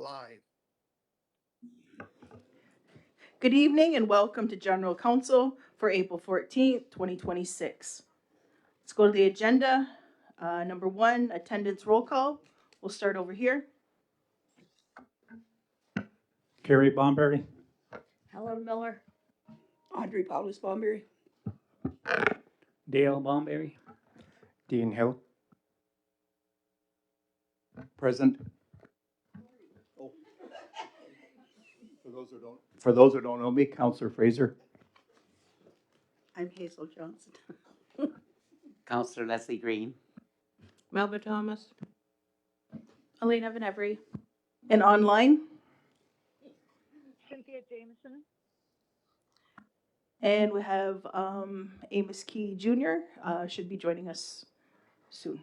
live. Good evening and welcome to General Council for April 14th, 2026. Let's go to the agenda. Number one, attendance roll call. We'll start over here. Carrie Bomberry. Helen Miller. Audrey Paulus Bomberry. Dale Bomberry. Dean Hill. Present. For those who don't know me, Councillor Fraser. I'm Hazel Johnson. Councillor Leslie Green. Melba Thomas. Elena Van Every. And online. Cynthia Jameson. And we have Amos Key Jr. Should be joining us soon.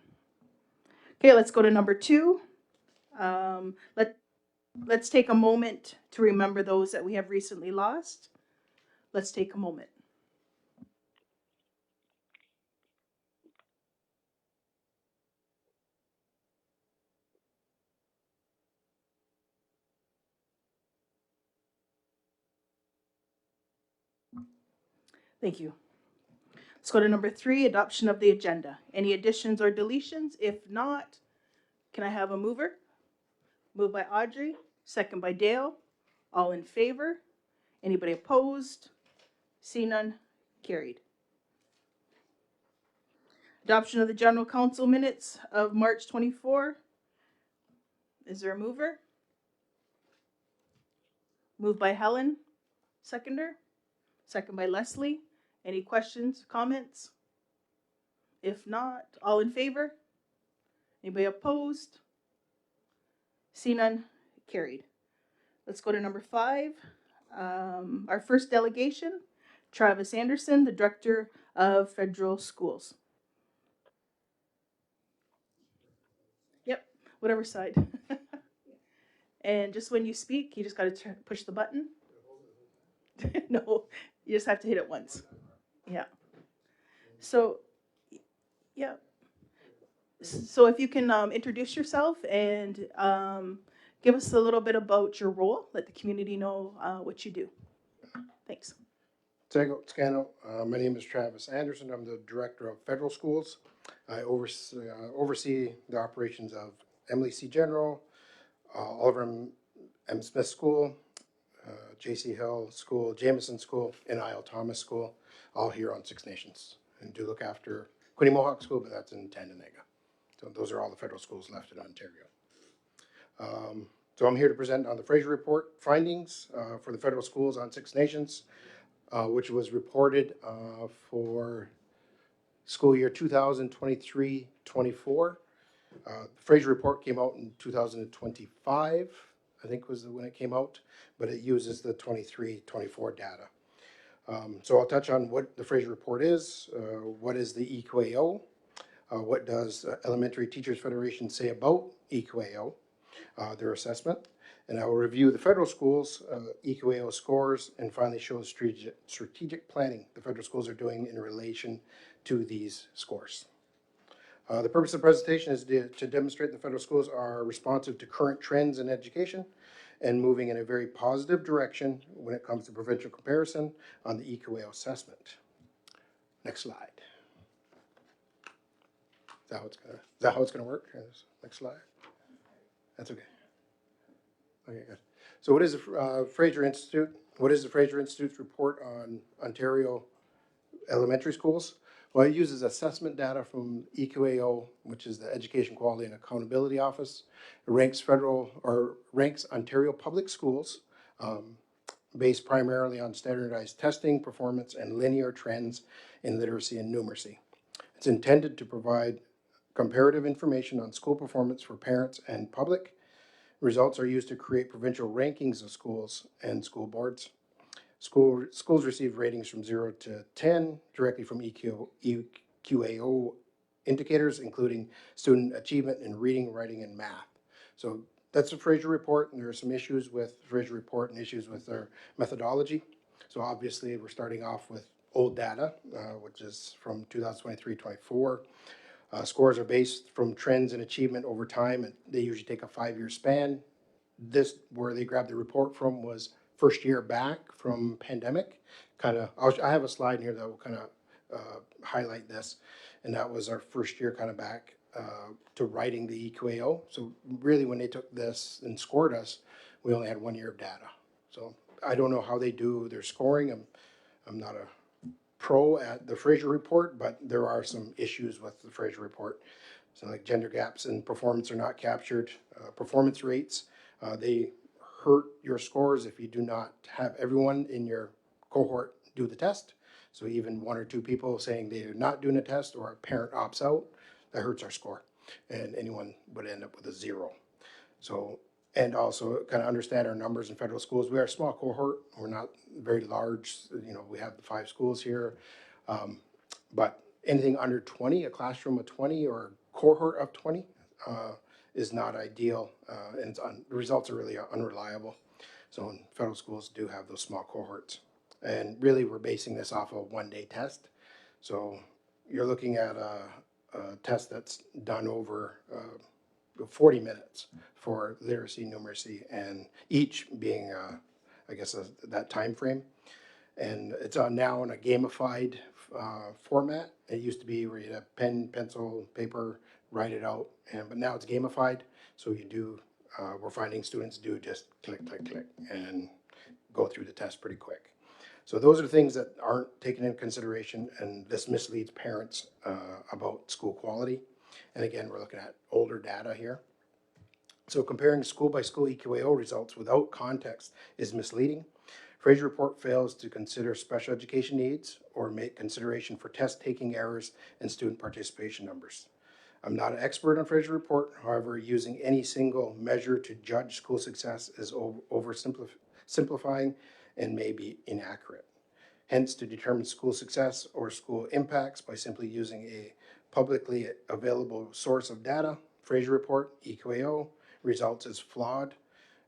Okay, let's go to number two. Let's take a moment to remember those that we have recently lost. Let's take a moment. Thank you. Let's go to number three, adoption of the agenda. Any additions or deletions? If not, can I have a mover? Moved by Audrey, second by Dale. All in favor? Anybody opposed? See none, carried. Adoption of the General Council minutes of March 24. Is there a mover? Moved by Helen, seconder. Second by Leslie. Any questions, comments? If not, all in favor? Anybody opposed? See none, carried. Let's go to number five. Our first delegation, Travis Anderson, the Director of Federal Schools. Yep, whatever side. And just when you speak, you just got to push the button. No, you just have to hit it once. Yeah. So, yeah. So if you can introduce yourself and give us a little bit about your role, let the community know what you do. Thanks. Scano. My name is Travis Anderson. I'm the Director of Federal Schools. I oversee the operations of Emily C. General, Oliver M. Smith School, J.C. Hill School, Jameson School, and I.L. Thomas School, all here on Six Nations. And do look after Quinny Mohawk School, but that's in Tandanega. So those are all the federal schools left in Ontario. So I'm here to present on the Fraser Report findings for the federal schools on Six Nations, which was reported for school year 2023-24. The Fraser Report came out in 2025, I think was when it came out, but it uses the 23-24 data. So I'll touch on what the Fraser Report is, what is the EQAO, what does Elementary Teachers Federation say about EQAO, their assessment, and I will review the federal schools, EQAO scores, and finally show strategic planning the federal schools are doing in relation to these scores. The purpose of the presentation is to demonstrate the federal schools are responsive to current trends in education and moving in a very positive direction when it comes to provincial comparison on the EQAO assessment. Next slide. Is that how it's gonna work? Yes. Next slide. That's okay. Okay, good. So what is the Fraser Institute? What is the Fraser Institute's report on Ontario elementary schools? Well, it uses assessment data from EQAO, which is the Education Quality and Accountability Office. It ranks Ontario public schools based primarily on standardized testing, performance, and linear trends in literacy and numeracy. It's intended to provide comparative information on school performance for parents and public. Results are used to create provincial rankings of schools and school boards. Schools receive ratings from 0 to 10 directly from EQAO indicators, including student achievement in reading, writing, and math. So that's the Fraser Report, and there are some issues with the Fraser Report and issues with their methodology. So obviously we're starting off with old data, which is from 2023-24. Scores are based from trends in achievement over time, and they usually take a 5-year span. this, where they grabbed the report from, was first year back from pandemic. I have a slide in here that will kind of highlight this, and that was our first year kind of back to writing the EQAO. So really, when they took this and scored us, we only had 1 year of data. So I don't know how they do their scoring. I'm not a pro at the Fraser report, but there are some issues with the Fraser report. So like gender gaps in performance are not captured, performance rates, they hurt your scores if you do not have everyone in your cohort do the test. So even 1 or 2 people saying they're not doing a test or a parent opts out, that hurts our score. And anyone would end up with a 0. So, and also kind of understand our numbers in federal schools. We are a small cohort. We're not very large. You know, we have the 5 schools here. But anything under 20, a classroom of 20 or a cohort of 20 is not ideal. And the results are really unreliable. So in federal schools do have those small cohorts. And really we're basing this off a 1-day test. So you're looking at a test that's done over 40 minutes for literacy, numeracy, and each being, I guess, that time frame. And it's now in a gamified format. It used to be where you have pen, pencil, paper, write it out, but now it's gamified. So you do, we're finding students do just click, click, click, and go through the test pretty quick. So those are things that aren't taken into consideration, and this misleads parents about school quality. And again, we're looking at older data here. So comparing school by school EQAO results without context is misleading. Fraser report fails to consider special education needs or make consideration for test taking errors and student participation numbers. I'm not an expert on Fraser report, however, using any single measure to judge school success is oversimplifying and may be inaccurate. Hence, to determine school success or school impacts by simply using a publicly available source of data, Fraser report, EQAO, results is flawed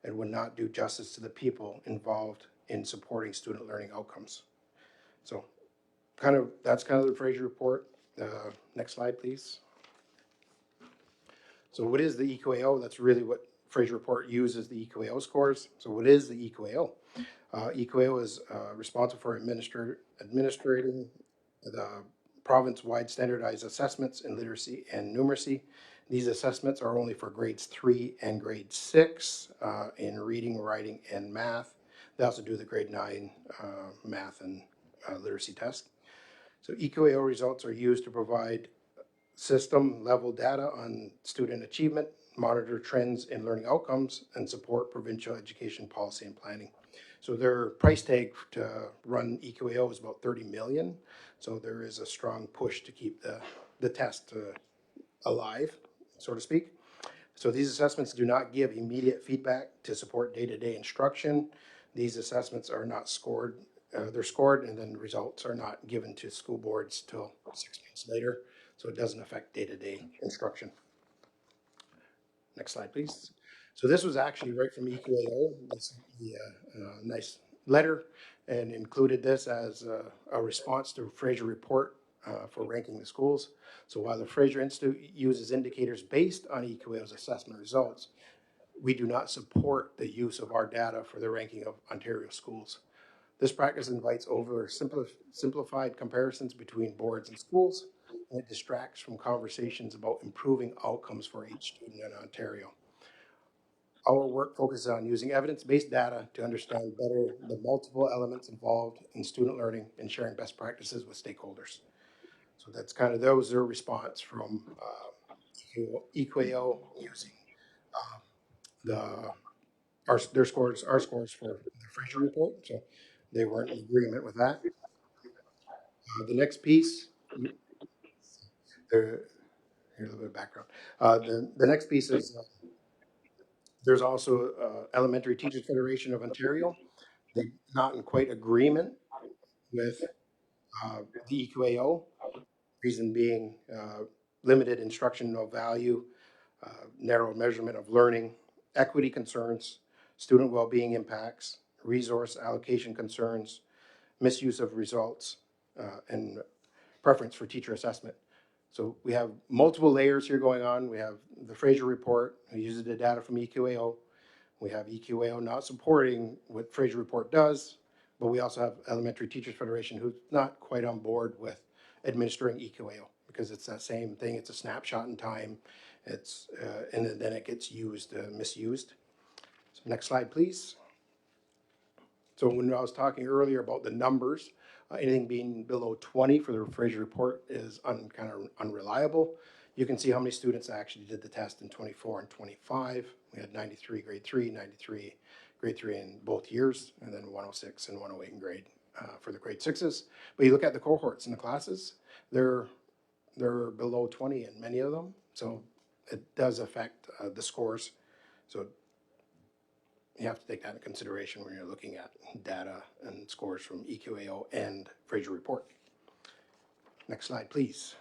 and would not do justice to the people involved in supporting student learning outcomes. So that's kind of the Fraser report. Next slide, please. So what is the EQAO? That's really what Fraser report uses, the EQAO scores. So what is the EQAO? EQAO is responsible for administrating the province-wide standardized assessments in literacy and numeracy. These assessments are only for grades 3 and grade 6 in reading, writing, and math. They also do the grade 9 math and literacy test. So EQAO results are used to provide system level data on student achievement, monitor trends in learning outcomes, and support provincial education policy and planning. So their price tag to run EQAO is about 30 million. So there is a strong push to keep the test alive, so to speak. So these assessments do not give immediate feedback to support day-to-day instruction. These assessments are not scored. They're scored and then the results are not given to school boards till 6 months later. So it doesn't affect day-to-day instruction. Next slide, please. So this was actually right from EQAO. This the nice letter, and included this as a response to Fraser report for ranking the schools. So while the Fraser Institute uses indicators based on EQAO's assessment results, we do not support the use of our data for the ranking of Ontario schools. This practice invites simplified comparisons between boards and schools, and it distracts from conversations about improving outcomes for each student in Ontario. Our work focuses on using evidence-based data to understand better the multiple elements involved in student learning and sharing best practices with stakeholders. So that's kind of their response from EQAO using our scores for the Fraser report. So they weren't in agreement with that. The next piece, here's a little bit of background. The next piece is there's also Elementary Teachers Federation of Ontario. They're not in quite agreement with the EQAO, reason being limited instructional value, narrow measurement of learning, equity concerns, student well-being impacts, resource allocation concerns, misuse of results, and preference for teacher assessment. So we have multiple layers here going on. We have the Fraser report, who uses the data from EQAO. We have EQAO not supporting what Fraser Report does, but we also have Elementary Teachers Federation who's not quite on board with administering EQAO because it's that same thing. It's a snapshot in time. It's and then it gets misused. So next slide, please. So when I was talking earlier about the numbers, anything being below 20 for the Fraser Report is kind of unreliable. You can see how many students actually did the test in 24 and 25. We had 93 grade 3, 93 grade 3 in both years, and then 106 and 108 in grade for the grade 6s. But you look at the cohorts in the classes, they're below 20 in many of them. So it does affect the scores. So you have to take that into consideration when you're looking at data and scores from EQAO and Fraser Report. Next slide, please.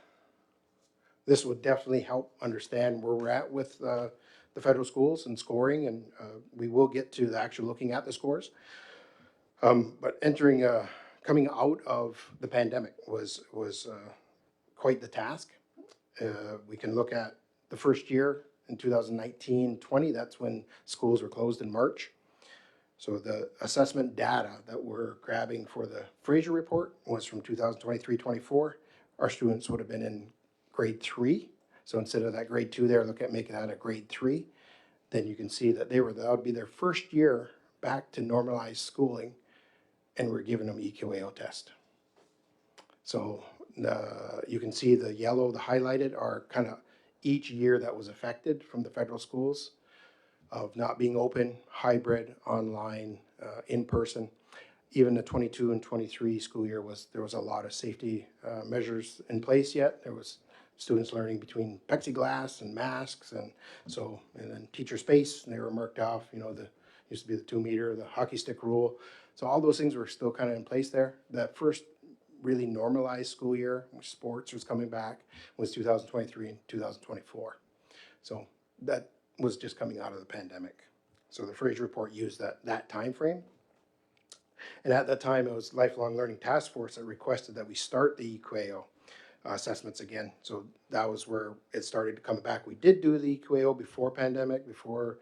This would definitely help understand where we're at with the federal schools and scoring, and we will get to the actual looking at the scores. But coming out of the pandemic was quite the task. We can look at the first year in 2019-20, that's when schools were closed in March. So the assessment data that we're grabbing for the Fraser Report was from 2023-24. Our students would have been in grade 3. So instead of that grade 2 there, look at making that a grade 3. Then you can see that that would be their first year back to normalized schooling, and we're giving them EQAO test. So you can see the yellow, the highlighted are kind of each year that was affected from the federal schools of not being open, hybrid, online, in person. Even the 22 and 23 school year there was a lot of safety measures in place yet. There was students learning between plexiglass and masks, and then teacher space, and they were marked off. Used to be the 2 meter, the hockey stick rule. So all those things were still kind of in place there. That first really normalized school year, when sports was coming back, was 2023 and 2024. So that was just coming out of the pandemic. So the Fraser Report used that time frame. And at that time, it was Lifelong Learning Task Force that requested that we start the EQAO assessments again. So that was where it started to come back. We did do the EQAO before pandemic, before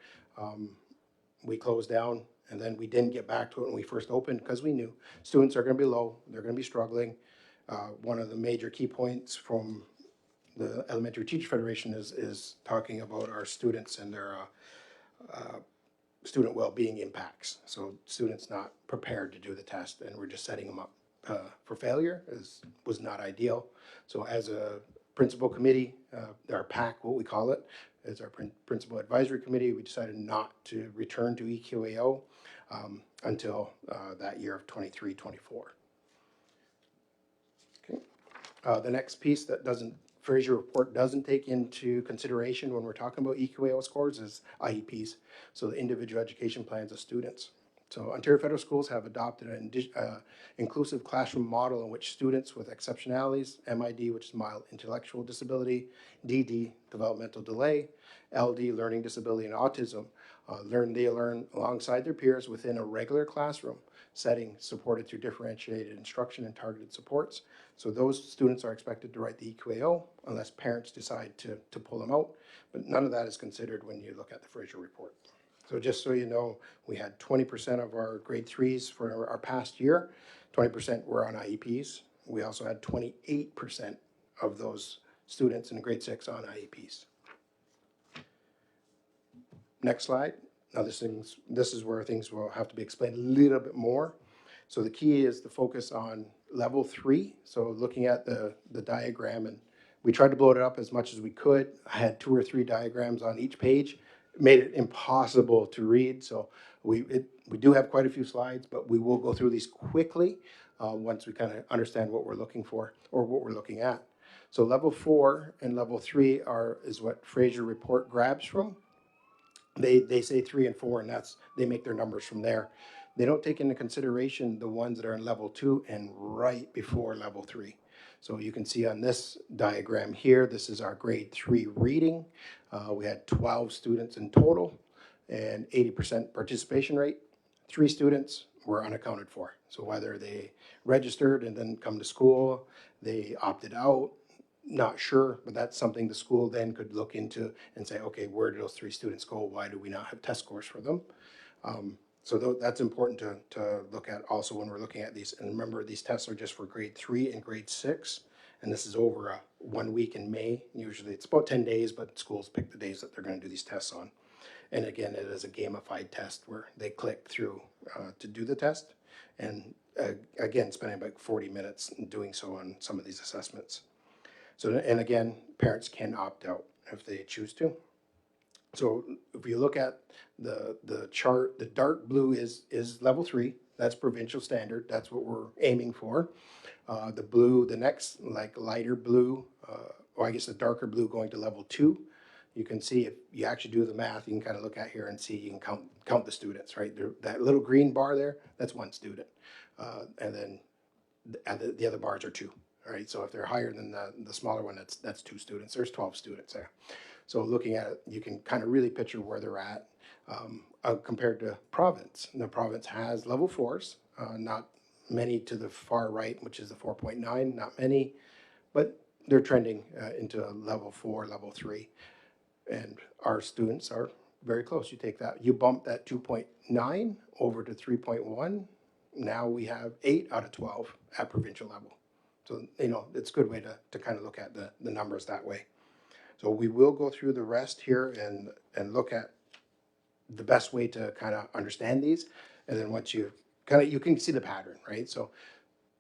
we closed down, and then we didn't get back to it when we first opened because we knew students are going to be low, they're going to be struggling. One of the major key points from the Elementary Teacher Federation is talking about our students and their student well-being impacts. So students not prepared to do the test, and we're just setting them up for failure was not ideal. So as a principal committee, our PAC, what we call it, is our principal advisory committee, we decided not to return to EQAO until that year of 23-24. Okay. The next piece that Fraser Report doesn't take into consideration when we're talking about EQAO scores is IEPs, so the individual education plans of students. So Ontario Federal Schools have adopted an inclusive classroom model in which students with exceptionalities, MID, which is mild intellectual disability, DD, developmental delay, LD, learning disability and autism, learn alongside their peers within a regular classroom setting supported through differentiated instruction and targeted supports. So those students are expected to write the EQAO unless parents decide to pull them out, but none of that is considered when you look at the Fraser Report. So just so you know, we had 20% of our grade 3s for our past year, 20% were on IEPs. We also had 28% of those students in grade 6 on IEPs. Next slide. Now this is where things will have to be explained a little bit more. So the key is to focus on level 3. So looking at the diagram, and we tried to blow it up as much as we could. I had 2 or 3 diagrams on each page. It made it impossible to read. So we do have quite a few slides, but we will go through these quickly once we kind of understand what we're looking for or what we're looking at. So level 4 and level 3 is what Fraser Report grabs from. They say 3 and 4, and they make their numbers from there. They don't take into consideration the ones that are in level 2 and right before level 3. So you can see on this diagram here, this is our grade 3 reading. We had 12 students in total and 80% participation rate. 3 students were unaccounted for. So whether they registered and then come to school, they opted out, not sure, but that's something the school then could look into and say, okay, where did those 3 students go? Why do we not have test scores for them? So that's important to look at also when we're looking at these. And remember, these tests are just for grade 3 and grade 6. And this is over a 1 week in May. Usually it's about 10 days, but schools pick the days that they're going to do these tests on. And again, it is a gamified test where they click through to do the test. And again, spending about 40 minutes doing so on some of these assessments. So, and again, parents can opt out if they choose to. So if you look at the chart, the dark blue is level 3. That's provincial standard. That's what we're aiming for. The blue, the next like lighter blue, or I guess the darker blue going to level 2. You can see if you actually do the math, you can kind of look at here and see, you can count the students, right? That little green bar there, that's 1 student. And then the other bars are 2, right? So if they're higher than the smaller one, that's 2 students. There's 12 students there. So looking at it, you can kind of really picture where they're at compared to province. And the province has level 4s, not many to the far right, which is the 4.9, not many, but they're trending into level 4, level 3. And our students are very close. You take that, you bump that 2.9 over to 3.1. Now we have 8 out of 12 at provincial level. So, it's a good way to kind of look at the numbers that way. So we will go through the rest here and look at the best way to kind of understand these. And then once you can see the pattern, right? So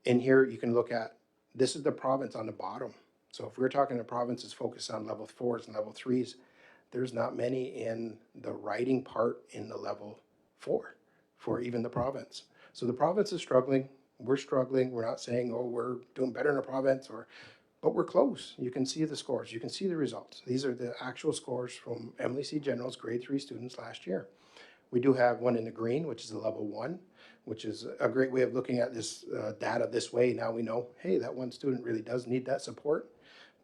in here, you can look at, this is the province on the bottom. So if we're talking the province is focused on level 4s and level 3s, there's not many in the writing part in the level 4 for even the province. So the province is struggling. We're struggling. We're not saying, oh, we're doing better in the province, but we're close. You can see the scores. You can see the results. These are the actual scores from Emily C. General's grade 3 students last year. We do have one in the green, which is a level 1, which is a great way of looking at this data this way. Now we know, hey, that 1 student really does need that support.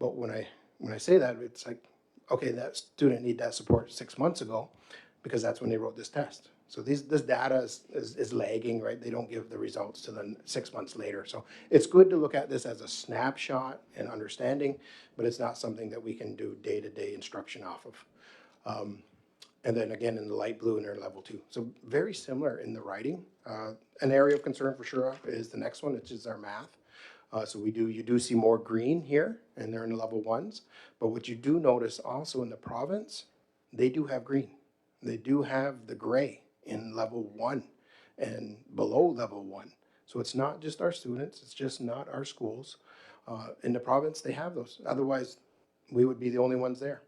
But when I say that, it's like, okay, that student need that support 6 months ago because that's when they wrote this test. So this data is lagging, right? They don't give the results to them 6 months later. So it's good to look at this as a snapshot and understanding, but it's not something that we can do day-to-day instruction off of. And then again, in the light blue in their level 2. So very similar in the writing. An area of concern for sure is the next one, which is our math. So you do see more green here, and they're in the level 1s. But what you do notice also in the province, they do have green. They do have the gray in level 1 and below level 1. So it's not just our students, it's just not our schools. In the province, they have those. Otherwise, we would be the only ones there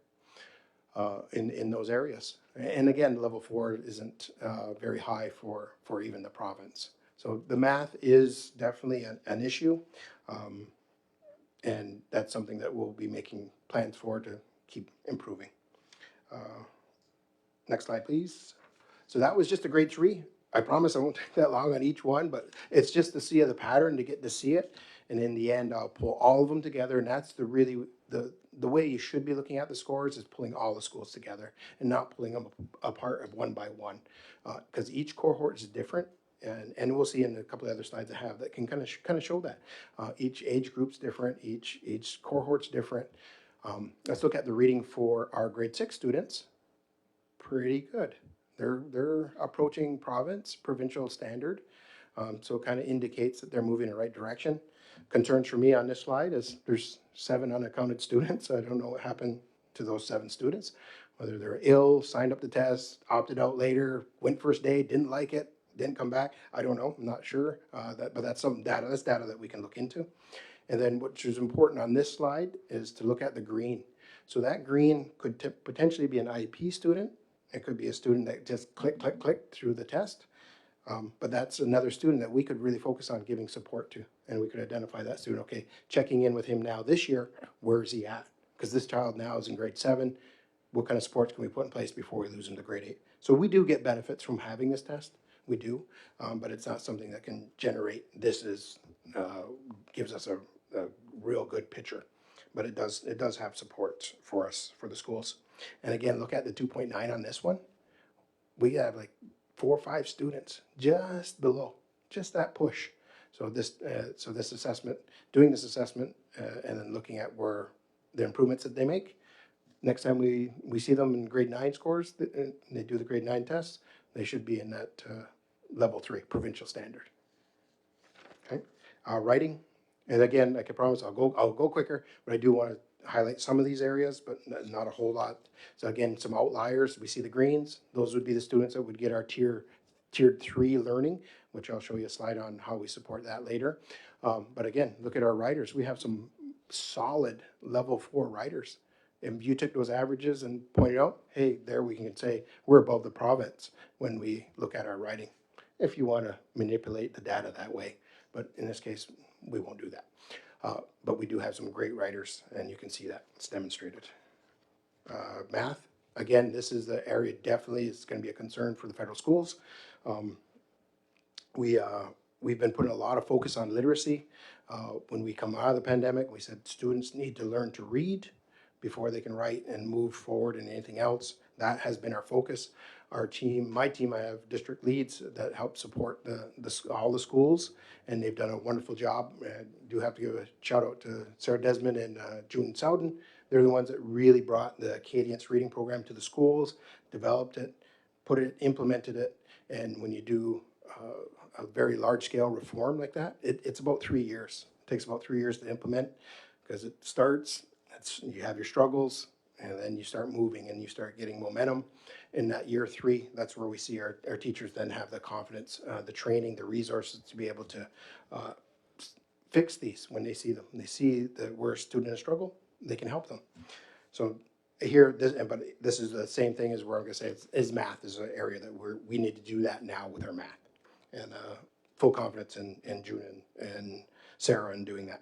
in those areas. And again, level 4 isn't very high for even the province. So the math is definitely an issue, and that's something that we'll be making plans for to keep improving. Next slide, please. So that was just a grade 3. I promise I won't take that long on each one, but it's just to see the pattern, to get to see it. And in the end, I'll pull all of them together, and that's the way you should be looking at the scores is pulling all the schools together and not pulling them apart of one by one, because each cohort is different. And we'll see in a couple of other slides I have that can kind of show that each age group's different, each cohort's different. Let's look at the reading for our grade 6 students. Pretty good. They're approaching provincial standard. So it kind of indicates that they're moving in the right direction. Concerns for me on this slide is there's 7 unaccounted students. I don't know what happened to those 7 students, whether they're ill, signed up the test, opted out later, went first day, didn't like it, didn't come back. I don't know, I'm not sure, but that's some data. That's data that we can look into. And then what is important on this slide is to look at the green. So that green could potentially be an IEP student. It could be a student that just click through the test. But that's another student that we could really focus on giving support to. And we could identify that student, okay, checking in with him now this year, where is he at? Because this child now is in grade 7. What kind of supports can we put in place before we lose him to grade 8? So we do get benefits from having this test. We do, but it's not something that can generate, gives us a real good picture. But it does have support for us, for the schools. And again, look at the 2.9 on this one. We have like 4 or 5 students just below, just that push. So this assessment, doing this assessment, and then looking at where the improvements that they make. Next time we see them in grade 9 scores, they do the grade 9 tests, they should be in that level 3 provincial standard. Okay, writing, and again, I can promise I'll go quicker, but I do want to highlight some of these areas, but not a whole lot. So again, some outliers. We see the greens; those would be the students that would get our tiered 3 learning, which I'll show you a slide on how we support that later. But again, look at our writers. We have some solid level 4 writers. If you took those averages and pointed out, hey, there we can say we're above the province when we look at our writing, if you want to manipulate the data that way. But in this case, we won't do that. But we do have some great writers, and you can see that it's demonstrated. Math, again, this is the area definitely is going to be a concern for the federal schools. We've been putting a lot of focus on literacy. When we come out of the pandemic, we said students need to learn to read before they can write and move forward in anything else. That has been our focus. Our team, my team, I have district leads that help support all the schools, and they've done a wonderful job. I do have to give a shout out to Sarah Desmond and June Sowden. They're the ones that really brought the Acadience reading program to the schools, developed it, implemented it, and when you do a very large scale reform like that, it's about 3 years. It takes about 3 years to implement because it starts, you have your struggles, and then you start moving and you start getting momentum. In that year 3, that's where we see our teachers then have the confidence, the training, the resources to be able to fix these when they see them. They see that we're a student in struggle, they can help them. So here, but this is the same thing as where I'm going to say is math is an area that we need to do that now with our math. And full confidence in June and Sarah in doing that.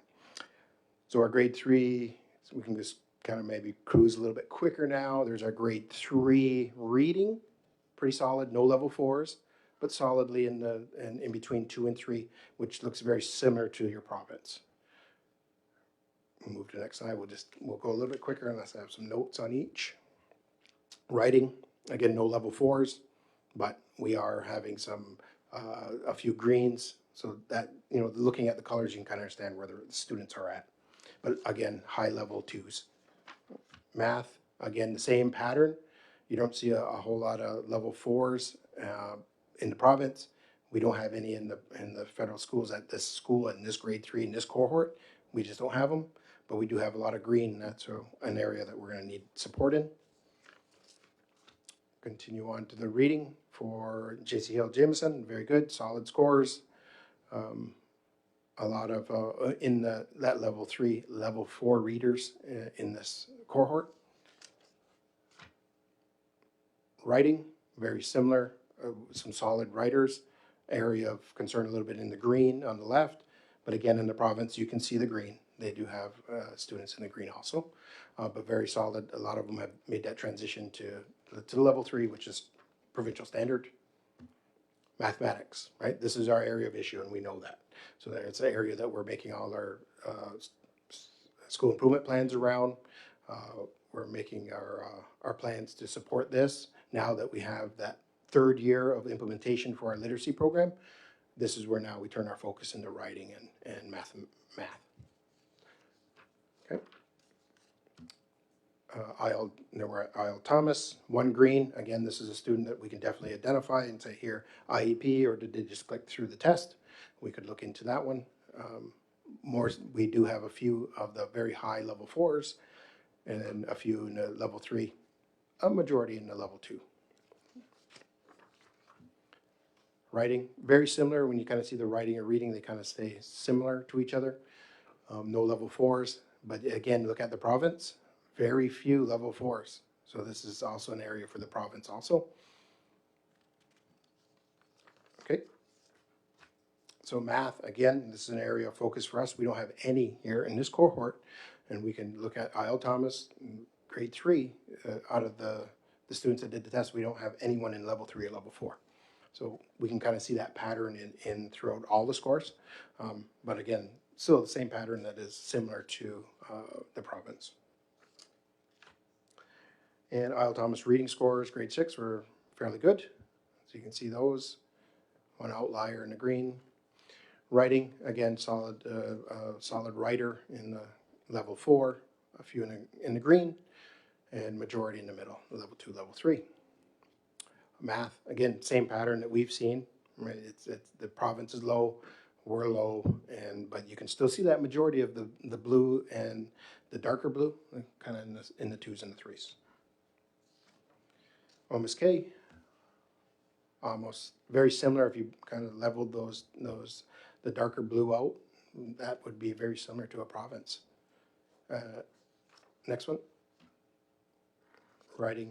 So our grade 3, so we can just kind of maybe cruise a little bit quicker now. There's our grade 3 reading, pretty solid, no level 4s, but solidly in between 2 and 3, which looks very similar to your province. We'll move to the next slide. We'll go a little bit quicker unless I have some notes on each. Writing, again, no level 4s, but we are having a few greens, so that, looking at the colors, you can kind of understand where the students are at. But again, high level 2s. Math, again, the same pattern. You don't see a whole lot of level 4s in the province. We don't have any in the federal schools at this school in this grade 3 in this cohort. We just don't have them, but we do have a lot of green, and that's an area that we're going to need support in. Continue on to the reading for JC Hill Jameson. Very good, solid scores. A lot of in that level 3, level 4 readers in this cohort. Writing, very similar, some solid writers. Area of concern a little bit in the green on the left, but again in the province you can see the green. They do have students in the green also, but very solid. A lot of them have made that transition to the level 3, which is provincial standard. Mathematics, right? This is our area of issue, and we know that. So it's an area that we're making all our school improvement plans around. We're making our plans to support this now that we have that 3rd year of implementation for our literacy program. This is where now we turn our focus into writing and math. Okay. Isle Thomas, 1 green. Again, this is a student that we can definitely identify and say here IEP, or did they just click through the test? We could look into that one. We do have a few of the very high level 4s, and then a few in the level 3, a majority in the level 2. Writing, very similar. When you kind of see the writing or reading, they kind of stay similar to each other. No level 4s, but again, look at the province. Very few level 4s. So this is also an area for the province also. Okay. So math, again, this is an area of focus for us. We don't have any here in this cohort, and we can look at Isle Thomas, grade 3, out of the students that did the test, we don't have anyone in level 3 or level 4. So we can kind of see that pattern in throughout all the scores. But again, still the same pattern that is similar to the province. And Isle Thomas reading scores, grade 6, were fairly good. So you can see those. 1 outlier in the green. Writing, again, solid writer in the level 4. a few in the green, and majority in the middle, level 2, level 3. Math, again, same pattern that we've seen, right? It's the province is low, we're low, but you can still see that majority of the blue and the darker blue, kind of in the 2s and the 3s. OMSK, almost very similar. If you kind of leveled the darker blue out, that would be very similar to a province. Next one. Writing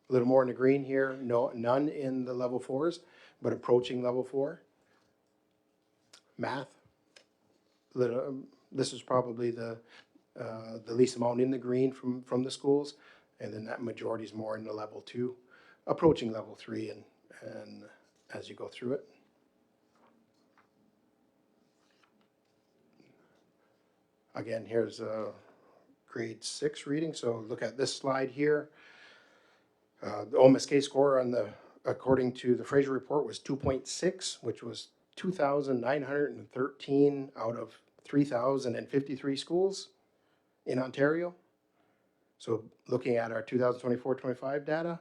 a little more in the green here. None in the level 4s, but approaching level 4. Math. This is probably the least amount in the green from the schools, and then that majority is more in the level 2, approaching level 3, and as you go through it. Again, here's a grade 6 reading. So look at this slide here. The OMSK score according to the Fraser report was 2.6, which was 2,913 out of 3,053 schools in Ontario. So looking at our 2024-25 data,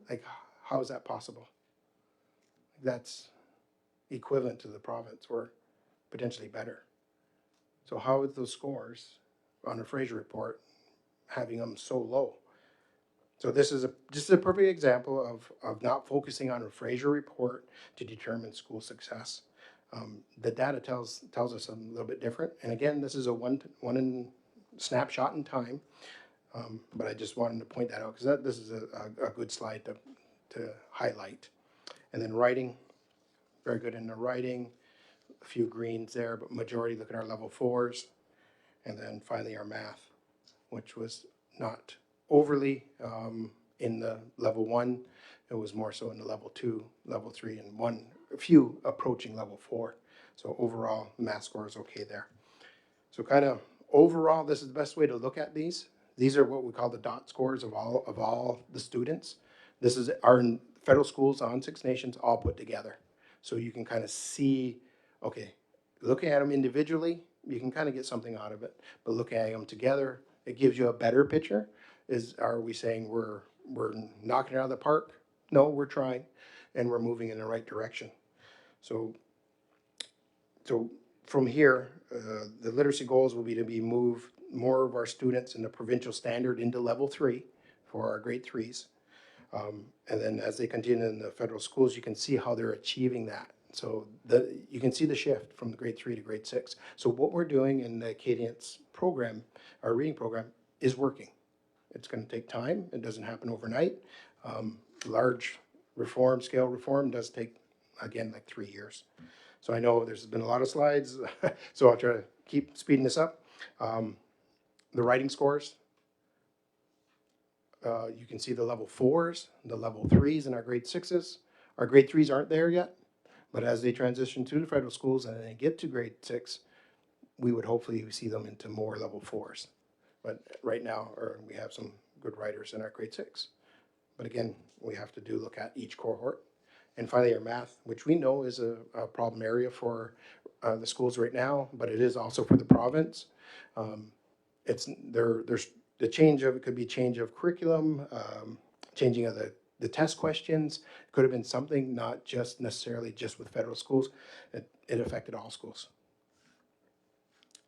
like, how is that possible? That's equivalent to the province or potentially better. So how are those scores on a Fraser report having them so low? So this is just a perfect example of not focusing on a Fraser report to determine school success. The data tells us a little bit different. And again, this is a one in snapshot in time. But I just wanted to point that out because this is a good slide to highlight. And then writing, very good in the writing. A few greens there, but majority look at our level 4s. And then finally our math, which was not overly in the level 1. It was more so in the level 2, level 3, and a few approaching level 4. So overall, math score is okay there. So kind of overall, this is the best way to look at these. These are what we call the dot scores of all the students. This is our federal schools on Six Nations all put together. So you can kind of see, okay, looking at them individually, you can kind of get something out of it. But looking at them together, it gives you a better picture. Are we saying we're knocking it out of the park? No, we're trying, and we're moving in the right direction. So from here, the literacy goals will be to move more of our students in the provincial standard into level 3 for our grade 3s. And then as they continue in the federal schools, you can see how they're achieving that. So you can see the shift from the grade 3 to grade 6. So what we're doing in the Acadience program, our reading program, is working. It's going to take time. It doesn't happen overnight. Large scale reform does take, again, like 3 years. So I know there's been a lot of slides, so I'll try to keep speeding this up. The writing scores, you can see the level 4s, the level 3s, and our grade 6s. Our grade 3s aren't there yet, but as they transition to the federal schools and they get to grade 6, we would hopefully see them into more level 4s. But right now, we have some good writers in our grade 6. But again, we have to look at each cohort. And finally, our math, which we know is a problem area for the schools right now, but it is also for the province. There's the change of, it could be change of curriculum, changing of the test questions. It could have been something not just necessarily just with federal schools. It affected all schools.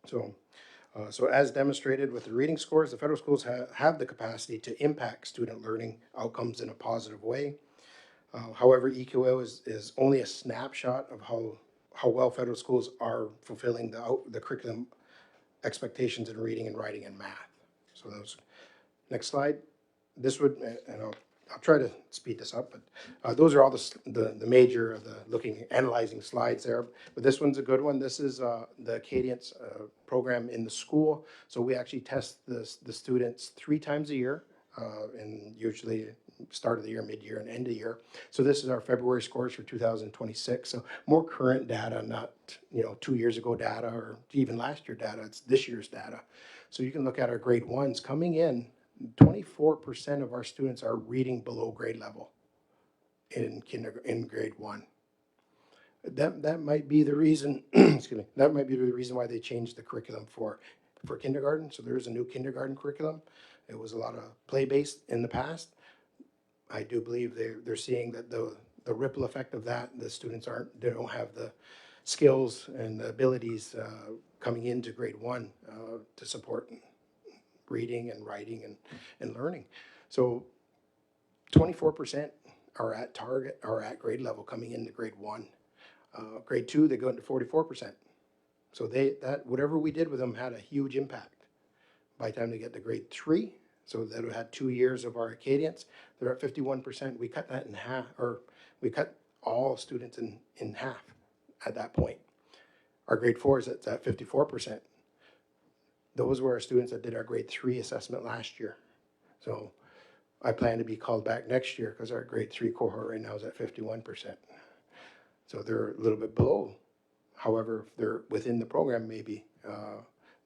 So as demonstrated with the reading scores, the federal schools have the capacity to impact student learning outcomes in a positive way. However, EQO is only a snapshot of how well federal schools are fulfilling the curriculum expectations in reading and writing and math. So those, next slide. This would, and I'll try to speed this up, but those are all the major of the analyzing slides there. But this one's a good one. This is the Acadience program in the school. So we actually test the students 3 times a year, and usually start of the year, mid-year, and end of the year. So this is our February scores for 2026. So more current data, not 2 years ago data or even last year data. It's this year's data. So you can look at our grade 1s coming in. 24% of our students are reading below grade level in grade 1. That might be the reason. Excuse me. That might be the reason why they changed the curriculum for for kindergarten, so there is a new kindergarten curriculum. It was a lot of play-based in the past. I do believe they're seeing that the ripple effect of that, the students they don't have the skills and the abilities coming into grade one to support reading and writing and learning. So 24% are at target or at grade level coming into grade one. Grade two, they go into 44%. So whatever we did with them had a huge impact. By the time they get to grade three, so that we had 2 years of our Acadians, they're at 51%. We cut that in half, or we cut all students in half at that point. Our grade fours, it's at 54%. Those were our students that did our grade three assessment last year. So I plan to be called back next year because our grade three cohort right now is at 51%. So they're a little bit below. However, if they're within the program, maybe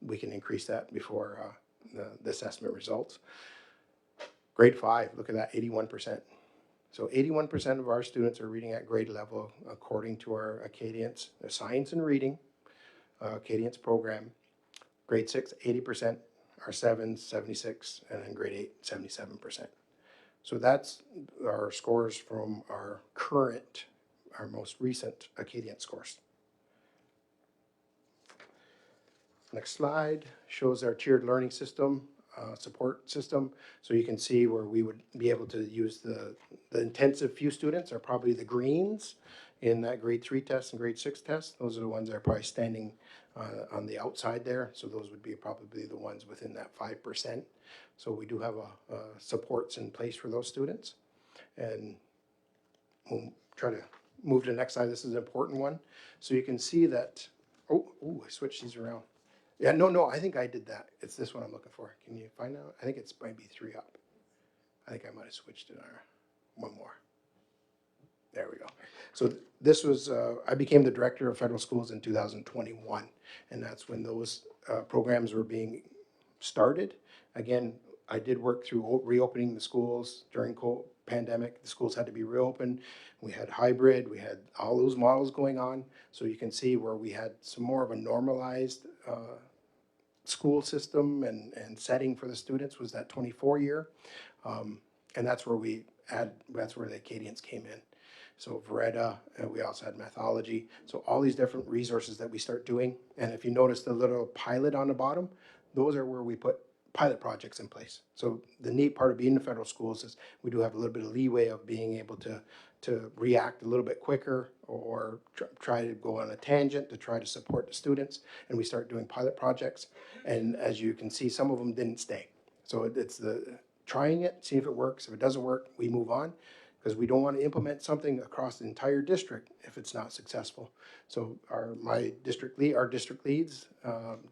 we can increase that before the assessment results. Grade five, look at that, 81%. So 81% of our students are reading at grade level according to our Acadians, their science and reading, Acadians program. Grade six, 80%, our sevens, 76, and then grade eight, 77%. So that's our scores from our most recent Acadian scores. Next slide shows our tiered learning system, support system. So you can see where we would be able to use the intensive few students are probably the greens in that grade three test and grade six test. Those are the ones that are probably standing on the outside there. So those would be probably the ones within that 5%. So we do have supports in place for those students. And we'll try to move to the next slide. This is an important one. So you can see that, I switched these around. Yeah, no, I think I did that. It's this one I'm looking for. Can you find out? I think it's might be 3 up. I think I might have switched it. One more. There we go. So this was, I became the director of federal schools in 2021, and that's when those programs were being started. Again, I did work through reopening the schools during pandemic. The schools had to be reopened. We had hybrid. We had all those models going on. So you can see where we had some more of a normalized school system and setting for the students was that 24 year. And that's where that's where the Acadians came in. So Vereda, and we also had Mathology. So all these different resources that we start doing. And if you notice the little pilot on the bottom, those are where we put pilot projects in place. So the neat part of being in the federal schools is we do have a little bit of leeway of being able to react a little bit quicker or try to go on a tangent to try to support the students. And we start doing pilot projects. And as you can see, some of them didn't stay. So it's trying it, see if it works. If it doesn't work, we move on, because we don't want to implement something across the entire district if it's not successful. So our district leads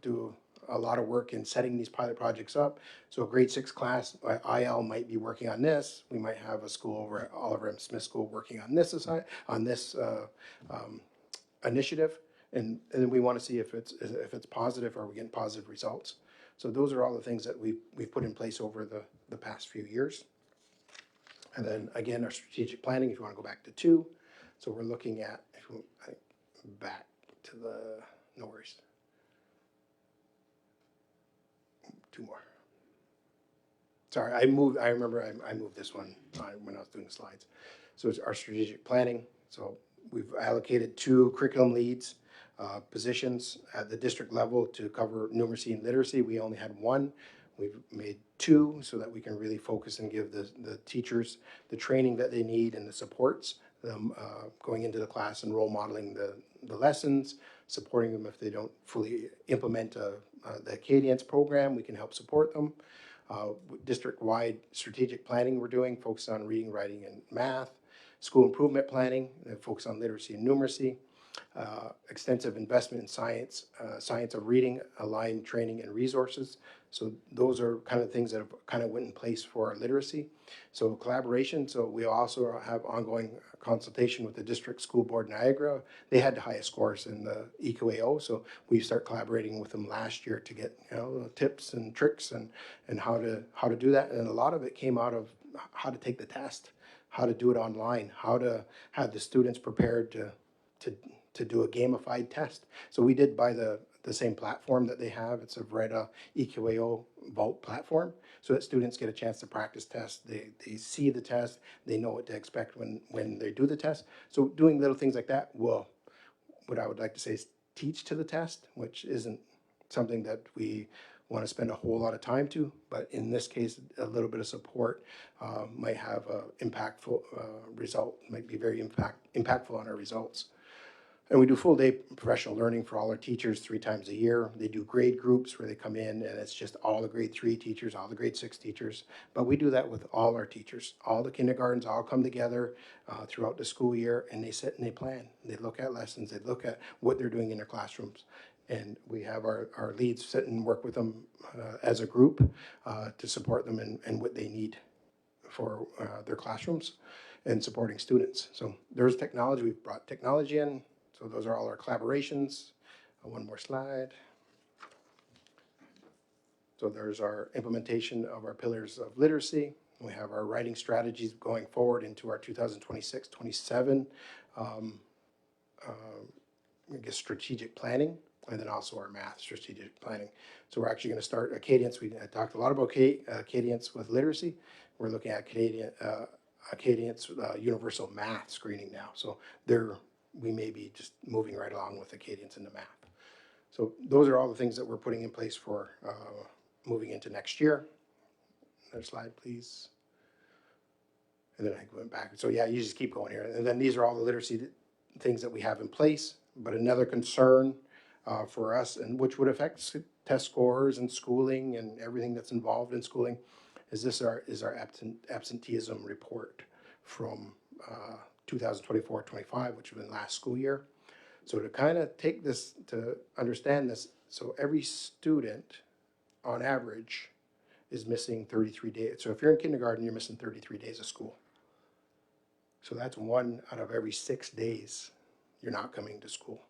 do a lot of work in setting these pilot projects up. So a grade six class, IL might be working on this. We might have a school over at Oliver M. Smith School working on this initiative, and then we want to see if it's positive, or we getting positive results. So those are all the things that we've put in place over the past few years. And then again, our strategic planning, if you want to go back to 2. So we're looking at, back to no worries. 2 more. Sorry, I remember I moved this one when I was doing the slides. So it's our strategic planning. So we've allocated 2 curriculum leads positions at the district level to cover numeracy and literacy. We only had 1. We've made 2 so that we can really focus and give the teachers the training that they need and the supports, them going into the class and role modeling the lessons, supporting them if they don't fully implement the Acadians program. We can help support them. District-wide strategic planning we're doing, focused on reading, writing, and math. School improvement planning, focused on literacy and numeracy. Extensive investment in science of reading, aligned training and resources. So those are kind of things that have kind of went in place for our literacy. So collaboration, so we also have ongoing consultation with the district school board Niagara. They had the highest scores in the EQAO, so we start collaborating with them last year to get tips and tricks and how to do that. And a lot of it came out of how to take the test, how to do it online, how to have the students prepared to do a gamified test. So we did by the the same platform that they have. It's a VRETA EQAO Vault platform, so that students get a chance to practice tests. They see the test, they know what to expect when they do the test. So doing little things like that will, what I would like to say is teach to the test, which isn't something that we want to spend a whole lot of time to, but in this case, a little bit of support might have an impactful result, might be very impactful on our results. And we do full day professional learning for all our teachers 3 times a year. They do grade groups where they come in and it's just all the grade 3 teachers, all the grade 6 teachers. But we do that with all our teachers. All the kindergartens all come together throughout the school year, and they sit and they plan. They look at lessons, they look at what they're doing in their classrooms. And we have our leads sit and work with them as a group to support them and what they need for their classrooms and supporting students. So there's technology. We've brought technology in. So those are all our collaborations. One more slide. So there's our implementation of our pillars of literacy. We have our writing strategies going forward into our 2026-27 I guess strategic planning, and then also our math strategic planning. So we're actually going to start Acadience. I talked a lot about Acadience with literacy. We're looking at Acadience universal math screening now. So we may be just moving right along with Acadience into math. So those are all the things that we're putting in place for moving into next year. Next slide, please. And then I went back. So yeah, you just keep going here. And then these are all the literacy things that we have in place. But another concern for us, and which would affect test scores and schooling and everything that's involved in schooling, is our absenteeism report from 2024-25, which was in last school year. So to kind of take this, to understand this, so every student on average is missing 33 days. So if you're in kindergarten, you're missing 33 days of school. So that's 1 out of every 6 days you're not coming to school.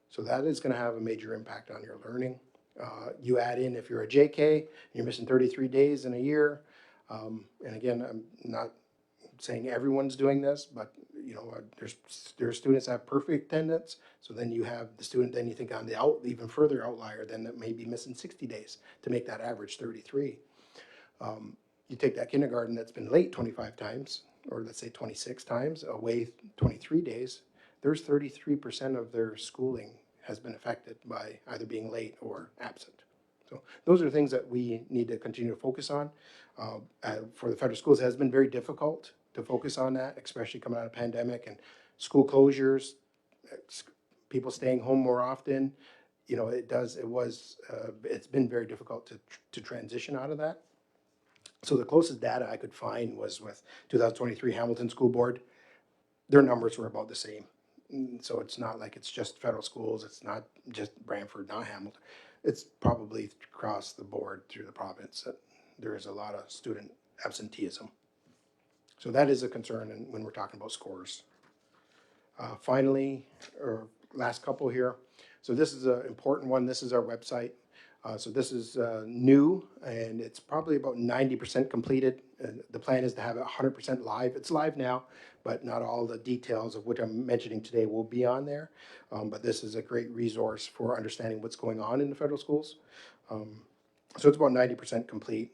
So that is going to have a major impact on your learning. You add in, if you're a JK, you're missing 33 days in a year. And again, I'm not saying everyone's doing this, but you know, there are students that have perfect attendance. So then you have the student, then you think on the even further outlier, then that may be missing 60 days to make that average 33. You take that kindergarten that's been late 25 times, or let's say 26 times, away 23 days, there's 33% of their schooling has been affected by either being late or absent. So those are things that we need to continue to focus on. For the federal schools, it has been very difficult to focus on that, especially coming out of pandemic and school closures, people staying home more often. You know, it's been very difficult to transition out of that. So the closest data I could find was with 2023 Hamilton School Board. Their numbers were about the same. So it's not like it's just federal schools. It's not just Brantford, not Hamilton. It's probably across the board through the province that there is a lot of student absenteeism. So that is a concern when we're talking about scores. Finally, or last couple here. So this is an important one. This is our website. So this is new, and it's probably about 90% completed. The plan is to have it 100% live. It's live now, but not all the details of what I'm mentioning today will be on there. But this is a great resource for understanding what's going on in the federal schools. So it's about 90% complete.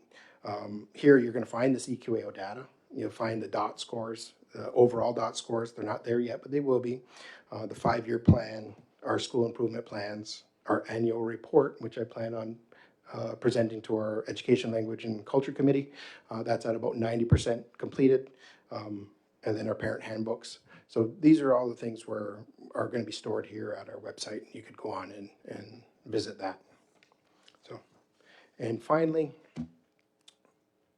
Here you're going to find this EQAO data. You'll find the dot scores, the overall dot scores. They're not there yet, but they will be. The 5-year plan, our school improvement plans, our annual report, which I plan on presenting to our Education, Language, and Culture Committee. That's at about 90% completed. And then our parent handbooks. So these are all the things are going to be stored here at our website. You could go on and visit that. So, and finally,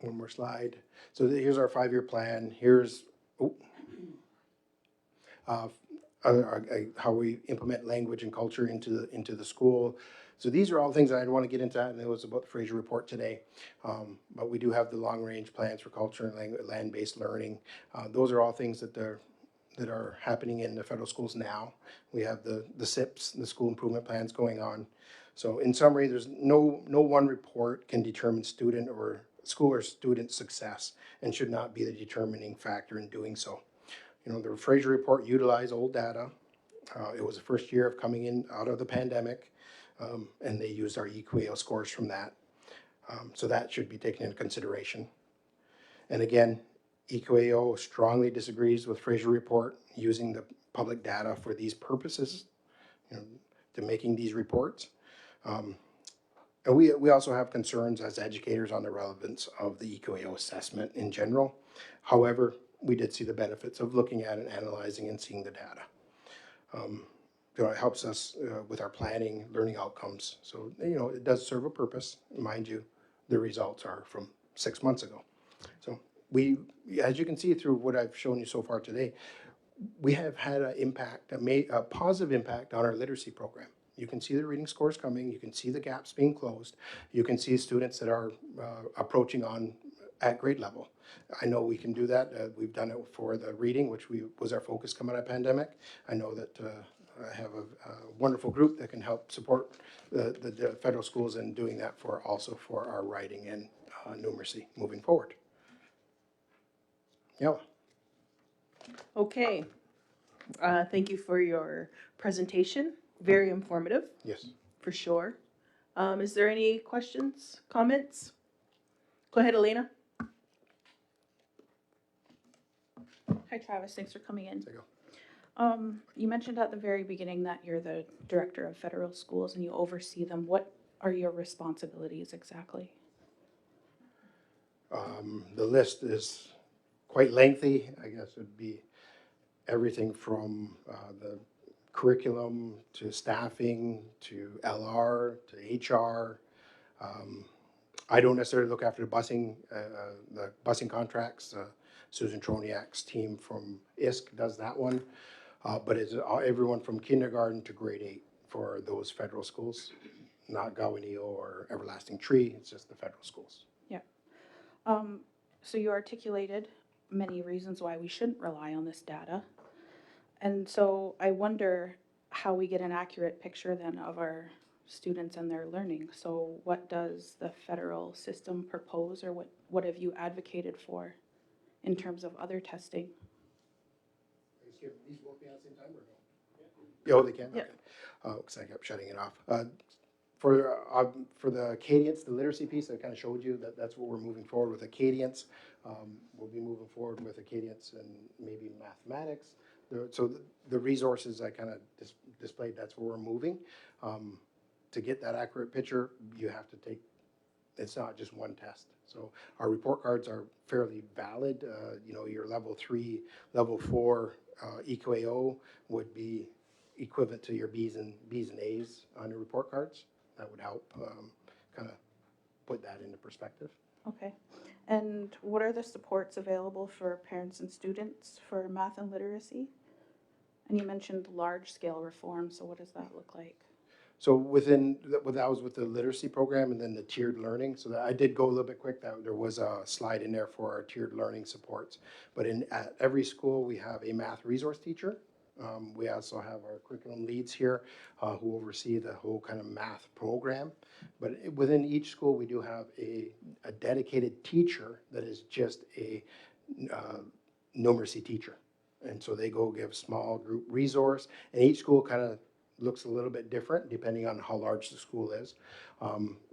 one more slide. So here's our 5-year plan. Here's how we implement language and culture into the school. So these are all things that I want to get into, and it was about the Fraser report today. But we do have the long-range plans for culture and land-based learning. Those are all things that are happening in the federal schools now. We have the SIPs, the school improvement plans going on. So in summary, there's no one report can determine student or school or student success and should not be the determining factor in doing so. You know, the Fraser report utilized old data. It was the first year of coming in out of the pandemic. and they used our EQAO scores from that. So that should be taken into consideration. And again, EQAO strongly disagrees with Fraser report using the public data for these purposes, you know, to making these reports. And we also have concerns as educators on the relevance of the EQAO assessment in general. However, we did see the benefits of looking at and analyzing and seeing the data. You know, it helps us with our planning, learning outcomes. So, you know, it does serve a purpose. Mind you, the results are from 6 months ago. So we, as you can see through what I've shown you so far today, we have had an impact, a positive impact on our literacy program. You can see the reading scores coming, you can see the gaps being closed, you can see students that are approaching on at grade level. I know we can do that. We've done it for the reading, which was our focus coming out of pandemic. I know that I have a wonderful group that can help support the federal schools in doing that also for our writing and numeracy moving forward. Yeah. Okay. Thank you for your presentation. Very informative, Yes. for sure. Is there any questions, comments? Go ahead, Elena. Hi Travis, thanks for coming in. There you go. You mentioned at the very beginning that you're the director of federal schools and you oversee them. What are your responsibilities exactly? The list is quite lengthy. I guess it'd be everything from the curriculum to staffing to LR to HR. I don't necessarily look after the busing contracts. Susan Troniak's team from ISC does that one. But it's everyone from kindergarten to grade 8 for those federal schools, not Gowanio or Everlasting Tree. It's just the federal schools. So you articulated many reasons why we shouldn't rely on this data. And so I wonder how we get an accurate picture then of our students and their learning. So what does the federal system propose, or what have you advocated for in terms of other testing? These both be at the same time or no? Oh, they can? Yeah. Okay. Because I kept shutting it off. For the Acadians, the literacy piece, I kind of showed you that's what we're moving forward with Acadians. We'll be moving forward with Acadians and maybe mathematics. So the resources I kind of displayed, that's where we're moving. To get that accurate picture, you have to take, it's not just one test. So our report cards are fairly valid. You know, your level 3, level 4 EQAO would be equivalent to your B's and A's on your report cards. That would help kind of put that into perspective. Okay. And what are the supports available for parents and students for math and literacy? And you mentioned large-scale reform, so what does that look like? So that was with the literacy program and then the tiered learning. So that I did go a little bit quick. There was a slide in there for our tiered learning supports. But at every school, we have a math resource teacher. We also have our curriculum leads here who oversee the whole kind of math program. But within each school, we do have a dedicated teacher that is just a numeracy teacher. And so they go give small group resource. And each school kind of looks a little bit different depending on how large the school is,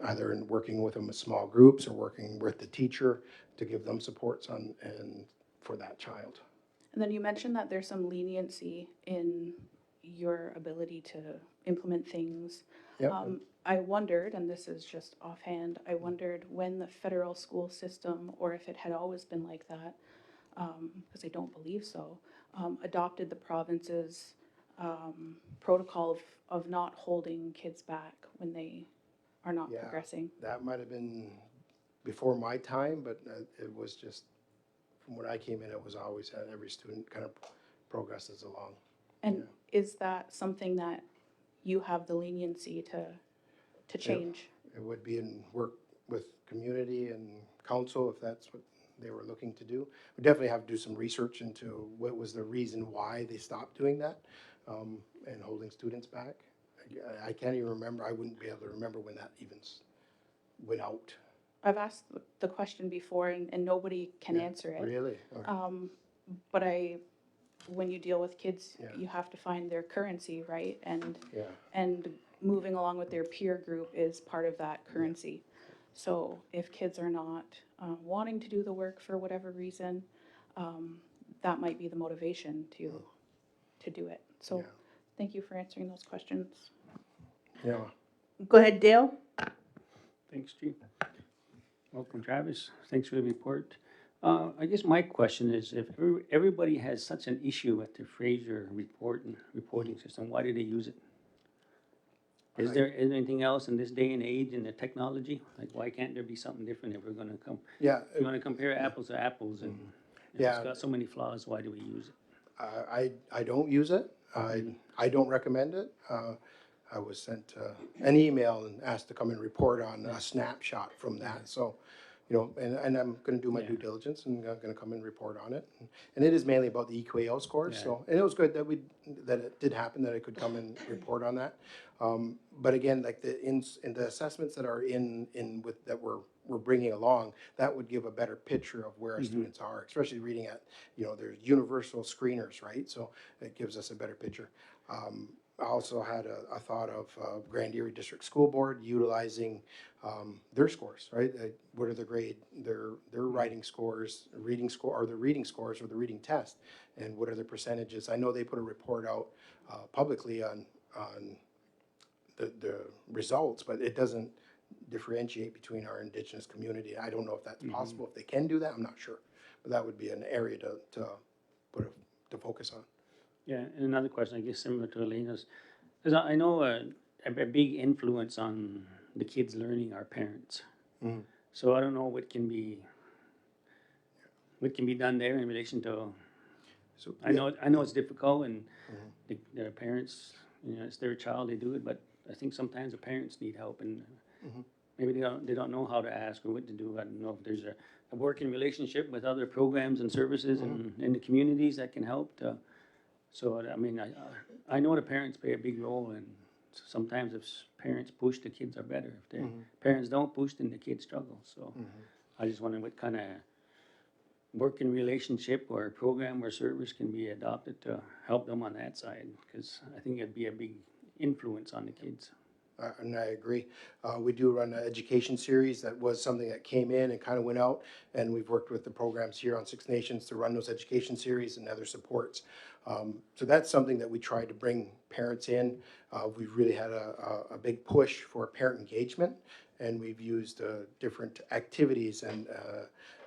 either in working with them with small groups or working with the teacher to give them supports on and for that child. And then you mentioned that there's some leniency in your ability to implement things. Yep. I wondered, and this is just offhand, I wondered when the federal school system, or if it had always been like that, because I don't believe so, adopted the province's protocol of not holding kids back when they are not progressing. That might have been before my time, but it was just, from when I came in, it was always had every student kind of progresses along. And is that something that you have the leniency to change? It would be in work with community and council if that's what they were looking to do. We definitely have to do some research into what was the reason why they stopped doing that and holding students back. I can't even remember. I wouldn't be able to remember when that even went out. I've asked the question before and nobody can answer it. Really? Okay. But I when you deal with kids, Yeah. you have to find their currency, right? Yeah. And moving along with their peer group is part of that currency. So if kids are not wanting to do the work for whatever reason, that might be the motivation to do it. So Yeah. thank you for answering those questions. Yeah. Go ahead, Dale. Thanks, Chief. Welcome, Travis. Thanks for the report. I guess my question is, if everybody has such an issue with the Fraser reporting system, why do they use it? Is there anything else in this day and age in the technology? Like, why can't there be something different if we're gonna Yeah. if we're gonna compare apples to apples and if Yeah. it's got so many flaws, why do we use it? I don't use it. I don't recommend it. I was sent an email and asked to come and report on a snapshot from that. So, you know, and I'm going to do my Yeah. due diligence and I'm going to come and report on it. And it is mainly about the EQAL scores. Yeah. So, and it was good that that it did happen, that I could come and report on that. But again, like in the assessments that are in with that we're bringing along, that would give a better picture of where our students are, especially reading at, you know, there's universal screeners, right? So it gives us a better picture. I also had a thought of Grand Erie District School Board utilizing their scores, right? What are their writing scores, reading score, or the reading scores, or the reading test, and what are the percentages? I know they put a report out publicly on the results, but it doesn't differentiate between our Indigenous community. I don't know if that's possible. If they can do that, I'm not sure, but that would be an area to focus on. Yeah, and another question, I guess similar to Elena's, because I know a big influence on the kids learning are parents. Mhm. So I don't know what can be done there in relation to. So I know it's difficult, and their parents, you know, it's their child, they do it. But I think sometimes the parents need help, and maybe they don't know how to ask or what to do. I don't know if there's a working relationship with other programs and services in the communities that can help to. So, I mean, I know the parents play a big role, and sometimes if parents push, the kids are better. If their parents don't push, then the kids struggle. So I just wonder what kind of working relationship or program or service can be adopted to help them on that side, because I think it'd be a big influence on the kids. And I agree. We do run an education series. That was something that came in and kind of went out, and we've worked with the programs here on Six Nations to run those education series and other supports. So that's something that we tried to bring parents in. We've really had a big push for parent engagement, and we've used different activities and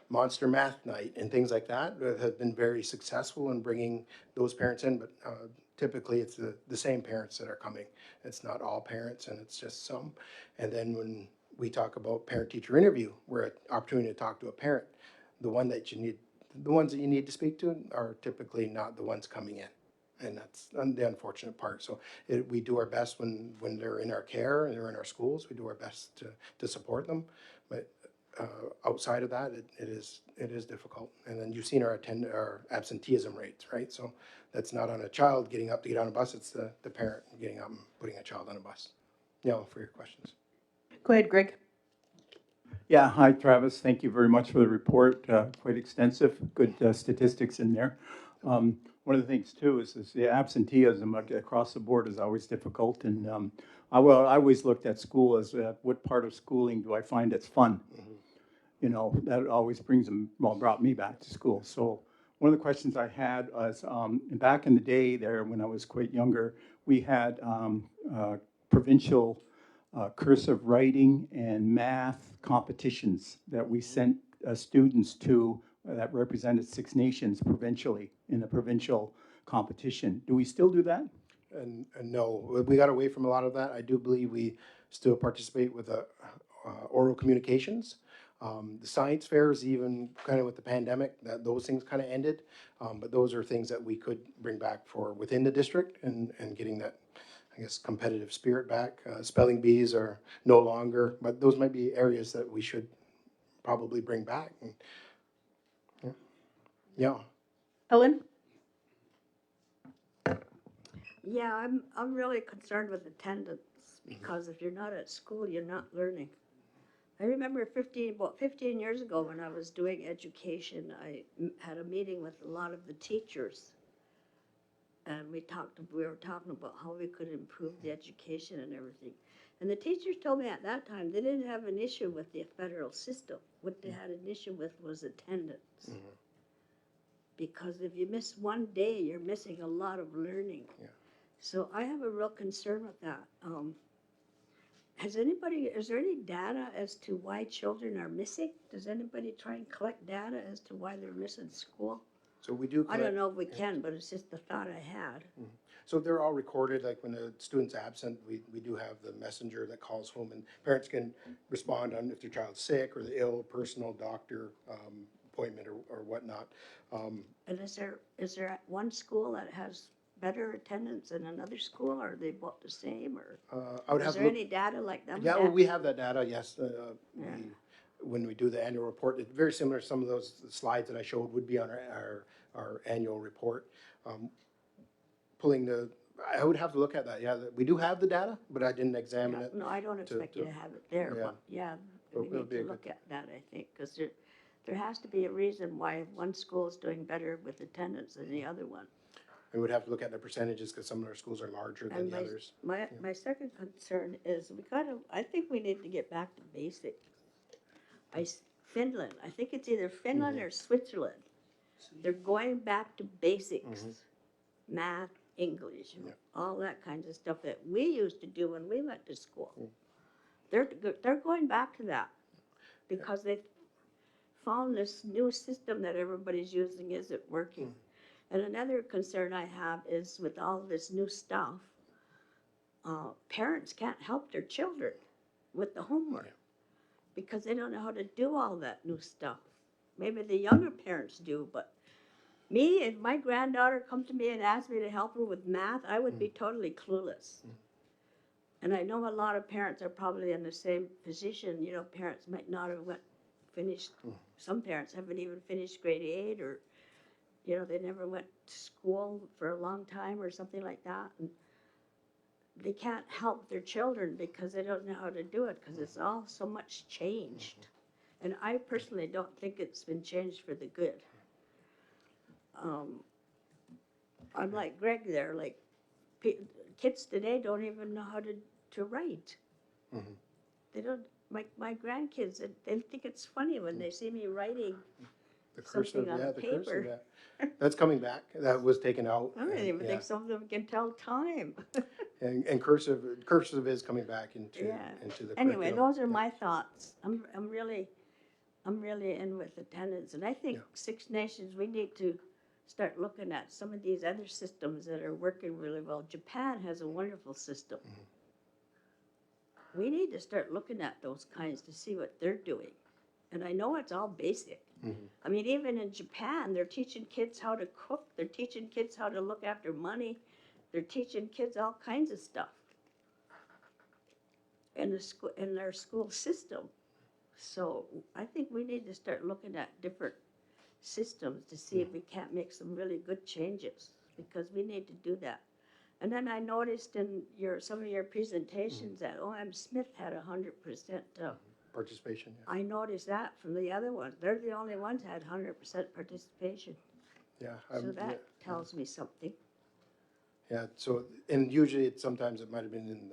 Monster Math Night and things like that have been very successful in bringing those parents in, but typically it's the same parents that are coming. It's not all parents, and it's just some. And then when we talk about parent-teacher interview, we're an opportunity to talk to a parent. The ones that you need to speak to are typically not the ones coming in, and that's the unfortunate part. So we do our best when they're in our care and they're in our schools. We do our best to support them, but outside of that, it is difficult. And then you've seen our absenteeism rates, right? So that's not on a child getting up to get on a bus. It's the parent getting up and putting a child on a bus. For your questions. Go ahead, Greg. Yeah, hi, Travis. Thank you very much for the report. Quite extensive, good statistics in there. One of the things too is the absenteeism across the board is always difficult. And I always looked at school as what part of schooling do I find that's fun? You know, that always brought me back to school. So one of the questions I had was, back in the day there when I was quite younger, we had provincial cursive writing and math competitions that we sent students to that represented Six Nations provincially in a provincial competition. Do we still do that? And no, we got away from a lot of that. I do believe we still participate with oral communications. The science fairs, even kind of with the pandemic, those things kind of ended. But those are things that we could bring back for within the district and getting that, I guess, competitive spirit back. Spelling bees are no longer, but those might be areas that we should probably bring back. And, yeah. Helen? Yeah, I'm really concerned with attendance because if you're not at school, you're not learning. I remember about 15 years ago when I was doing education, I had a meeting with a lot of the teachers. and we were talking about how we could improve the education and everything. And the teachers told me at that time, they didn't have an issue with the federal system. What they had an issue with was attendance. Because if you miss one day, you're missing a lot of learning. Yeah. So I have a real concern with that. Is there any data as to why children are missing? Does anybody try and collect data as to why they're missing school? So we do I collect, don't know if we can, but it's just the thought I had. so they're all recorded, like when a student's absent, we do have the messenger that calls home, and parents can respond on if their child's sick or they're ill, personal doctor appointment or whatnot. And is there one school that has better attendance than another school, or are they both the same, or I would is have to there look, any data like that? yeah, well, we have that data, yes. Yeah. When we do the annual report, it's very similar, some of those slides that I showed would be on our annual report. Pulling I would have to look at that, yeah, we do have the data, but I didn't examine it. No, I don't expect you to have it there, yeah. but yeah, Well, we it'll need be a to good look at that, I think, because there has to be a reason why one school is doing better with attendance than the other one. We would have to look at the percentages because some of our schools are larger than And the others. my second concern is I think we need to get back to basics. Finland, I think it's either Finland or Switzerland. They're going back to basics, math, English, all that kinds of stuff that we used to do when we went to school. They're going back to that because they found this new system that everybody's using isn't working. And another concern I have is with all this new stuff, parents can't help their children with the homework because they don't know how to do all that new stuff. Maybe the younger parents do, but me, if my granddaughter come to me and asked me to help her with math, I would be totally clueless. And I know a lot of parents are probably in the same position. You know, parents might not have finished. Some parents haven't even finished grade 8, or you know, they never went to school for a long time or something like that. And they can't help their children because they don't know how to do it because it's all so much changed. And I personally don't think it's been changed for the good. I'm like Greg there, like kids today don't even know how to write. They don't, my grandkids, they think it's funny when they see me writing The cursive, something on yeah, a the cursive, paper. yeah. That's coming back. That was taken out. I don't and, even yeah. think some of them can tell time. And cursive is coming back into the Anyway, curriculum. those are my thoughts. I'm really in with attendance, and I think Six Nations, we need to start looking at some of these other systems that are working really well. Japan has a wonderful system. We need to start looking at those kinds to see what they're doing. And I know it's all basic. I mean, even in Japan, they're teaching kids how to cook. They're teaching kids how to look after money. They're teaching kids all kinds of stuff in their school system. So I think we need to start looking at different systems to see if we can't make some really good changes, because we need to do that. And then I noticed in some of your presentations that O.M. Smith had 100%. Participation, yeah. I noticed that from the other ones. They're the only ones that had 100% participation. Yeah. So that tells me something. Yeah, so, and usually sometimes it might have been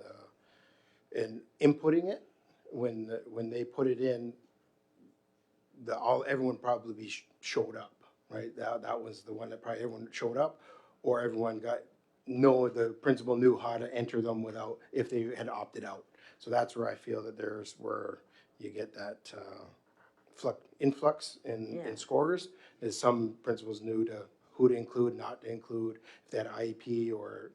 in inputting it, when they put it in, everyone probably showed up, right? That was the one that probably everyone showed up, or everyone the principal knew how to enter them if they had opted out. So that's where I feel that there's where you get that influx in scores, is some principals knew who to include, not to include, if they had IEP, or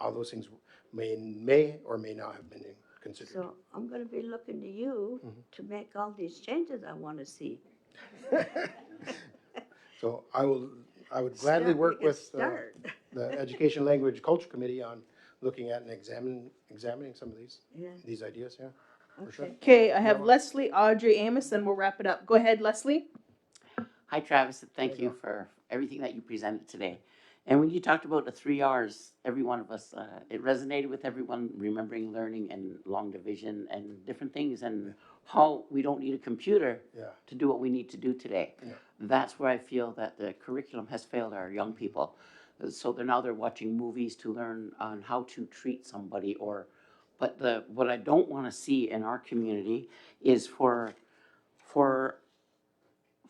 all those things may or may not have been considered. So I'm going to be looking to you to make all these changes I want to see. So I would gladly work with the Education, Language, Culture Committee on looking at and examining some of these ideas, yeah, for sure. Okay, I have Leslie, Audrey, Amos, and we'll wrap it up. Go ahead, Leslie. Hi, Travis, and thank you for everything that you presented today. And when you talked about the 3 R's, every one of us, it resonated with everyone, remembering, learning, and long division, and different things, and how we don't need a computer to do what we need to do today. That's where I feel that the curriculum has failed our young people. So they're watching movies to learn on how to treat somebody but what I don't want to see in our community is for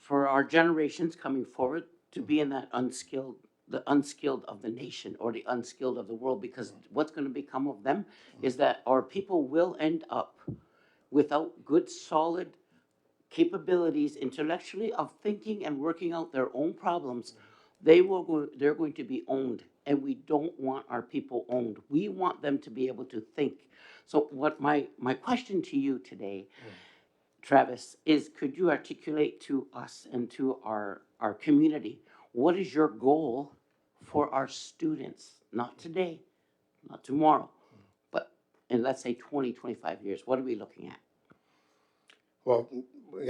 our generations coming forward to be in that the unskilled of the nation or the unskilled of the world, because what's going to become of them is that our people will end up without good, solid capabilities intellectually of thinking and working out their own problems. They're going to be owned, and we don't want our people owned. We want them to be able to think. So what my question to you today, Travis, is could you articulate to us and to our community, what is your goal for our students? Not today, not tomorrow, but in, let's say, 20, 25 years. What are we looking at? Well,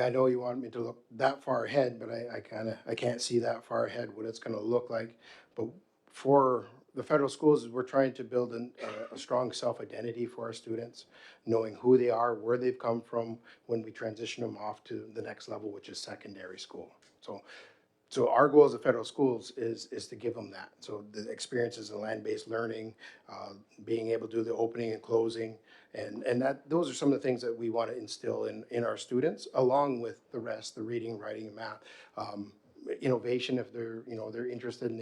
I know you want me to look that far ahead, but I can't see that far ahead what it's gonna look like. But for the federal schools, we're trying to build a strong self-identity for our students, knowing who they are, where they've come from when we transition them off to the next level, which is secondary school. So our goal as a federal schools is to give them that. So the experiences in land-based learning, being able to do the opening and closing, and those are some of the things that we want to instill in our students, along with the rest, the reading, writing, and math. Innovation, if they're interested and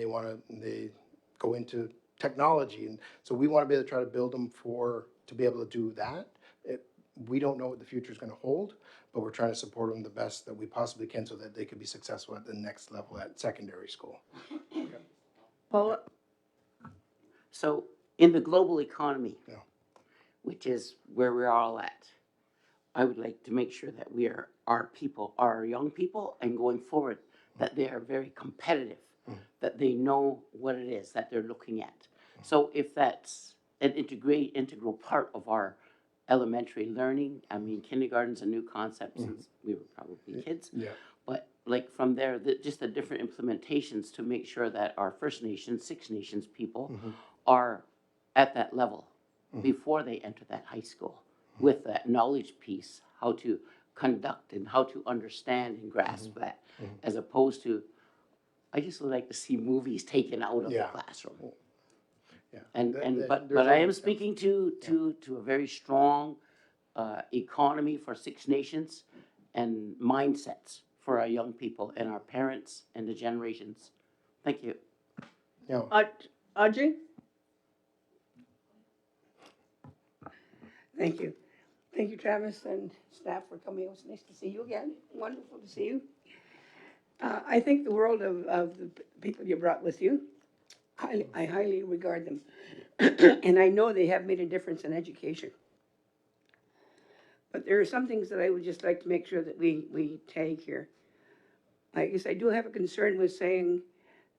they go into technology, and so we want to be able to try to build them to be able to do that. We don't know what the future is going to hold, but we're trying to support them the best that we possibly can so that they could be successful at the next level at secondary school. Paula? So in the global economy, Yeah. which is where we're all at, I would like to make sure that our young people, and going forward, that they are very competitive, that they know what it is that they're looking at. So if that's an integral part of our elementary learning, I mean, kindergarten's a new concept since we were probably kids. Yeah. But like from there, just the different implementations to make sure that our First Nations, Six Nations people are at that level before they enter that high school with that knowledge piece, how to conduct and how to understand and grasp that, as opposed to, I just would like to see movies taken out of the classroom. Yeah. But I am speaking to a very strong economy for Six Nations and mindsets for our young people and our parents and the generations. Thank you. Yeah. Audrey? Thank you. Thank you, Travis and staff, for coming. It was nice to see you again. Wonderful to see you. I think the world of the people you brought with you. I highly regard them. And I know they have made a difference in education. But there are some things that I would just like to make sure that we tag here. I guess I do have a concern with saying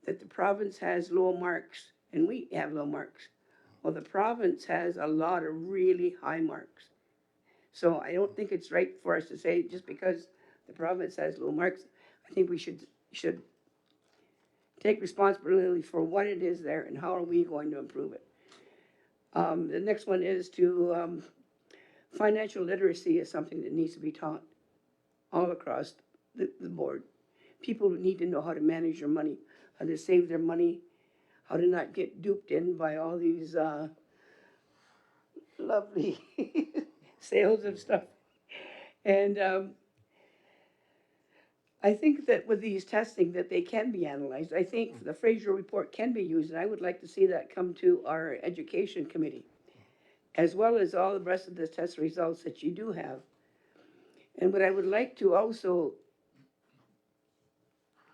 that the province has low marks and we have low marks. Well, the province has a lot of really high marks. So I don't think it's right for us to say just because the province has low marks. I think we should take responsibility for what it is there and how are we going to improve it. The next one is to financial literacy is something that needs to be taught all across the board. People need to know how to manage their money, how to save their money, how to not get duped in by all these lovely sales of stuff. And I think that with these testing that they can be analyzed. I think the Fraser report can be used, and I would like to see that come to our education committee, as well as all the rest of the test results that you do have. And what I would like to also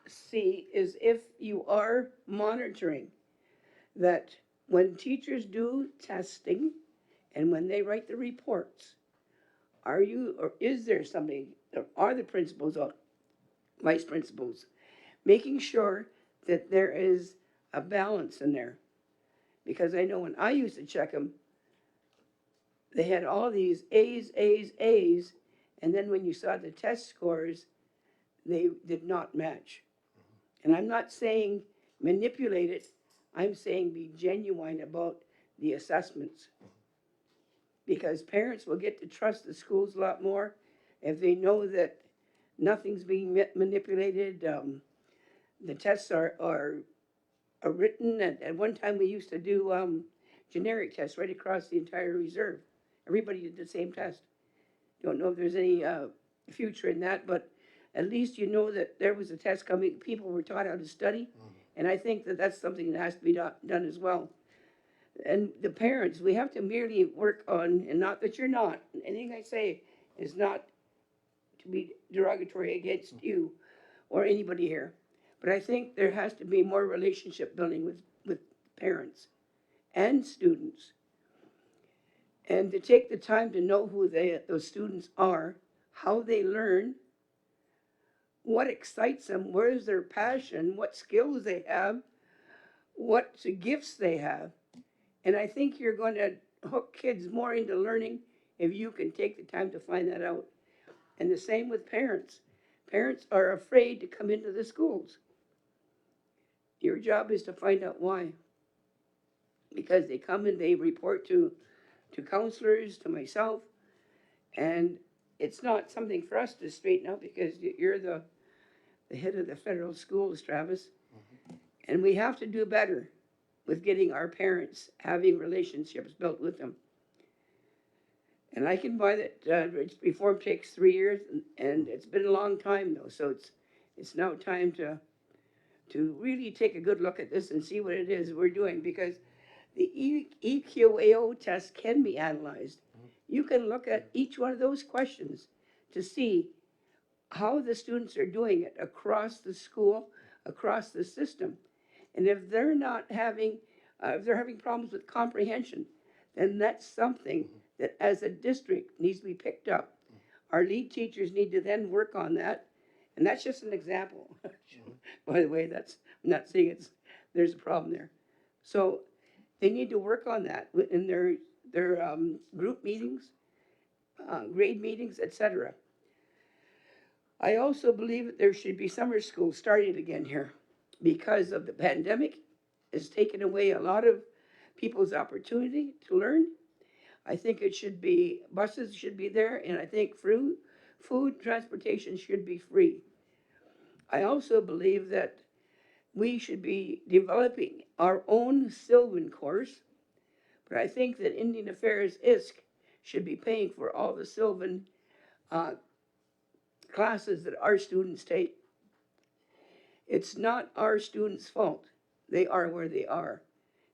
see is if you are monitoring that when teachers do testing and when they write the reports, are you, or is there somebody, or are the principals or vice principals making sure that there is a balance in there? Because I know when I used to check them, they had all these A's, A's, A's, and then when you saw the test scores, they did not match. And I'm not saying manipulate it, I'm saying be genuine about the assessments. Because parents will get to trust the schools a lot more if they know that nothing's being manipulated. The tests are a written, at one time we used to do generic tests right across the entire reserve. Everybody did the same test. Don't know if there's any future in that, but at least you know that there was a test coming, people were taught how to study, and I think that that's something that has to be done as well. And the parents, we have to merely work on, and not that you're not, anything I say is not to be derogatory against you or anybody here, but I think there has to be more relationship building with parents and students, and to take the time to know who those students are, how they learn, what excites them, where is their passion, what skills they have, what gifts they have. And I think you're going to hook kids more into learning if you can take the time to find that out. And the same with parents. Parents are afraid to come into the schools. Your job is to find out why. Because they come and they report to counselors, to myself, and it's not something for us to straighten out because you're the head of the federal schools, Travis. And we have to do better with getting our parents, having relationships built with them. And I can buy that reform takes 3 years, and it's been a long time though, so it's now time to really take a good look at this and see what it is we're doing, because the EQAO test can be analyzed. You can look at each one of those questions to see how the students are doing it across the school, across the system. And if they're not having, if they're having problems with comprehension, then that's something that as a district needs to be picked up. Our lead teachers need to then work on that. And that's just an example. By the way, I'm not saying there's a problem there. So they need to work on that in their group meetings, grade meetings, etc. I also believe that there should be summer school started again here, because of the pandemic has taken away a lot of people's opportunity to learn. I think it should be, buses should be there, and I think food transportation should be free. I also believe that we should be developing our own Sylvan course, but I think that Indian Affairs ISC should be paying for all the Sylvan classes that our students take. It's not our students' fault. They are where they are.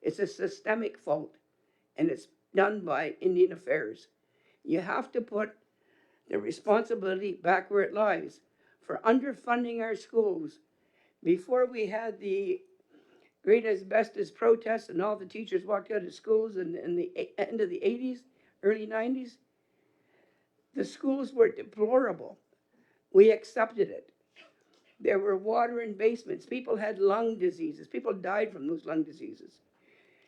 It's a systemic fault, and it's done by Indian Affairs. You have to put the responsibility back where it lies for underfunding our schools. Before we had the great asbestos protests and all the teachers walked out of schools in the end of the 80s, early 90s, the schools were deplorable. We accepted it. There were water in basements. People had lung diseases. People died from those lung diseases.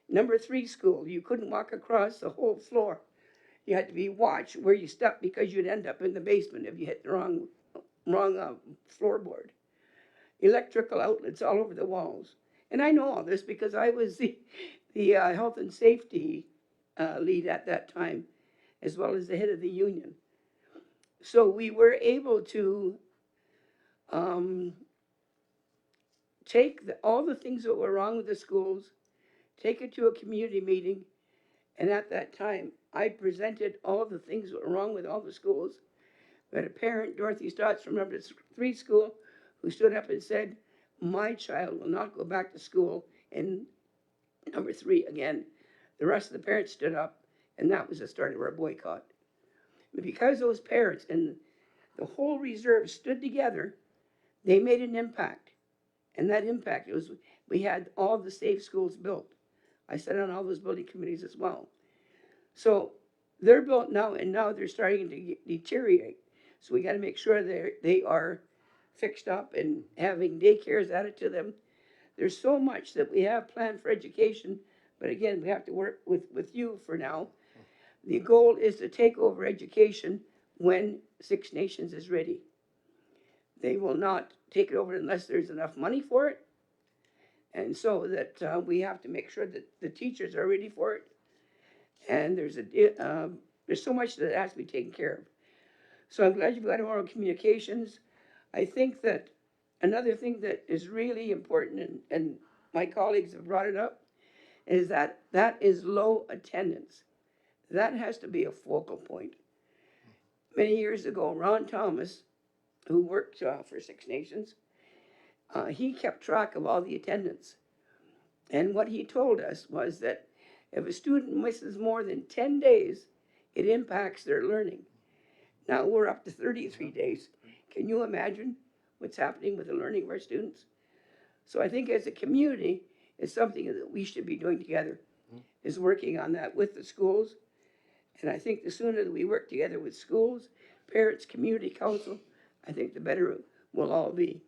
Number 3 school, you couldn't walk across the whole floor. You had to be watched where you stepped because you'd end up in the basement if you hit the wrong floorboard. Electrical outlets all over the walls. And I know all this because I was the health and safety lead at that time, as well as the head of the union. So we were able to take all the things that were wrong with the schools, take it to a community meeting, and at that time, I presented all the things that were wrong with all the schools. We had a parent, Dorothy Stotts from number 3 school, who stood up and said, my child will not go back to school in number 3 again. The rest of the parents stood up, and that was the start of our boycott. But because those parents and the whole reserve stood together, they made an impact. And that impact was, we had all the safe schools built. I sat on all those building committees as well. So they're built now, and now they're starting to deteriorate. So we got to make sure they are fixed up and having daycares added to them. There's so much that we have planned for education, but again, we have to work with you for now. The goal is to take over education when Six Nations is ready. They will not take it over unless there's enough money for it. And so that we have to make sure that the teachers are ready for it. And there's so much that has to be taken care of. So I'm glad you've got oral communications. I think that another thing that is really important, and my colleagues have brought it up, is that that is low attendance. That has to be a focal point. Many years ago, Ron Thomas, who worked for Six Nations, he kept track of all the attendance. And what he told us was that if a student misses more than 10 days, it impacts their learning. Now we're up to 33 days. Can you imagine what's happening with the learning of our students? So I think as a community, it's something that we should be doing together, is working on that with the schools. And I think the sooner that we work together with schools, parents, community council, I think the better we'll all be.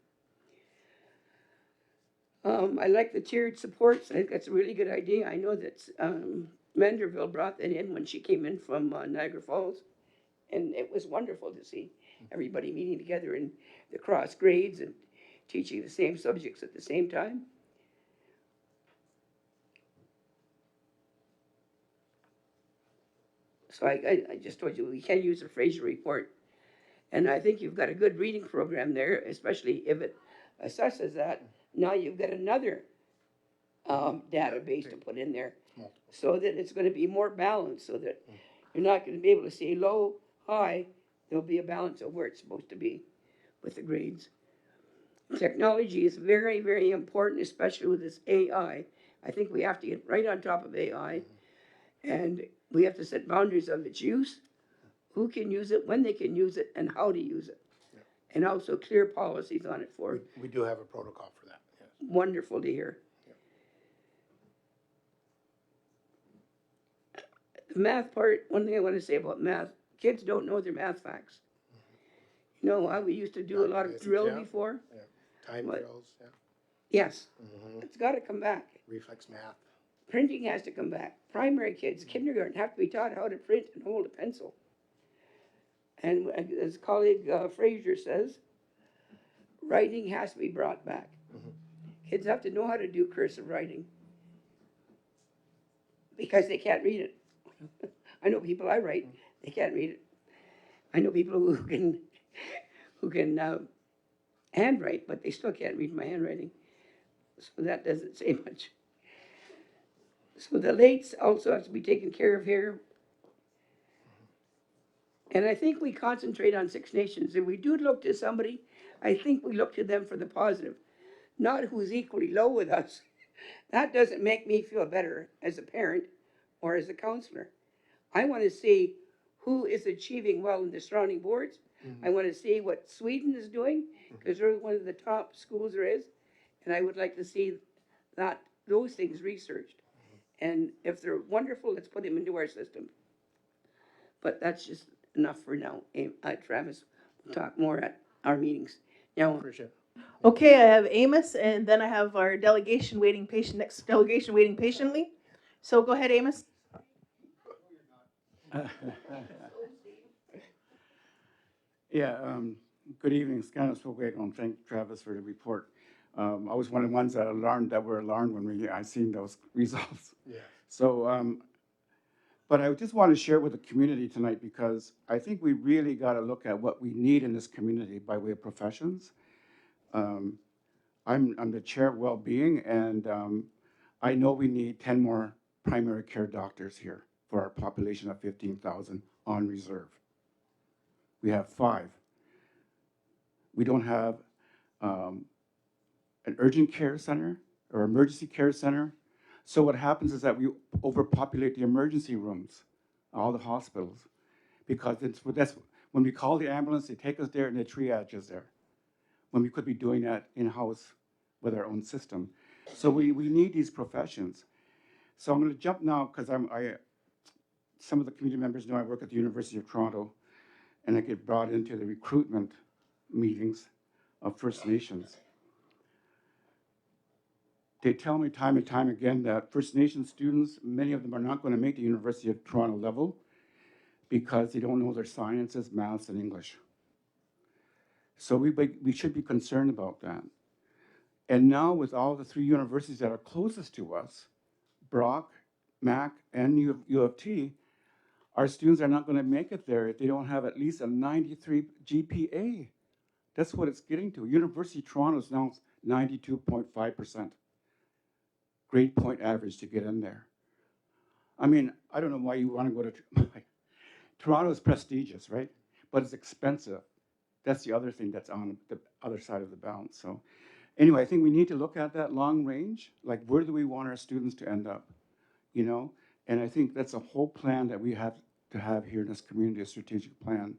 I like the tiered supports. I think that's a really good idea. I know that Manderville brought that in when she came in from Niagara Falls. And it was wonderful to see everybody meeting together in the cross grades and teaching the same subjects at the same time. So I just told you we can use the Fraser report. And I think you've got a good reading program there, especially if it assesses that. Now you've got another database to put in there so that it's going to be more balanced, so that you're not going to be able to see low, high. There'll be a balance of where it's supposed to be with the grades. Technology is very, very important, especially with this AI. I think we have to get right on top of AI, and we have to set boundaries of its use, who can use it, when they can use it, and how to use it. And also clear policies on it for it. We do have a protocol for that, yes. Wonderful to hear. The math part, one thing I want to say about math, kids don't know their math facts. You know how we used to do a lot of drill before? Time drills, yeah. Yes, it's got to come back. Reflex math. Printing has to come back. Primary kids, kindergarten, have to be taught how to print and hold a pencil. And as colleague Fraser says, writing has to be brought back. Kids have to know how to do cursive writing because they can't read it. I know people I write, they can't read it. I know people who can handwrite, but they still can't read my handwriting. So that doesn't say much. So the lates also have to be taken care of here. And I think we concentrate on Six Nations. If we do look to somebody, I think we look to them for the positive, not who's equally low with us. That doesn't make me feel better as a parent or as a counselor. I want to see who is achieving well in the surrounding boards. I want to see what Sweden is doing, because they're one of the top schools there is. And I would like to see that those things researched. And if they're wonderful, let's put them into our system. But that's just enough for now. Travis will talk more at our meetings. Now, Appreciate it. Okay, I have Amos, and then I have our delegation waiting next delegation waiting patiently. So go ahead, Amos. Yeah, good evening. Scanner Swogate, and thank Travis for the report. I was one of the ones that were alarmed when I seen those results. Yeah. So, but I just want to share with the community tonight, because I think we really got to look at what we need in this community by way of professions. I'm the chair of well-being, and I know we need 10 more primary care doctors here for our population of 15,000 on reserve. We have 5. We don't have an urgent care center or emergency care center. So what happens is that we overpopulate the emergency rooms, all the hospitals, because that's when we call the ambulance, they take us there and they triage us there, when we could be doing that in-house with our own system. So we need these professions. So I'm going to jump now, because some of the community members know I work at the University of Toronto, and I get brought into the recruitment meetings of First Nations. They tell me time and time again that First Nations students, many of them are not going to make the University of Toronto level because they don't know their sciences, maths, and English. So we should be concerned about that. And now with all the 3 universities that are closest to us, Brock, Mac, and U of T, our students are not going to make it there if they don't have at least a 93 GPA. That's what it's getting to. University of Toronto is now 92.5%. grade point average to get in there. I mean, I don't know why you want to go to Toronto is prestigious, right? But it's expensive. That's the other thing that's on the other side of the balance. So anyway, I think we need to look at that long range, like where do we want our students to end up, you know? And I think that's a whole plan that we have to have here in this community, a strategic plan.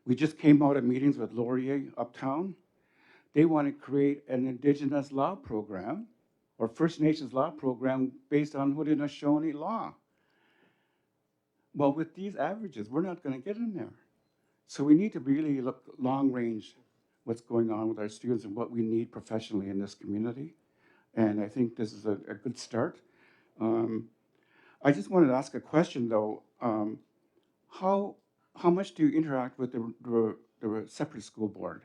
We just came out of meetings with Laurier Uptown. They want to create an Indigenous law program or First Nations law program based on Haudenosaunee law. Well, with these averages, we're not going to get in there. So we need to really look long range what's going on with our students and what we need professionally in this community. And I think this is a good start. I just wanted to ask a question though. How much do you interact with the separate school board?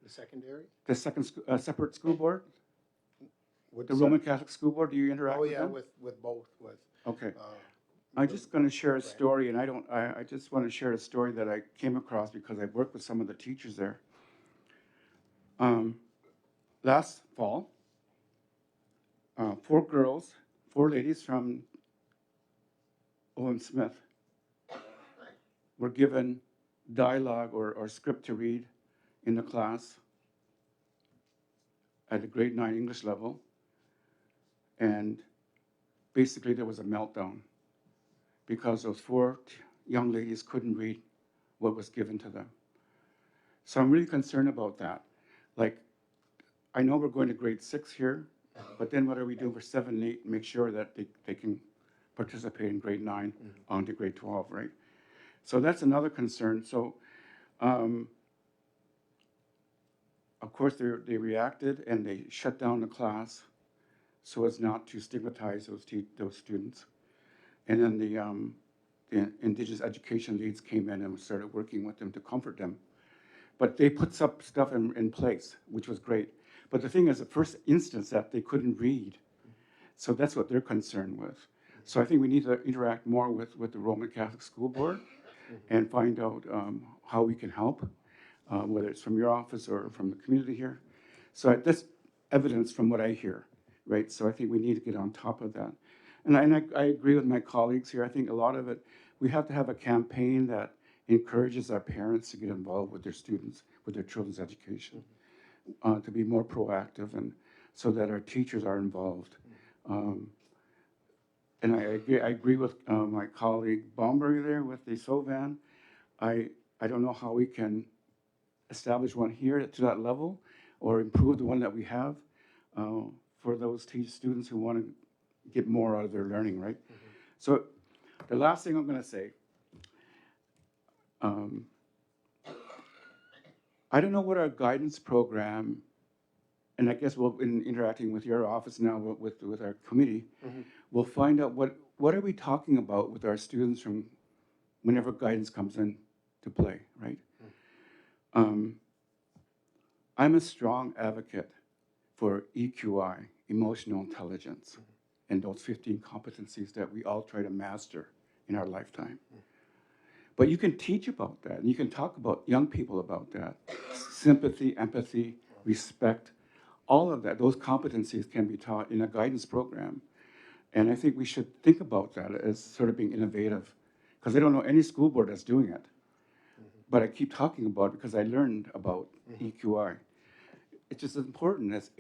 The secondary? The separate school board? With The Roman Catholic School Board, do you interact Oh, with yeah, them? with both, with. Okay. uh, I'm just going to share a story, and I just want to share a story that I came across because I've worked with some of the teachers there. Last fall, 4 ladies from Owen Smith were given dialogue or script to read in the class at the grade 9 English level, and basically there was a meltdown because those 4 young ladies couldn't read what was given to them. So I'm really concerned about that. Like, I know we're going to grade 6 here, but then what are we doing for 7 and 8 and make sure that they can participate in grade 9 on to grade 12, right? So that's another concern. So, of course, they reacted and they shut down the class so as not to stigmatize those students. And then the Indigenous education leads came in and started working with them to comfort them. But they put some stuff in place, which was great. But the thing is, the first instance that they couldn't read. So that's what they're concerned with. So I think we need to interact more with the Roman Catholic School Board and find out how we can help, whether it's from your office or from the community here. So that's evidence from what I hear, right? So I think we need to get on top of that. And I agree with my colleagues here. I think a lot of it, we have to have a campaign that encourages our parents to get involved with their students, with their children's education, to be more proactive, and so that our teachers are involved. And I agree with my colleague Baumberg there with the SOVAN. I don't know how we can establish one here to that level or improve the one that we have for those students who want to get more out of their learning, right? So the last thing I'm going to say, I don't know what our guidance program, and I guess we'll, in interacting with your office now with our committee, we'll find out what are we talking about with our students from whenever guidance comes in to play, right? I'm a strong advocate for EQI, emotional intelligence, and those 15 competencies that we all try to master in our lifetime. But you can teach about that, and you can talk about young people about that. Sympathy, empathy, respect, all of that, those competencies can be taught in a guidance program. And I think we should think about that as sort of being innovative, because I don't know any school board that's doing it. But I keep talking about it because I learned about EQI. It's just as important as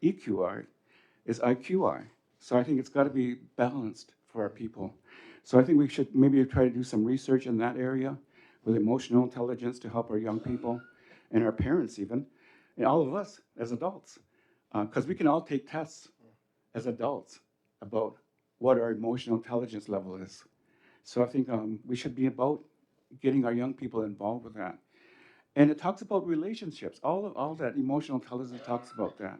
EQI is IQI. So I think it's got to be balanced for our people. So I think we should maybe try to do some research in that area with emotional intelligence to help our young people and our parents even, and all of us as adults. Because we can all take tests as adults about what our emotional intelligence level is. So I think we should be about getting our young people involved with that. And it talks about relationships. All that emotional intelligence talks about that,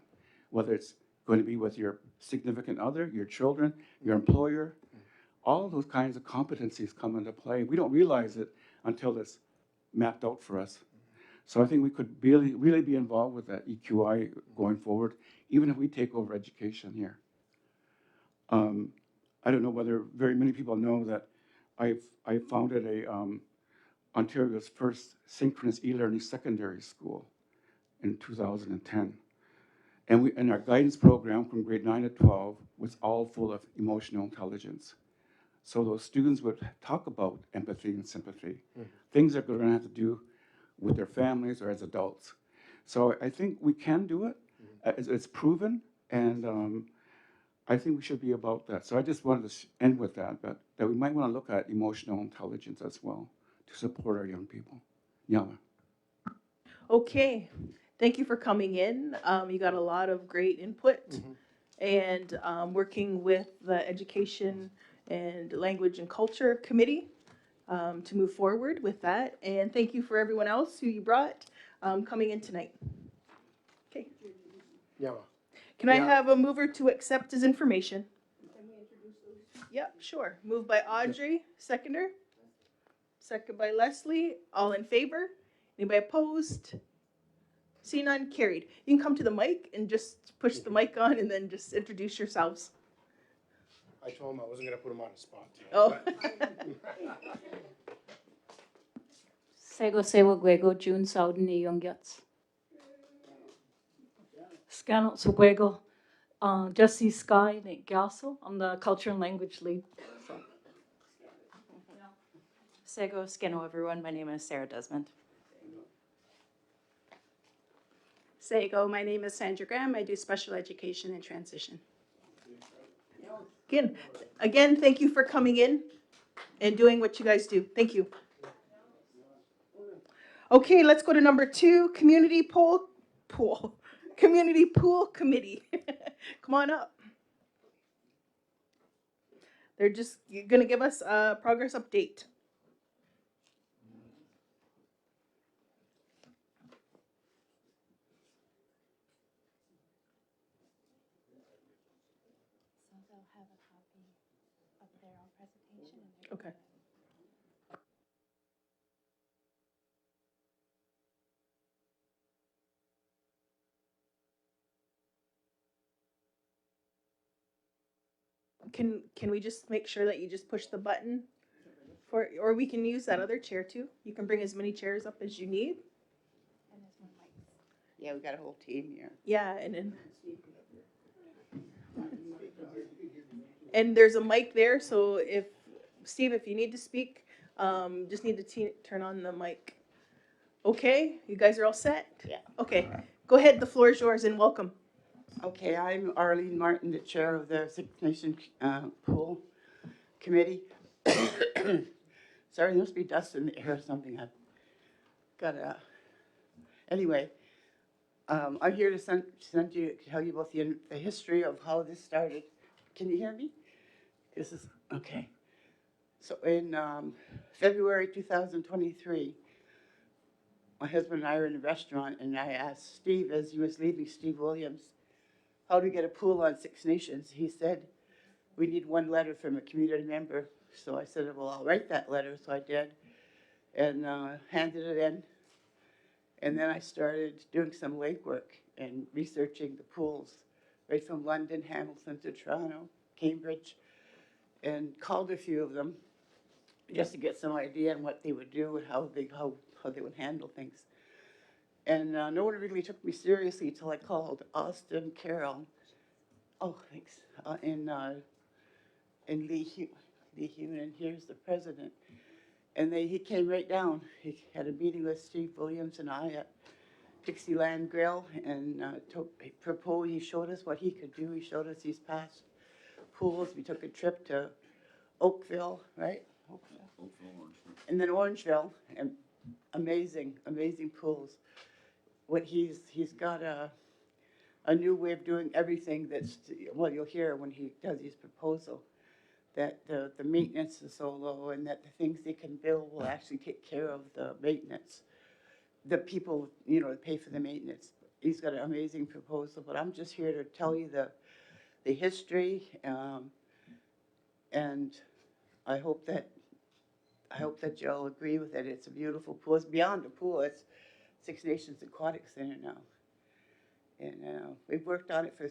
whether it's going to be with your significant other, your children, your employer. All of those kinds of competencies come into play. We don't realize it until it's mapped out for us. So I think we could really be involved with that EQI going forward, even if we take over education here. I don't know whether very many people know that I founded Ontario's first synchronous e-learning secondary school in 2010. And our guidance program from grade 9 to 12 was all full of emotional intelligence. So those students would talk about empathy and sympathy, things that they're going to have to do with their families or as adults. So I think we can do it. It's proven, and I think we should be about that. So I just wanted to end with that we might want to look at emotional intelligence as well to support our young people. Yalla. Okay, thank you for coming in. You got a lot of great input and working with the Education and Language and Culture Committee to move forward with that. And thank you for everyone else who you brought coming in tonight. Okay, Yeah. can I Yeah. have a mover to accept his information? Yep, sure. Moved by Audrey, seconder. Second by Leslie. All in favor? Anybody opposed? See none, carried. You can come to the mic and just push the mic on and then just introduce yourselves. I told him I wasn't going to put him on the spot. Oh, Sego Sewa Gwego June Souden ni Youngyats. Scanot Swego Jesse Sky Nick Gassel. I'm the culture and language lead. So. Sego Skino, everyone. My name is Sarah Desmond. Sego, my name is Sandra Graham. I do special education and transition. again, thank you for coming in and doing what you guys do. Thank you. Okay, let's go to number 2, Community Pool Committee. Come on up. They're just going to give us a progress update. So they'll have a copy of their own presentation. Okay. Can we just make sure that you just push the button for, or we can use that other chair too. You can bring as many chairs up as you need. And there's one mic. Yeah, we got a whole team here. Yeah, and there's a mic there, so if Steve, if you need to speak, just need to turn on the mic. Okay, you guys are all set? Yeah. Okay, go ahead. The floor is yours, and welcome. Okay, I'm Arlene Martin, the chair of the Six Nation Pool Committee. Sorry, there must be dust in the air or something. I've got a. Anyway, I'm here to tell you about the history of how this started. Can you hear me? This is okay. So in February 2023, my husband and I were in a restaurant, and I asked Steve, as he was leaving, Steve Williams, how to get a pool on Six Nations. He said, we need one letter from a community member. So I said, well, I'll write that letter. So I did, and handed it in. And then I started doing some legwork and researching the pools, right from London, Hamilton to Toronto, Cambridge, and called a few of them just to get some idea on what they would do and how they would handle things. And no one really took me seriously until I called Austin Carroll. Oh, thanks. In Lee Human, and here's the president. And he came right down. He had a meeting with Steve Williams and I at Dixieland Grill, and proposed. He showed us what he could do. He showed us these past pools. We took a trip to Oakville, right? Oakville, and then Orangeville, and amazing pools. What he's got a new way of doing everything that's, well, you'll hear when he does his proposal, that the maintenance is so low and that the things they can build will actually take care of the maintenance. The people, pay for the maintenance. He's got an amazing proposal, but I'm just here to tell you the history, and I hope that you'll agree with it. It's a beautiful pool. It's beyond a pool. It's Six Nations Aquatic Center now. And we've worked on it for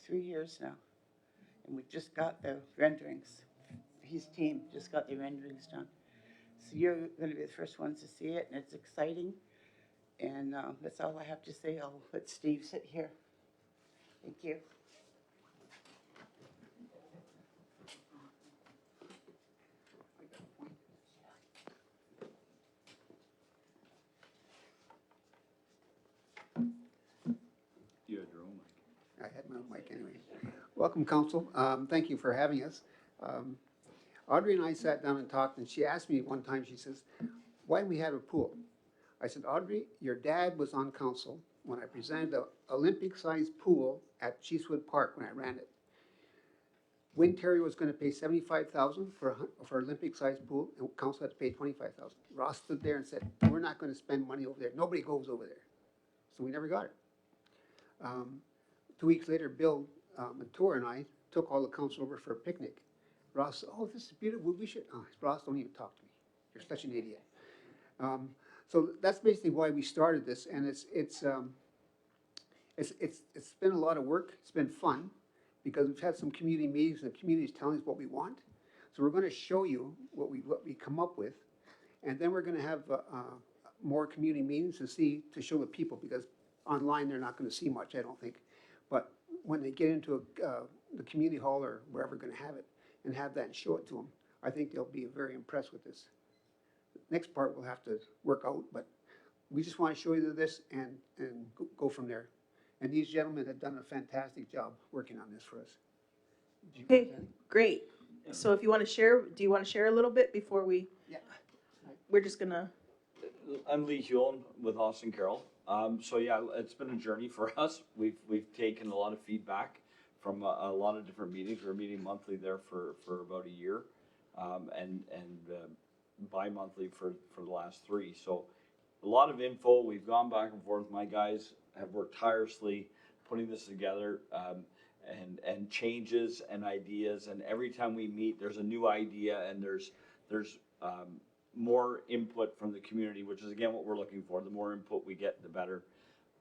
3 years now. And we just got the renderings. His team just got the renderings done. So you're going to be the first ones to see it, and it's exciting. And that's all I have to say. I'll let Steve sit here. Thank you. You had your own mic. I had my own mic anyway. Welcome, council. Thank you for having us. Audrey and I sat down and talked, and she asked me one time, she says, why do we have a pool? I said, Audrey, your dad was on council when I presented the Olympic-sized pool at Cheesewood Park when I ran it. Wind Terry was gonna pay $75,000 for Olympic-sized pool, and council had to pay $25,000. Ross stood there and said, we're not gonna spend money over there. Nobody goes over there. So we never got it. 2 weeks later, Bill Mature and I took all the council over for a picnic. Ross, oh, this is beautiful. We should. Oh, Ross, don't even talk to me. You're such an idiot. So that's basically why we started this, and it's been a lot of work. It's been fun because we've had some community meetings, and the community is telling us what we want. So we're going to show you what we come up with, and then we're going to have more community meetings to show the people, because online they're not going to see much, I don't think. But when they get into the community hall or wherever we're going to have it, and have that and show it to them, I think they'll be very impressed with this. Next part we'll have to work out, but we just want to show you this and go from there. And these gentlemen have done a fantastic job working on this for us. Okay, great. So if you want to share, do you want to share a little bit before we? Yeah. We're just gonna. I'm Lee Hewlin with Austin Carroll. So yeah, it's been a journey for us. We've taken a lot of feedback from a lot of different meetings. We're meeting monthly there for about a year, and bi-monthly for the last 3. So a lot of info. We've gone back and forth. My guys have worked tirelessly putting this together, and changes and ideas. And every time we meet, there's a new idea, and there's more input from the community, which is again what we're looking for. The more input we get, the better.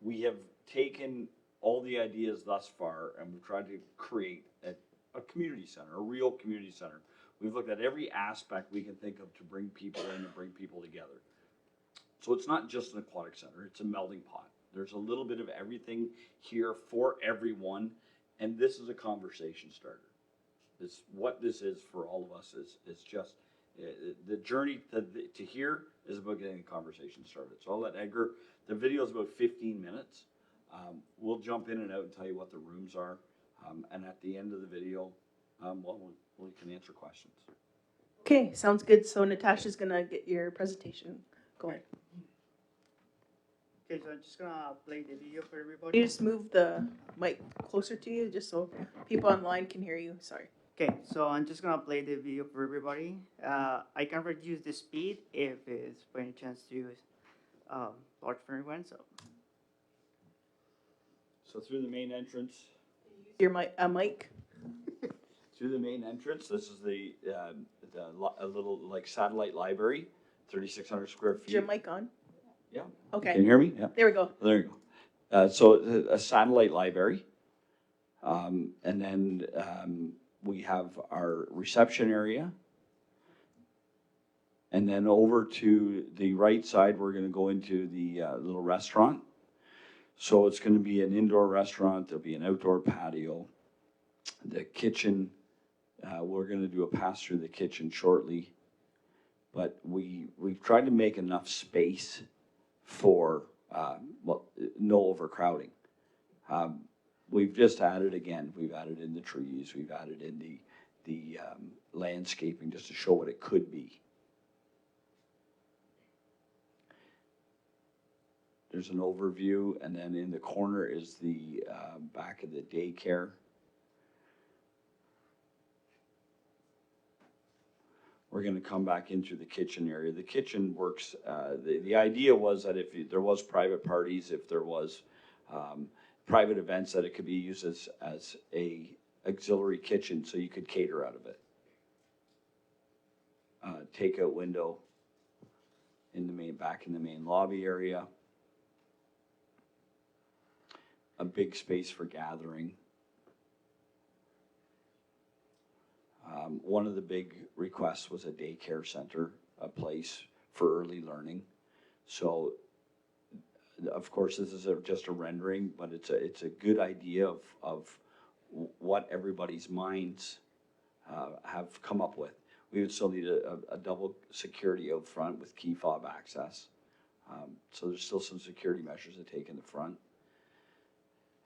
We have taken all the ideas thus far, and we've tried to create a community center, a real community center. We've looked at every aspect we can think of to bring people in and bring people together. So it's not just an aquatic center, it's a melting pot. There's a little bit of everything here for everyone, and this is a conversation starter. This, what this is for all of us is just, the journey to here is about getting a conversation started. So I'll let Edgar, the video is about 15 minutes. We'll jump in and out and tell you what the rooms are. And at the end of the video, we can answer questions. Okay, sounds good. So Natasha's gonna get your presentation going. Okay, so I'm just gonna play the video for everybody. You just move the mic closer to you, just so people online can hear you. Sorry. Okay, so I'm just gonna play the video for everybody. I can reduce the speed if it's by any chance to use large for everyone. So through the main entrance. Your mic, a mic. Through the main entrance, this is a little like satellite library, 3,600 square feet. Is your mic on? Yeah. Okay. Can you hear me? Yeah. There we go. There you go. So a satellite library, and then we have our reception area, and then over to the right side, we're going to go into the little restaurant. So it's going to be an indoor restaurant. There'll be an outdoor patio. The kitchen, we're going to do a pass through the kitchen shortly, but we've tried to make enough space for no overcrowding. We've just added again. We've added in the trees. We've added in the landscaping just to show what it could be. There's an overview, and then in the corner is the back of the daycare. We're going to come back into the kitchen area. The kitchen works, the idea was that if there was private parties, if there was private events, that it could be used as a auxiliary kitchen, so you could cater out of it. Takeout window in the back in the main lobby area. A big space for gathering. One of the big requests was a daycare center, a place for early learning. So of course, this is just a rendering, but it's a good idea of what everybody's minds have come up with. We would still need a double security out front with key fob access. So there's still some security measures to take in the front.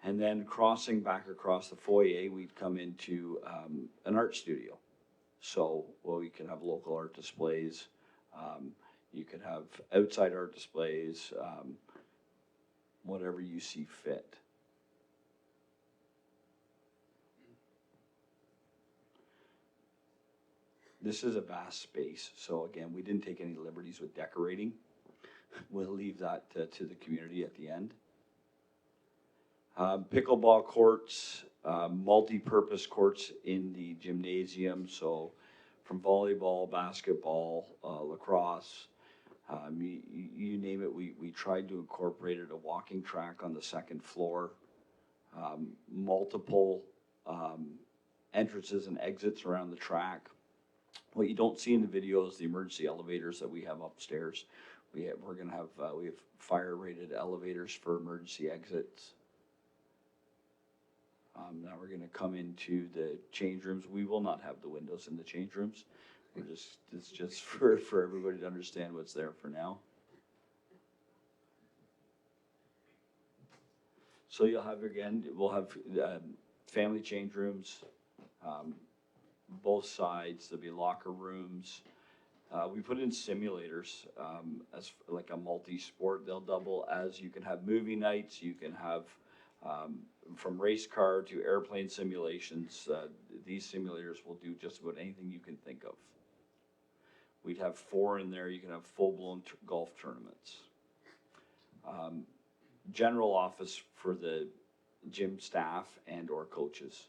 And then crossing back across the foyer, we'd come into an art studio. So, well, you can have local art displays. You could have outside art displays, whatever you see fit. This is a vast space, so again, we didn't take any liberties with decorating. We'll leave that to the community at the end. Pickleball courts, multi-purpose courts in the gymnasium, so from volleyball, basketball, lacrosse, you name it, we tried to incorporate it, a walking track on the second floor, multiple entrances and exits around the track. What you don't see in the video is the emergency elevators that we have upstairs. We have fire rated elevators for emergency exits. Now we're gonna come into the change rooms. We will not have the windows in the change rooms. It's just for everybody to understand what's there for now. So you'll have, again, we'll have family change rooms, both sides. There'll be locker rooms. We put in simulators as like a multi-sport. They'll double as you can have movie nights. You can have from race car to airplane simulations. These simulators will do just about anything you can think of. We'd have 4 in there. You can have full-blown golf tournaments. General office for the gym staff and or coaches.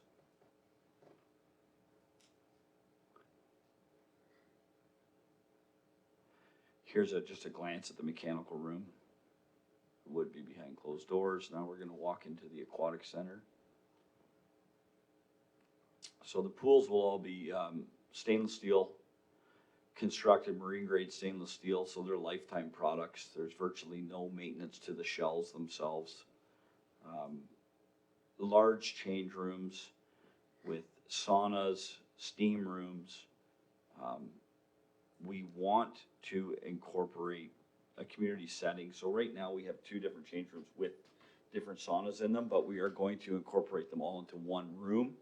Here's just a glance at the mechanical room. It would be behind closed doors. Now we're going to walk into the aquatic center. So the pools will all be stainless steel, constructed marine grade stainless steel, so they're lifetime products. There's virtually no maintenance to the shells themselves. Large change rooms with saunas, steam rooms. We want to incorporate a community setting. So right now we have 2 different change rooms with different saunas in them, but we are going to incorporate them all into one room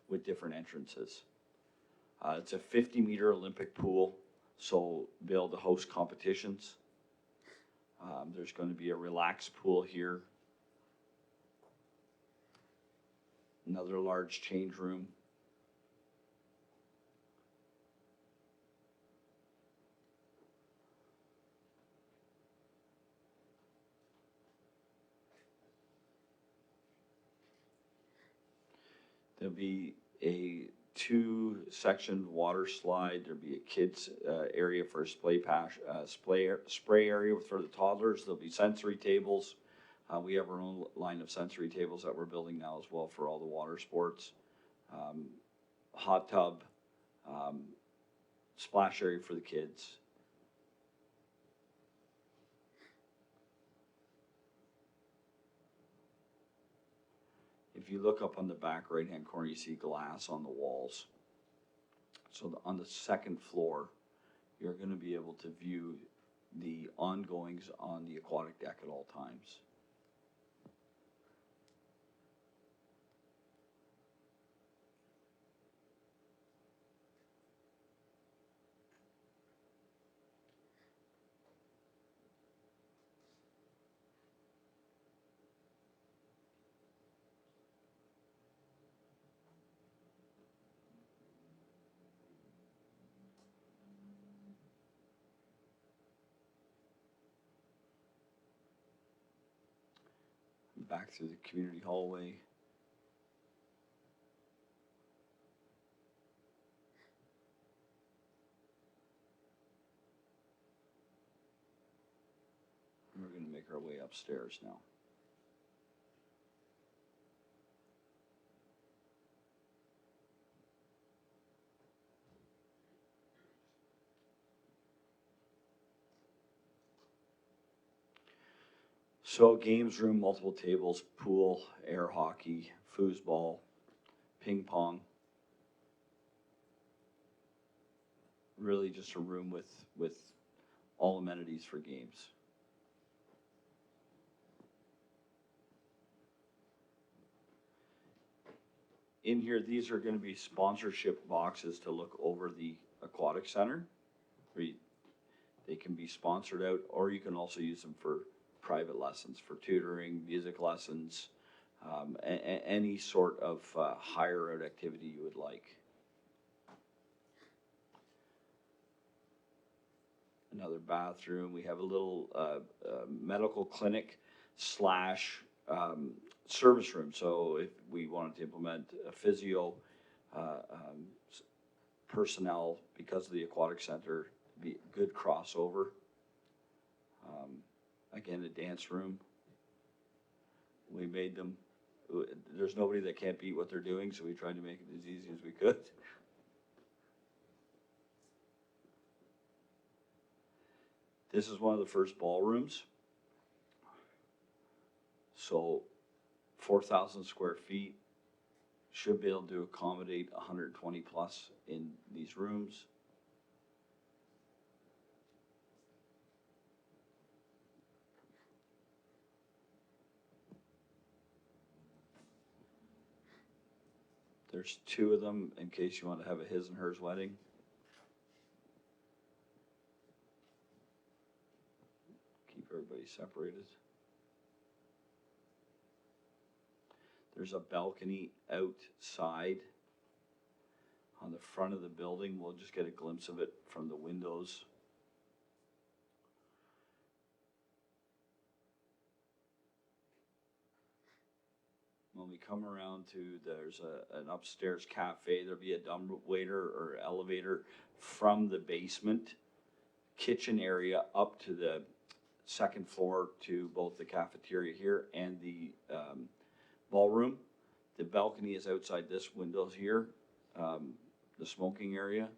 with different entrances. It's a 50-meter Olympic pool, so be able to host competitions. There's going to be a relaxed pool here. Another large change room. There'll be a 2-section water slide. There'll be a kids area for a spray area for the toddlers. There'll be sensory tables. We have our own line of sensory tables that we're building now as well for all the water sports. Hot tub, splash area for the kids. If you look up on the back right-hand corner, you see glass on the walls. So on the second floor, you're going to be able to view the ongoings on the aquatic deck at all times. Back through the community hallway. We're going to make our way upstairs now. So games room, multiple tables, pool, air hockey, foosball, ping pong. Really just a room with all amenities for games. In here, these are gonna be sponsorship boxes to look over the aquatic center. They can be sponsored out, or you can also use them for private lessons, for tutoring, music lessons, any sort of hire out activity you would like. Another bathroom. We have a little medical clinic slash service room. So if we wanted to implement a physio personnel because of the aquatic center, be a good crossover. Again, a dance room. We made them, there's nobody that can't beat what they're doing, so we tried to make it as easy as we could. This is one of the first ballrooms. So 4,000 square feet, should be able to accommodate 120 plus in these rooms. There's 2 of them in case you want to have a his and hers wedding. Keep everybody separated. There's a balcony outside on the front of the building. We'll just get a glimpse of it from the windows. When we come around to, there's an upstairs cafe. There'll be a dumbwaiter or elevator from the basement kitchen area up to the second floor to both the cafeteria here and the ballroom. The balcony is outside this windows here, the smoking area.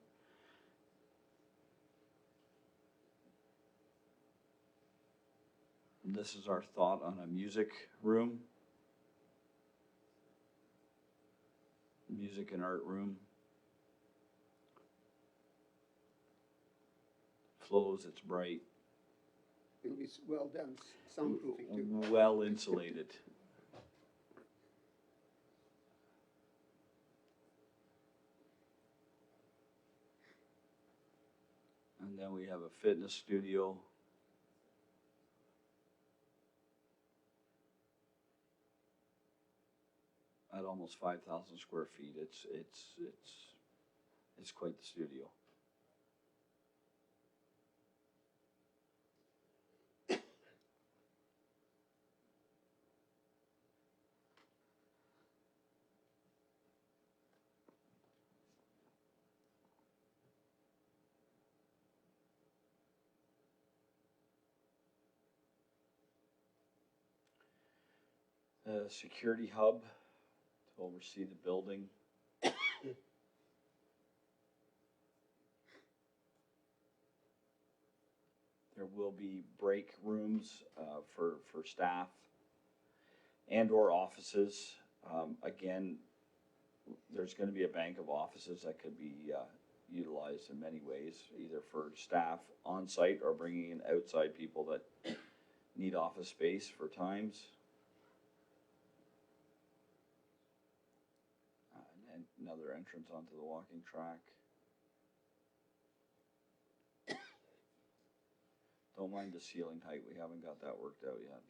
This is our thought on a music room. Music and art room. Flows, it's bright. It'll be well done, soundproofing too. Well insulated. And then we have a fitness studio. At almost 5,000 square feet. It's quite the studio. Security hub to oversee the building. There will be break rooms for staff and or offices. Again, there's going to be a bank of offices that could be utilized in many ways, either for staff on site or bringing in outside people that need office space for times. And another entrance onto the walking track. Don't mind the ceiling height, we haven't got that worked out yet.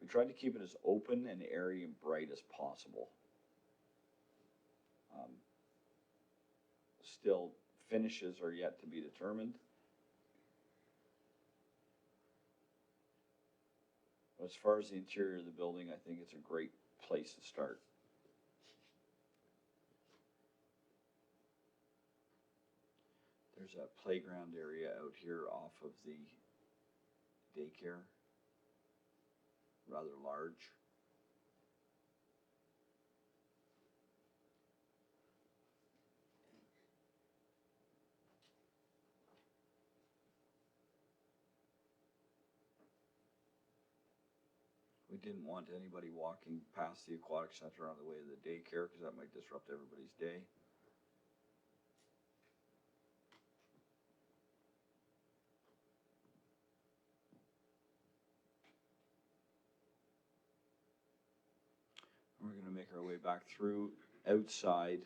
We tried to keep it as open and airy and bright as possible. Still, finishes are yet to be determined. But as far as the interior of the building, I think it's a great place to start. There's a playground area out here off of the daycare, rather large. We didn't want anybody walking past the aquatic center on the way to the daycare, because that might disrupt everybody's day. We're gonna make our way back through outside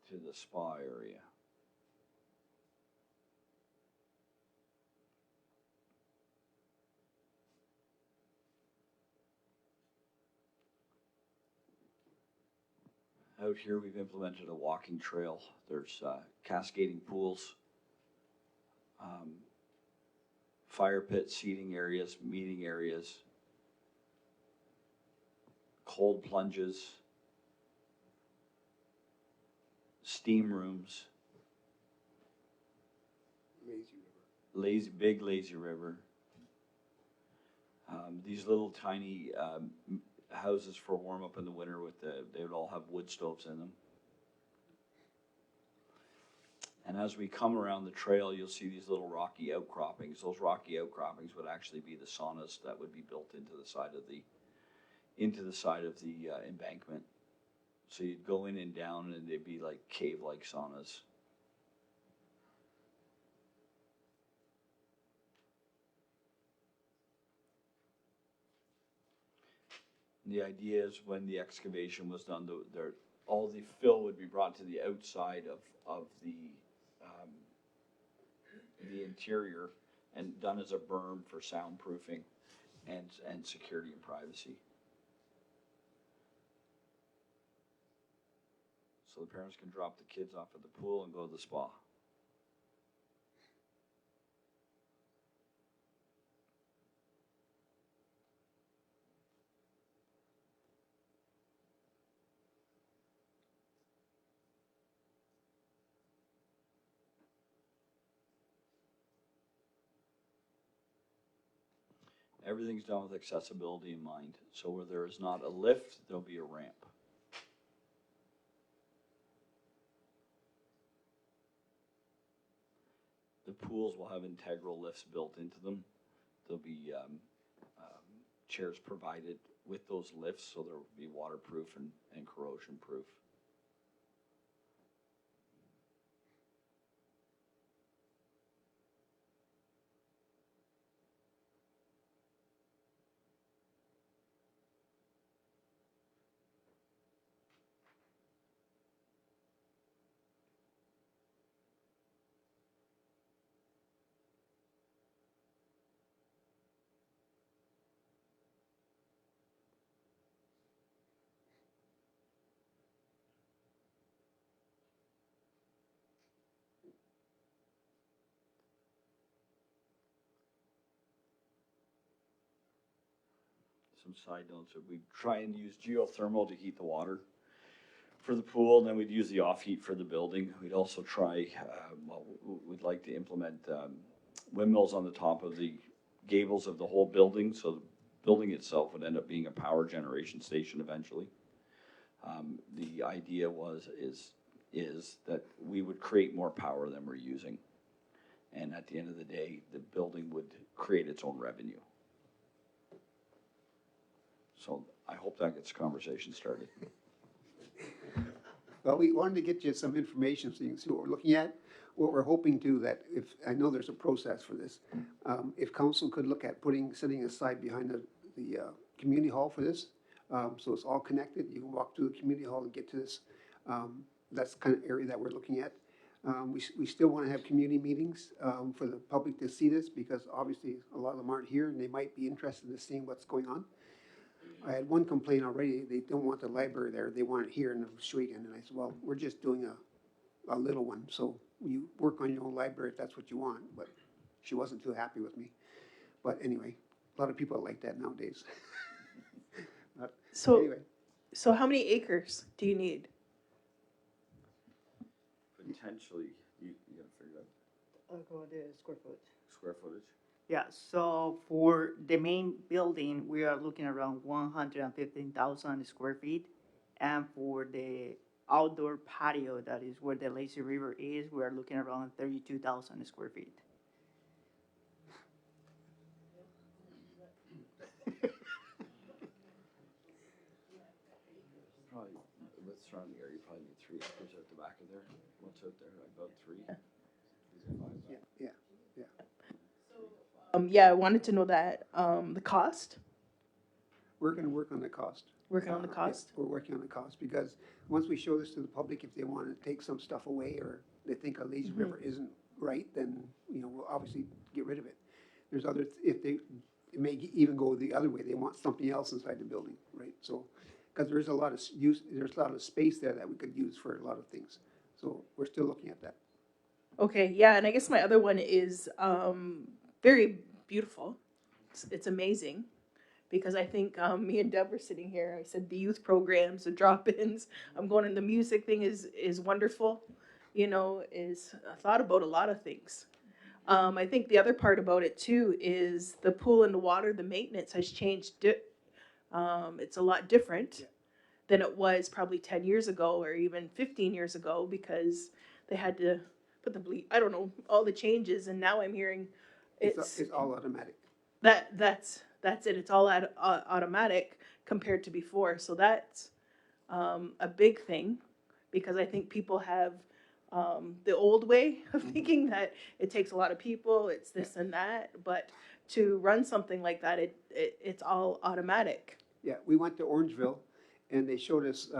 to the spa area. Out here, we've implemented a walking trail. There's cascading pools, fire pit seating areas, meeting areas, cold plunges, steam rooms, big lazy river. These little tiny houses for warm up in the winter they would all have wood stoves in them. And as we come around the trail, you'll see these little rocky outcroppings. Those rocky outcroppings would actually be the saunas that would be built into the side of the embankment. So you'd go in and down, and they'd be like cave-like saunas. The idea is when the excavation was done, all the fill would be brought to the outside of the interior and done as a berm for soundproofing and security and privacy. So the parents can drop the kids off at the pool and go to the spa. Everything's done with accessibility in mind. So where there is not a lift, there'll be a ramp. The pools will have integral lifts built into them. There'll be chairs provided with those lifts, so there will be waterproof and corrosion proof. Some side notes, we try and use geothermal to heat the water for the pool, and then we'd use the off heat for the building. We'd also try, we'd like to implement windmills on the top of the gables of the whole building, so the building itself would end up being a power generation station eventually. The idea is that we would create more power than we're using, and at the end of the day, the building would create its own revenue. So I hope that gets the conversation started. Well, we wanted to get you some information so you can see what we're looking at. What we're hoping to, that if, I know there's a process for this, if council could look at setting aside behind the community hall for this, so it's all connected, you can walk through the community hall and get to this. That's the kind of area that we're looking at. We still want to have community meetings for the public to see this, because obviously a lot of them aren't here and they might be interested in seeing what's going on. I had one complaint already. They don't want the library there. They want it here in Shawinigan. And I said, well, we're just doing a little one. So you work on your own library if that's what you want. But she wasn't too happy with me. But anyway, a lot of people are like that nowadays. So, anyway. So how many acres do you need? Potentially, you gotta figure out I'll go with the square foot. square footage. Yeah, so for the main building, we are looking around 115,000 square feet. And for the outdoor patio, that is where the lazy river is, we are looking around 32,000 square feet. 3 acres at the back of there. What's out there? About 3. Yeah, yeah, yeah. Yeah, I wanted to know that, the cost, We're gonna work on the cost. working on the Yeah, cost. we're working on the cost, because once we show this to the public, if they wanna take some stuff away, or they think a lazy river isn't right, then, we'll obviously get rid of it. There's other, if they, it may even go the other way, they want something else inside the building, right? So, because there's a lot of there's a lot of space there that we could use for a lot of things. So we're still looking at that. Okay, yeah, and I guess my other one is very beautiful. It's amazing because I think me and Deb were sitting here. I said the youth programs, the drop-ins. I'm going, and the music thing is wonderful. Is I thought about a lot of things. I think the other part about it too is the pool and the water. The maintenance has changed. It's a lot different than it was probably 10 years ago or even 15 years ago, because they had to put the I don't know, all the changes, and now I'm hearing It's all automatic. that's it. It's all automatic compared to before. So that's a big thing, because I think people have the old way of thinking that it takes a lot of people, it's this and that. But to run something like that, it's all automatic. Yeah, we went to Orangeville, and they showed us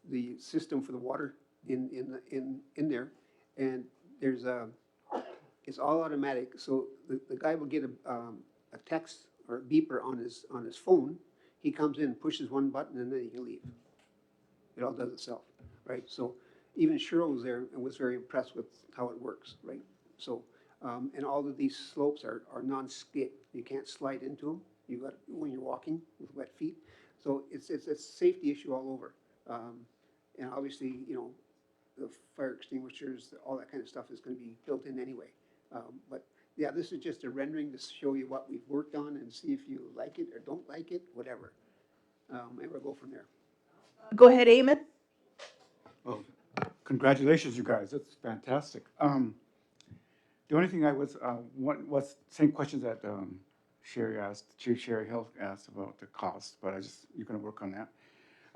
the system for the water in there, and there's it's all automatic. So the guy will get a text or a beeper on his phone. He comes in, pushes one button, and then he can leave. It all does itself, right? So even Cheryl was there and was very impressed with how it works, right? So and all of these slopes are non-skid. You can't slide into them. You got when you're walking with wet feet. So it's a safety issue all over. And obviously, the fire extinguishers, all that kind of stuff is going to be built in anyway. But yeah, this is just a rendering to show you what we've worked on and see if you like it or don't like it, whatever. And we'll go from there. Go ahead, Eamon. Well, congratulations, you guys. That's fantastic. The only thing I was same questions that Chief Sherry Hill asked about the cost, but you're going to work on that.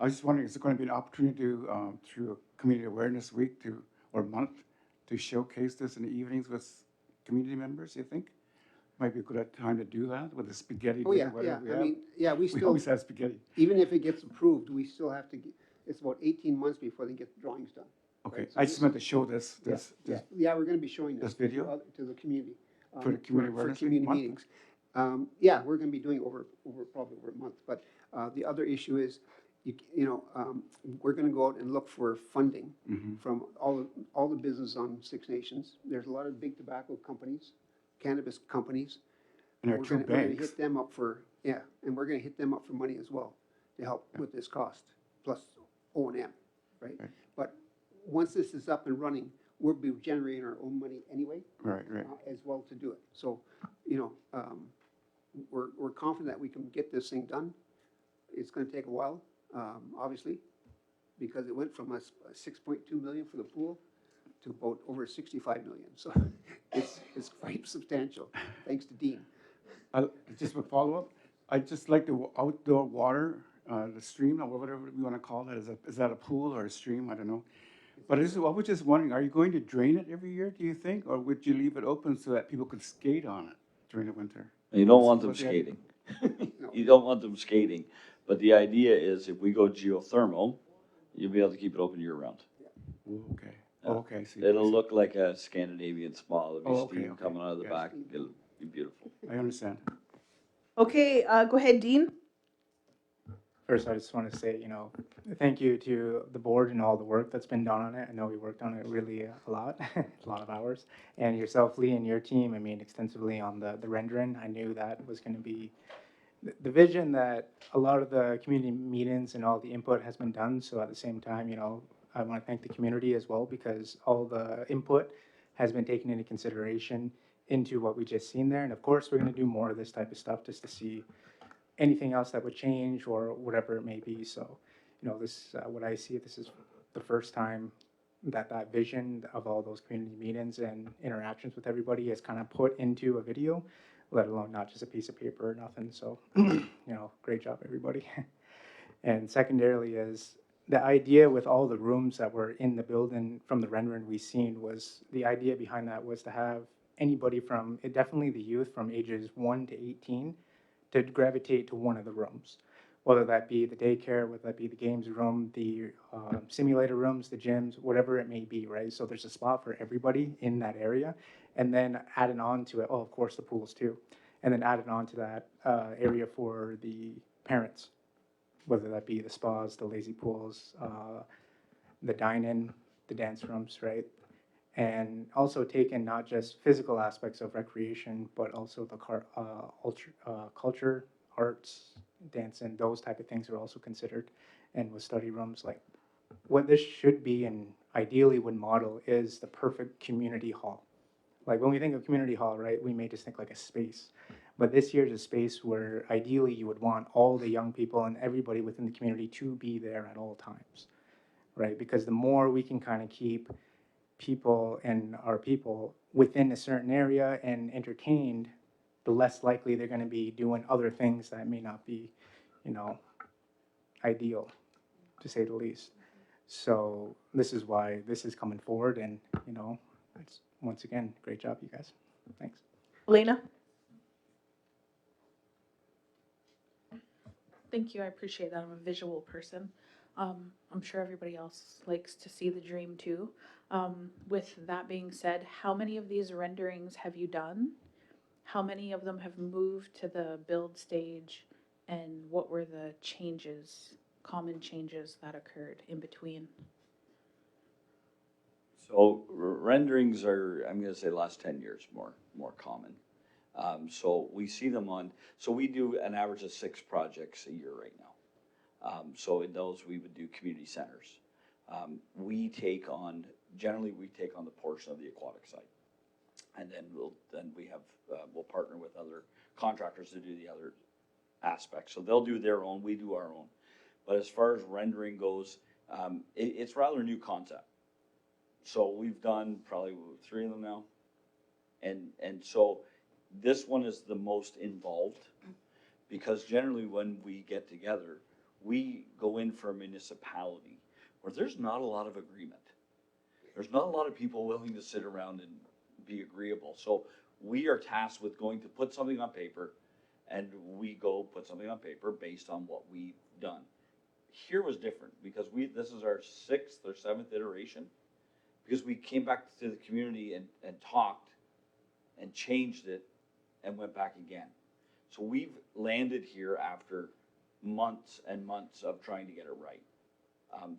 I was just wondering, is there going to be an opportunity to, through a Community Awareness Week or month, to showcase this in the evenings with community members, you think? Might be a good time to do that with the spaghetti. Oh, yeah, whatever yeah. we have. Yeah, We always have spaghetti. even if it gets approved, we still have to, it's about 18 months before they get the drawings done. Okay, Right, so I just meant to show this. Yeah, we're gonna be showing this video? To the community. For the Community Awareness Week community month? meetings. Yeah, we're gonna be doing probably over a month, but the other issue is, we're gonna go out and look for funding from all the business on Six Nations. There's a lot of big tobacco companies, cannabis companies. And our two We're gonna banks. hit them up and we're gonna hit them up for money as well to help with this cost, plus O&M, right? But once this is up and running, we'll be generating our own money anyway. Right. As well to do it. So, we're confident that we can get this thing done. It's gonna take a while, obviously, because it went from a 6.2 million for the pool to about over 65 million. So it's quite substantial, thanks to Dean. Just a follow-up, I just like the outdoor water, the stream, or whatever you want to call that. Is that a pool or a stream? I don't know. But I was just wondering, are you going to drain it every year, do you think? Or would you leave it open so that people could skate on it during the winter? You don't want them skating. You don't want them skating. But the idea is if we go geothermal, you'll be able to keep it open year round. Okay. Yeah. Okay, I see. It'll look like a Scandinavian spa. There'll be Okay, steam coming out of the yes. back. It'll be beautiful. I understand. Okay, go ahead, Dean. First, I just want to say, thank you to the board and all the work that's been done on it. I know we worked on it really a lot, a lot of hours. And yourself, Lee, and your team, extensively on the rendering. I knew that was going to be the vision that a lot of the community meetings and all the input has been done. So at the same time, I want to thank the community as well, because all the input has been taken into consideration into what we just seen there. And of course, we're going to do more of this type of stuff just to see anything else that would change or whatever it may be. So, this what I see, this is the first time that vision of all those community meetings and interactions with everybody is kind of put into a video, let alone not just a piece of paper or nothing. So, great job, everybody. And secondarily is, the idea with all the rooms that were in the building from the rendering we seen was, the idea behind that was to have anybody from, definitely the youth from ages 1 to 18, to gravitate to one of the rooms, whether that be the daycare, whether that be the games room, the simulator rooms, the gyms, whatever it may be, right? So there's a spot for everybody in that area, and then added on to it, oh, of course, the pools too, and then added on to that area for the parents, whether that be the spas, the lazy pools, the dine-in, the dance rooms, right? And also taking not just physical aspects of recreation, but also the culture, arts, dancing, those type of things are also considered. And with study rooms, like what this should be and ideally would model is the perfect community hall. Like when we think of community hall, right, we may just think like a space. But this here is a space where ideally you would want all the young people and everybody within the community to be there at all times, right? Because the more we can kind of keep people and our people within a certain area and entertained, the less likely they're going to be doing other things that may not be, ideal, to say the least. So this is why this is coming forward, and it's once again, great job, you guys. Thanks. Elena? Thank you, I appreciate that. I'm a visual person. I'm sure everybody else likes to see the dream too. With that being said, how many of these renderings have you done? How many of them have moved to the build stage? And what were the changes, common changes that occurred in between? So renderings are, I'm gonna say last 10 years more common. So we see them so we do an average of 6 projects a year right now. So in those, we would do community centers. Generally we take on the portion of the aquatic side. And then we'll partner with other contractors to do the other aspects. So they'll do their own, we do our own. But as far as rendering goes, it's rather a new concept. So we've done probably 3 of them now. And so this one is the most involved, because generally when we get together, we go in for a municipality where there's not a lot of agreement. There's not a lot of people willing to sit around and be agreeable. So we are tasked with going to put something on paper, and we go put something on paper based on what we've done. Here was different because this is our 6th or 7th iteration, because we came back to the community and talked and changed it and went back again. So we've landed here after months and months of trying to get it right.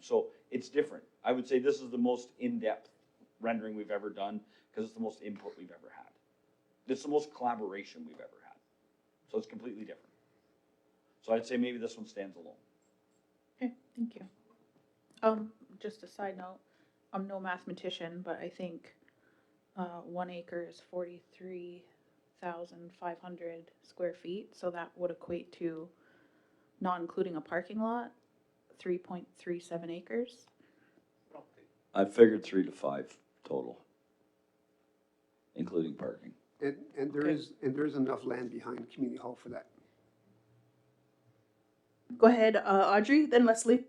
So it's different. I would say this is the most in-depth rendering we've ever done, because it's the most input we've ever had. It's the most collaboration we've ever had. So it's completely different. So I'd say maybe this one stands alone. Okay, thank you. Just a side note, I'm no mathematician, but I think 1 acre is 43,500 square feet. So that would equate to, not including a parking lot, 3.37 acres. I figured 3 to 5 total, including parking. And there is enough land behind Community Hall for that. Go ahead, Audrey, then Leslie.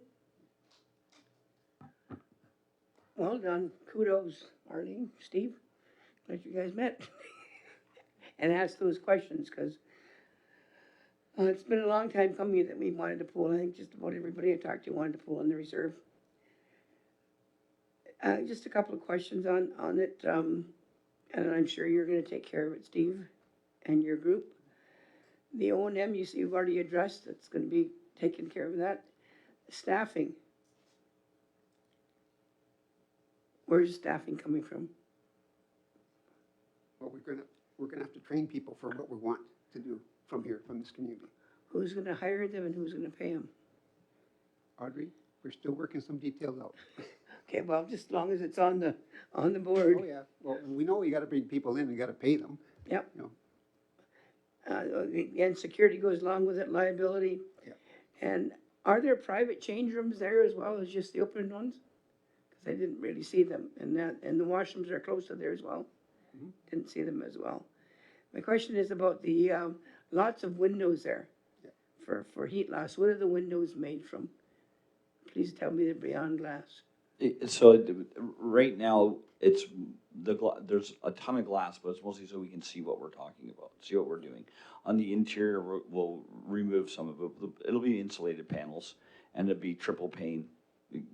Well done. Kudos, Arlene, Steve. Glad you guys met and asked those questions, because it's been a long time coming that we wanted a pool. I think just about everybody I talked to wanted a pool in the reserve. Just a couple of questions on it, and I'm sure you're going to take care of it, Steve, and your group. The O&M, you've already addressed, that's going to be taking care of that. Staffing. Where's staffing coming from? Well, we're gonna have to train people for what we want to do from here, from this community. Who's going to hire them and who's going to pay them? Audrey, we're still working some details out. Okay, well, just as long as it's on the board. Oh, yeah. Well, we know you gotta bring people in, you gotta pay them. Yep. You know. And security goes along with it, liability. Yep. And are there private change rooms there as well as just the open ones? Because I didn't really see them, and the washrooms are close to there as well. Mm-hmm. Didn't see them as well. My question is about the lots of windows there. Yep. For heat loss. What are the windows made from? Please tell me they're beyond glass. Right now, it's there's a ton of glass, but it's mostly so we can see what we're talking about, see what we're doing. On the interior, we'll remove some of it. It'll be insulated panels, and it'll be triple pane,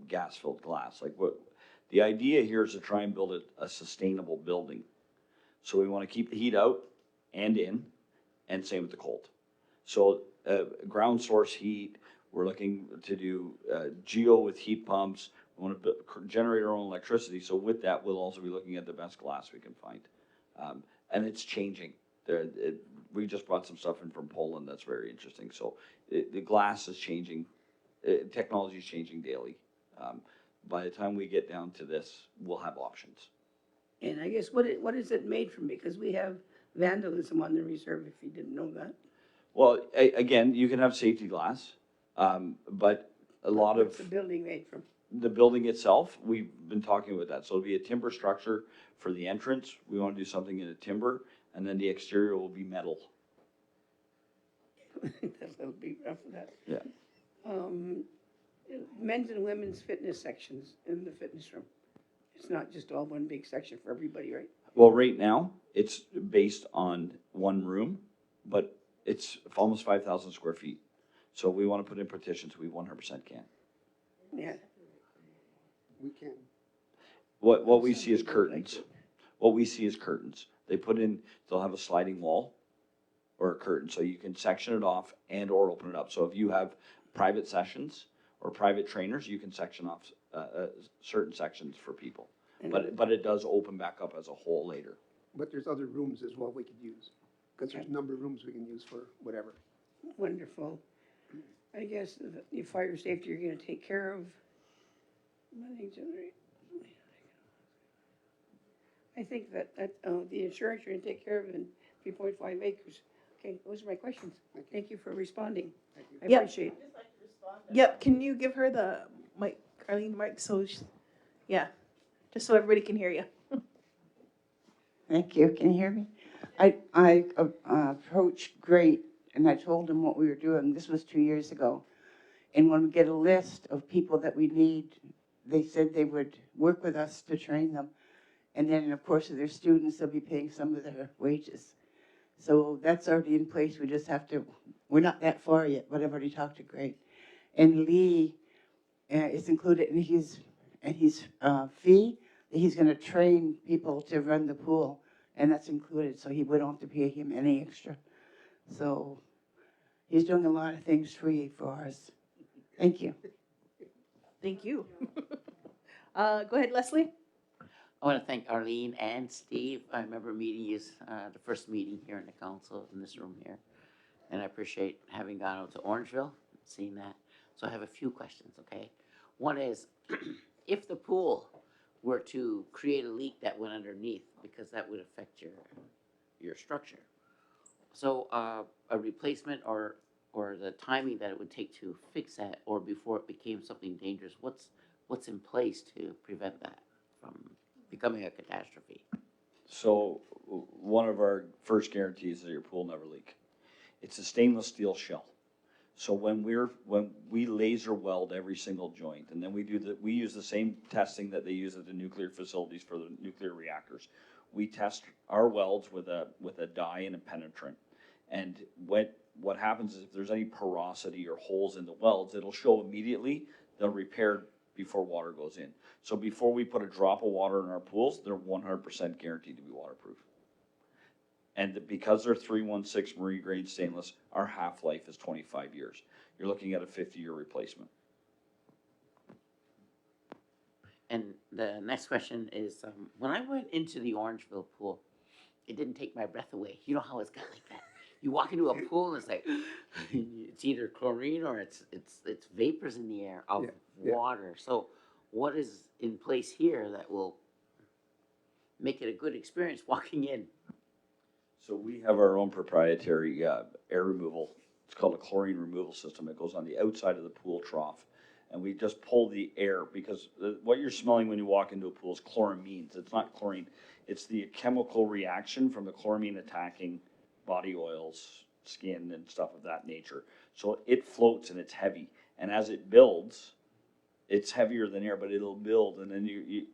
gas-filled glass. Like the idea here is to try and build a sustainable building. So we want to keep the heat out and in, and same with the cold. So ground source heat. We're looking to do geo with heat pumps. We want to generate our own electricity. So with that, we'll also be looking at the best glass we can find. And it's changing. We just brought some stuff in from Poland that's very interesting. So the glass is changing. Technology is changing daily. By the time we get down to this, we'll have options. And I guess what is it made from? Because we have vandalism on the reserve, if you didn't know that. Well, again, you can have safety glass, but a lot What's of the building made from? the building itself, we've been talking about that. So it'll be a timber structure for the entrance. We want to do something in a timber, and then the exterior will be metal. That'll be rough for that. Yeah. Men's and women's fitness sections in the fitness room. It's not just all one big section for everybody, right? Well, right now, it's based on one room, but it's almost 5,000 square feet. So we want to put in partitions, we 100% can. Yeah. We can. What we see is curtains. What we see is curtains. They'll have a sliding wall or a curtain, so you can section it off and or open it up. So if you have private sessions or private trainers, you can section off certain sections for people. But it does open back up as a whole later. But there's other rooms as well we could use, because there's a number of rooms we can use for whatever. Wonderful. I guess the fire safety you're gonna take care of. I think that the insurance you're gonna take care of in 3.5 acres. Okay, those are my questions. Thank you for responding. I Yep. appreciate it. Yep, can you give her the mic, Arlene, mic, so, yeah, just so everybody can hear you. Thank you. Can you hear me? I approached Great and I told them what we were doing. This was 2 years ago. And when we get a list of people that we need, they said they would work with us to train them. And then, of course, if they're students, they'll be paying some of their wages. So that's already in place. We just have to, we're not that far yet, but I've already talked to Great. And Lee is included in his fee. He's going to train people to run the pool, and that's included, so we don't have to pay him any extra. So he's doing a lot of things free for us. Thank you. Thank you. Go ahead, Leslie. I want to thank Arlene and Steve. I remember meeting you, the first meeting here in the council, in this room here. And I appreciate having gone out to Orangeville, seeing that. So I have a few questions, okay? One is, if the pool were to create a leak that went underneath, because that would affect your structure. So a replacement or the timing that it would take to fix that, or before it became something dangerous, what's in place to prevent that from becoming a catastrophe? So one of our first guarantees is that your pool never leak. It's a stainless steel shell. So when we laser weld every single joint, and then we use the same testing that they use at the nuclear facilities for the nuclear reactors. We test our welds with a dye and a penetrant. And what happens is if there's any porosity or holes in the welds, it'll show immediately. They'll repair before water goes in. So before we put a drop of water in our pools, they're 100% guaranteed to be waterproof. And because they're 316 marine grade stainless, our half-life is 25 years. You're looking at a 50-year replacement. And the next question is, when I went into the Orangeville pool, it didn't take my breath away. You know how it's got like that? You walk into a pool and it's like, it's either chlorine or it's vapors in the air of water. So what is in place here that will make it a good experience walking in? So we have our own proprietary air removal. It's called a chlorine removal system. It goes on the outside of the pool trough. And we just pull the air, because what you're smelling when you walk into a pool is chloramines. It's not chlorine. It's the chemical reaction from the chloramine attacking body oils, skin, and stuff of that nature. So it floats and it's heavy. And as it builds, it's heavier than air, but it'll build, and then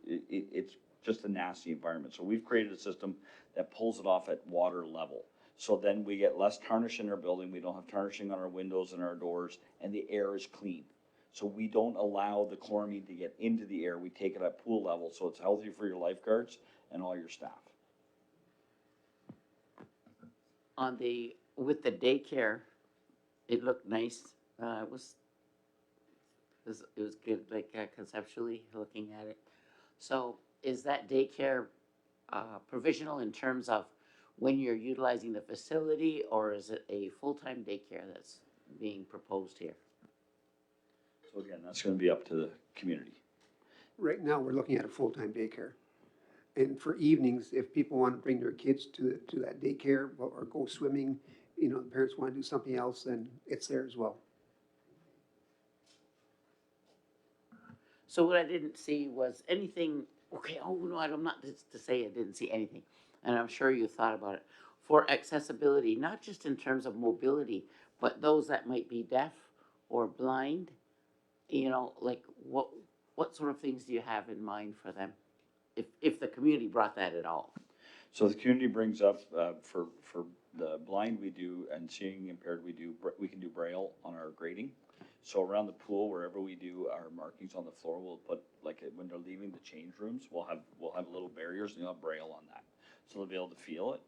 it's just a nasty environment. So we've created a system that pulls it off at water level. So then we get less tarnish in our building, we don't have tarnishing on our windows and our doors, and the air is clean. So we don't allow the chloramine to get into the air, we take it at pool level, so it's healthy for your lifeguards and all your staff. With the daycare, it looked nice. It was good, like conceptually looking at it. So is that daycare provisional in terms of when you're utilizing the facility, or is it a full-time daycare that's being proposed here? So again, that's gonna be up to the community. Right now, we're looking at a full-time daycare. And for evenings, if people want to bring their kids to that daycare or go swimming, you know, the parents want to do something else, then it's there as well. So what I didn't see was anything, okay, oh no, I'm not just to say I didn't see anything, and I'm sure you thought about it, for accessibility, not just in terms of mobility, but those that might be deaf or blind, you know, like what sort of things do you have in mind for them? If the community brought that at all? So the community brings up, for the blind we do, and seeing impaired we can do braille on our grading. So around the pool, wherever we do our markings on the floor, we'll put, like when they're leaving the change rooms, we'll have little barriers and you'll have braille on that. So they'll be able to feel it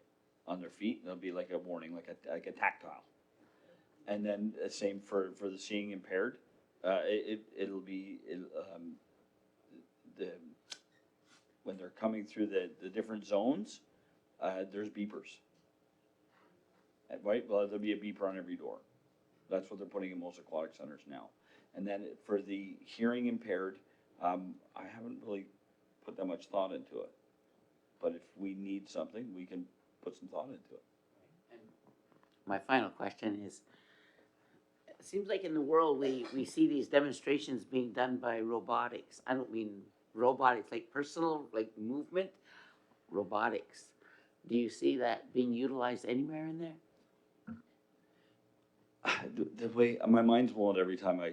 on their feet, and it'll be like a warning, like a tactile. And then same for the seeing impaired, it'll be, when they're coming through the different zones, there's beepers. Right, well, there'll be a beeper on every door. That's what they're putting in most aquatic centers now. And then for the hearing impaired, I haven't really put that much thought into it. But if we need something, we can put some thought into it. And my final question is, it seems like in the world we see these demonstrations being done by robotics. I don't mean robotics like personal, like movement, robotics. Do you see that being utilized anywhere in there? The way my mind's blown every time I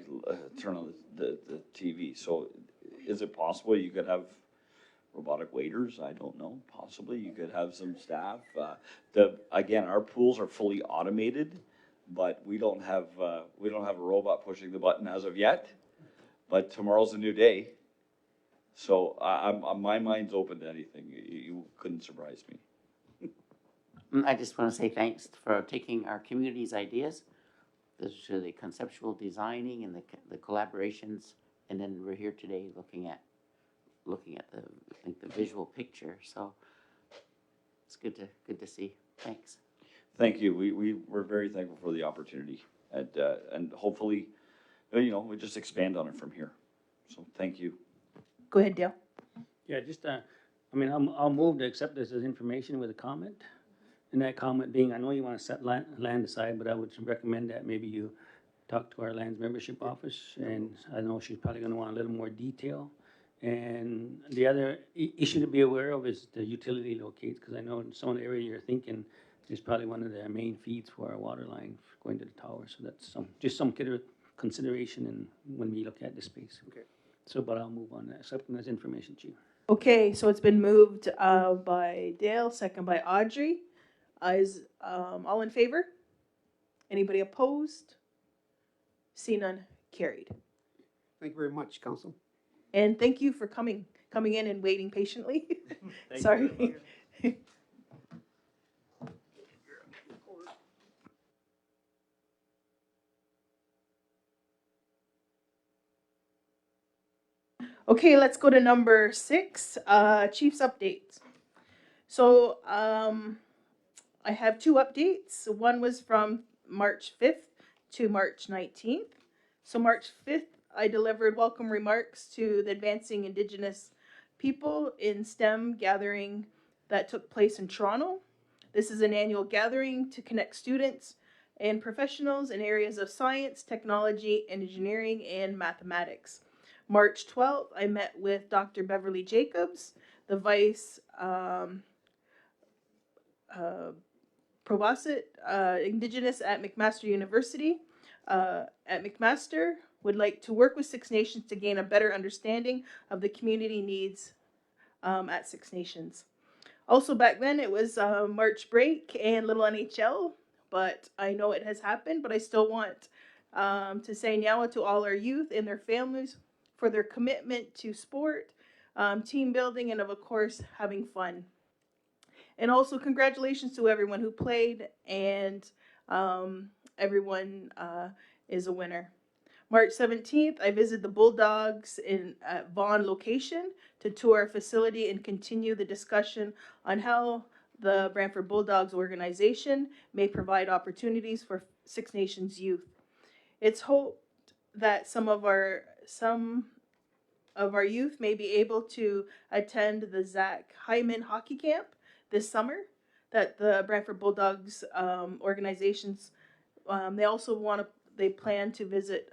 turn on the TV. So, is it possible you could have robotic waiters? I don't know. Possibly you could have some staff. Again, our pools are fully automated, but we don't have a robot pushing the button as of yet. But tomorrow's a new day, so my mind's open to anything. You couldn't surprise me. I just want to say thanks for taking our community's ideas. This is the conceptual designing and the collaborations, and then we're here today looking at the visual picture. So it's good to see. Thanks. Thank you. We're very thankful for the opportunity, and hopefully, we just expand on it from here. So thank you. Go ahead, Dale. Yeah, just, I'll move to accept this as information with a comment. And that comment being, I know you want to set land aside, but I would recommend that maybe you talk to our lands membership office, and I know she's probably going to want a little more detail. And the other issue to be aware of is the utility locates, because I know in some of the area you're thinking is probably one of the main feeds for our water line going to the tower. So that's just some consideration when we look at the space. Okay. So, but I'll move on that, accepting this information, Chief. Okay, so it's been moved by Dale, second by Audrey. Is all in favor? Anybody opposed? See none, carried. Thank you very much, Council. And thank you for coming in and waiting patiently. Sorry. Okay, let's go to number 6, Chief's updates. So I have 2 updates. One was from March 5th to March 19th. So March 5th, I delivered welcome remarks to the Advancing Indigenous People in STEM gathering that took place in Toronto. This is an annual gathering to connect students and professionals in areas of science, technology, engineering, and mathematics. March 12th, I met with Dr. Beverly Jacobs, the Vice Provost Indigenous at McMaster University. At McMaster would like to work with Six Nations to gain a better understanding of the community needs at Six Nations. Also, back then it was March break and little NHL, but I know it has happened. But I still want to say nyawa to all our youth and their families for their commitment to sport, team building, and of course having fun. And also congratulations to everyone who played, and everyone is a winner. March 17th, I visited the Bulldogs in Vaughan location to tour our facility and continue the discussion on how the Brantford Bulldogs organization may provide opportunities for Six Nations youth. It's hoped that some of our youth may be able to attend the Zach Hyman hockey camp this summer that the Brantford Bulldogs organizations they plan to visit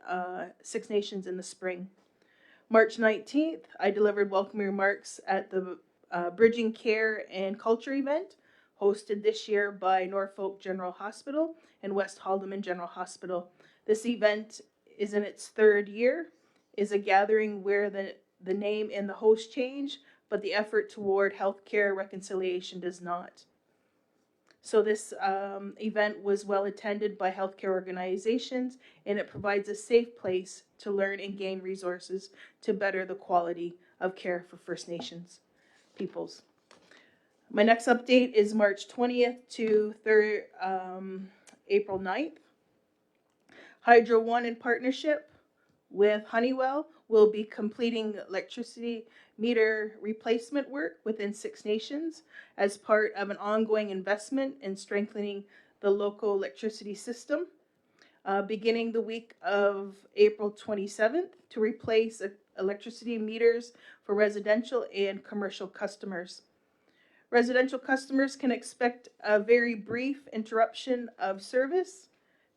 Six Nations in the spring. March 19th, I delivered welcoming remarks at the Bridging Care and Culture event hosted this year by Norfolk General Hospital and West Haldeman General Hospital. This event is in its third year, is a gathering where the name and the host change, but the effort toward healthcare reconciliation does not. So this event was well attended by healthcare organizations, and it provides a safe place to learn and gain resources to better the quality of care for First Nations peoples. My next update is March 20th to April 9th. Hydro One in partnership with Honeywell will be completing electricity meter replacement work within Six Nations as part of an ongoing investment in strengthening the local electricity system, beginning the week of April 27th to replace electricity meters for residential and commercial customers. Residential customers can expect a very brief interruption of service,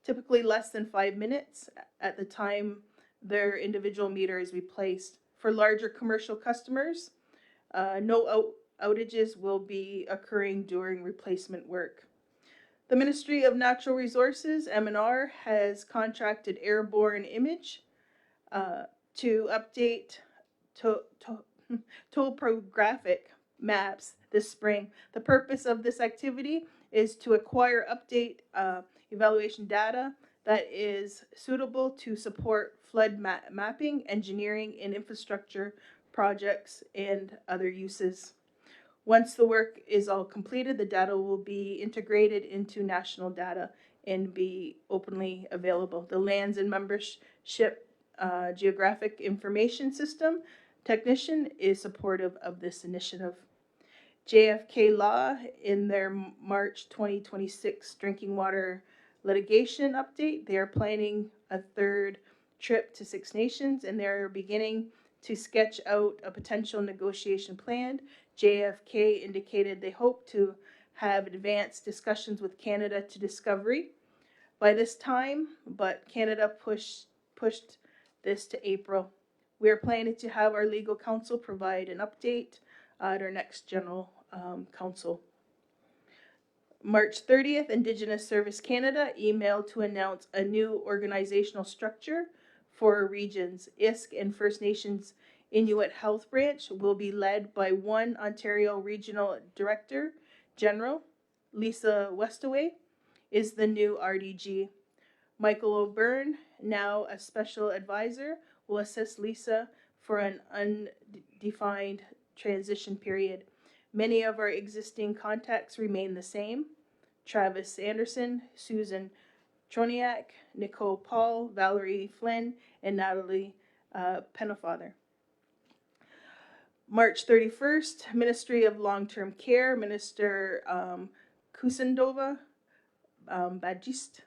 typically less than 5 minutes at the time their individual meter is replaced. For larger commercial customers, no outages will be occurring during replacement work. The Ministry of Natural Resources, M&R, has contracted Airborne Image to update topographic maps this spring. The purpose of this activity is to acquire update evaluation data that is suitable to support flood mapping, engineering, and infrastructure projects and other uses. Once the work is all completed, the data will be integrated into national data and be openly available. The Lands and Membership Geographic Information System technician is supportive of this initiative. JFK Law, in their March 2026 drinking water litigation update, they are planning a third trip to Six Nations, and they're beginning to sketch out a potential negotiation plan. JFK indicated they hope to have advanced discussions with Canada to discovery by this time, but Canada pushed this to April. We are planning to have our legal counsel provide an update at our next general council. March 30th, Indigenous Service Canada emailed to announce a new organizational structure for regions. ISK and First Nations Inuit Health Branch will be led by one Ontario Regional Director General. Lisa Westaway is the new RDG. Michael O'Byrne, now a special advisor, will assist Lisa for an undefined transition period. Many of our existing contacts remain the same. Travis Anderson, Susan Troniak, Nicole Paul, Valerie Flynn, and Natalie Pennefather. March 31st, Ministry of Long-Term Care, Minister Kusendova Bajist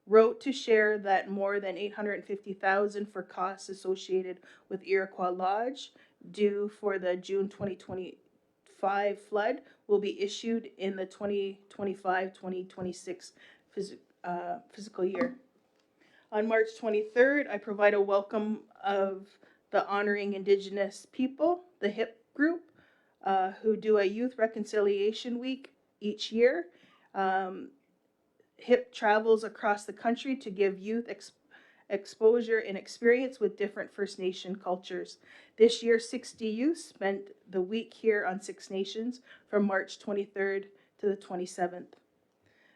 wrote to share that more than $850,000 for costs associated with Iroquois Lodge due for the June 2025 flood will be issued in the 2025-2026 fiscal year. On March 23rd, I provide a welcome of the Honoring Indigenous People, the HIP group, who do a youth reconciliation week each year. HIP travels across the country to give youth exposure and experience with different First Nation cultures. This year, 60 youth spent the week here on Six Nations from March 23rd to the 27th.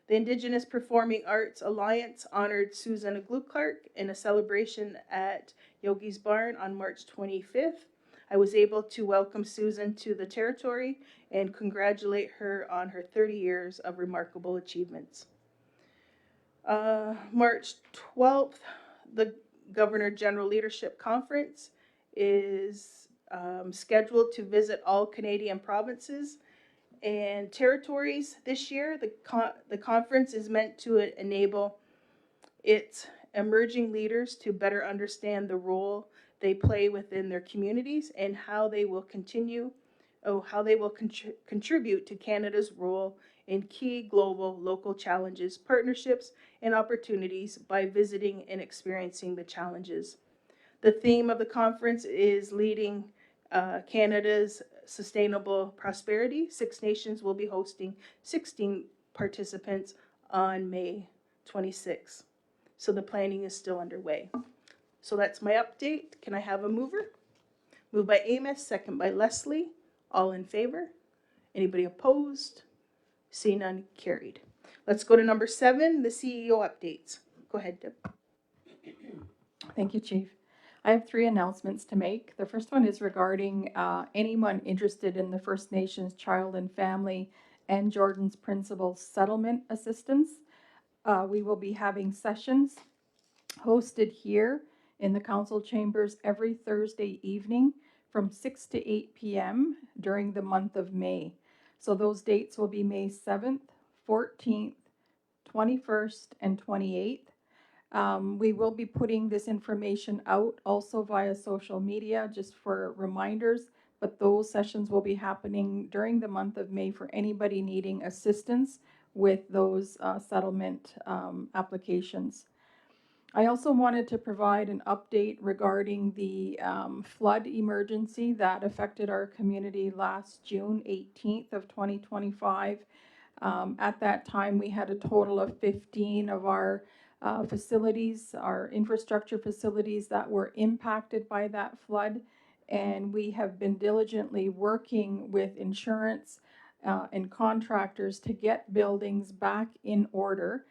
The Indigenous Performing Arts Alliance honored Susan Gluclark in a celebration at Yogi's Barn on March 25th. I was able to welcome Susan to the territory and congratulate her on her 30 years of remarkable achievements. March 12th, the Governor General Leadership Conference is scheduled to visit all Canadian provinces and territories this year. The conference is meant to enable its emerging leaders to better understand the role they play within their communities and how they will contribute to Canada's role in key global local challenges, partnerships, and opportunities by visiting and experiencing the challenges. The theme of the conference is leading Canada's sustainable prosperity. Six Nations will be hosting 16 participants on May 26th. So the planning is still underway. So that's my update. Can I have a mover? Moved by Amos, second by Leslie. All in favor? Anybody opposed? See none, carried. Let's go to number 7, the CEO updates. Go ahead, Deb. Thank you, Chief. I have 3 announcements to make. The first one is regarding anyone interested in the First Nations Child and Family and Jordan's Principal Settlement Assistance. We will be having sessions hosted here in the council chambers every Thursday evening from 6 to 8 p.m. during the month of May. So those dates will be May 7th, 14th, 21st, and 28th. We will be putting this information out also via social media just for reminders, but those sessions will be happening during the month of May for anybody needing assistance with those settlement applications. I also wanted to provide an update regarding the flood emergency that affected our community last June 18th of 2025. At that time, we had a total of 15 of our facilities, our infrastructure facilities that were impacted by that flood. And we have been diligently working with insurance and contractors to get buildings back in order.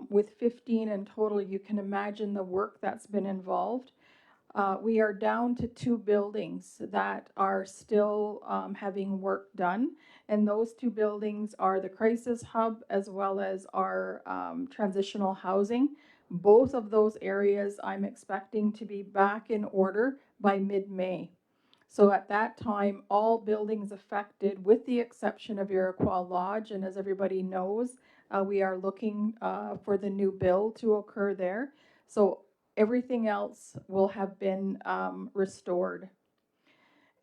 With 15 in total, you can imagine the work that's been involved. We are down to 2 buildings that are still having work done. And those 2 buildings are the crisis hub as well as our transitional housing. Both of those areas I'm expecting to be back in order by mid-May. So at that time, all buildings affected, with the exception of Iroquois Lodge, and as everybody knows, we are looking for the new build to occur there. So everything else will have been restored.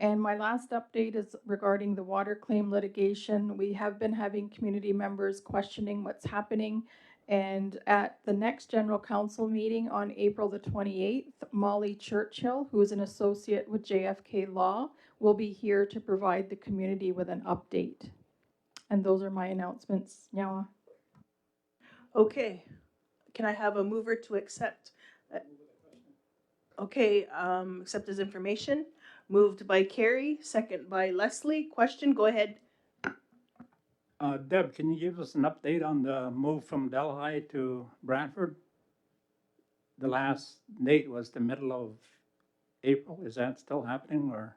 And my last update is regarding the water claim litigation. We have been having community members questioning what's happening. And at the next General Council meeting on April the 28th, Molly Churchill, who is an associate with JFK Law, will be here to provide the community with an update. And those are my announcements. Nyawa. Okay. Can I have a mover to accept? Okay, accept as information. Moved by Carrie, second by Leslie. Question, go ahead. Deb, can you give us an update on the move from Delhi to Brantford? The last date was the middle of April. Is that still happening, or?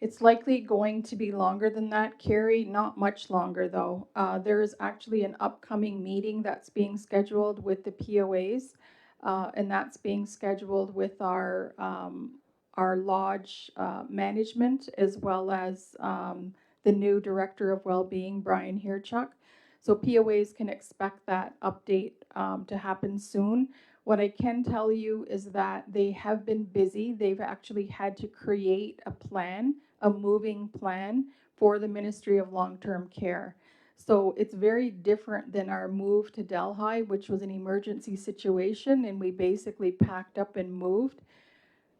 It's likely going to be longer than that, Carrie, not much longer though. There is actually an upcoming meeting that's being scheduled with the POAs, and that's being scheduled with our lodge management as well as the new Director of Wellbeing, Brian Hirchuk. So POAs can expect that update to happen soon. What I can tell you is that they have been busy. They've actually had to create a plan, a moving plan for the Ministry of Long-Term Care. So it's very different than our move to Delhi, which was an emergency situation, and we basically packed up and moved.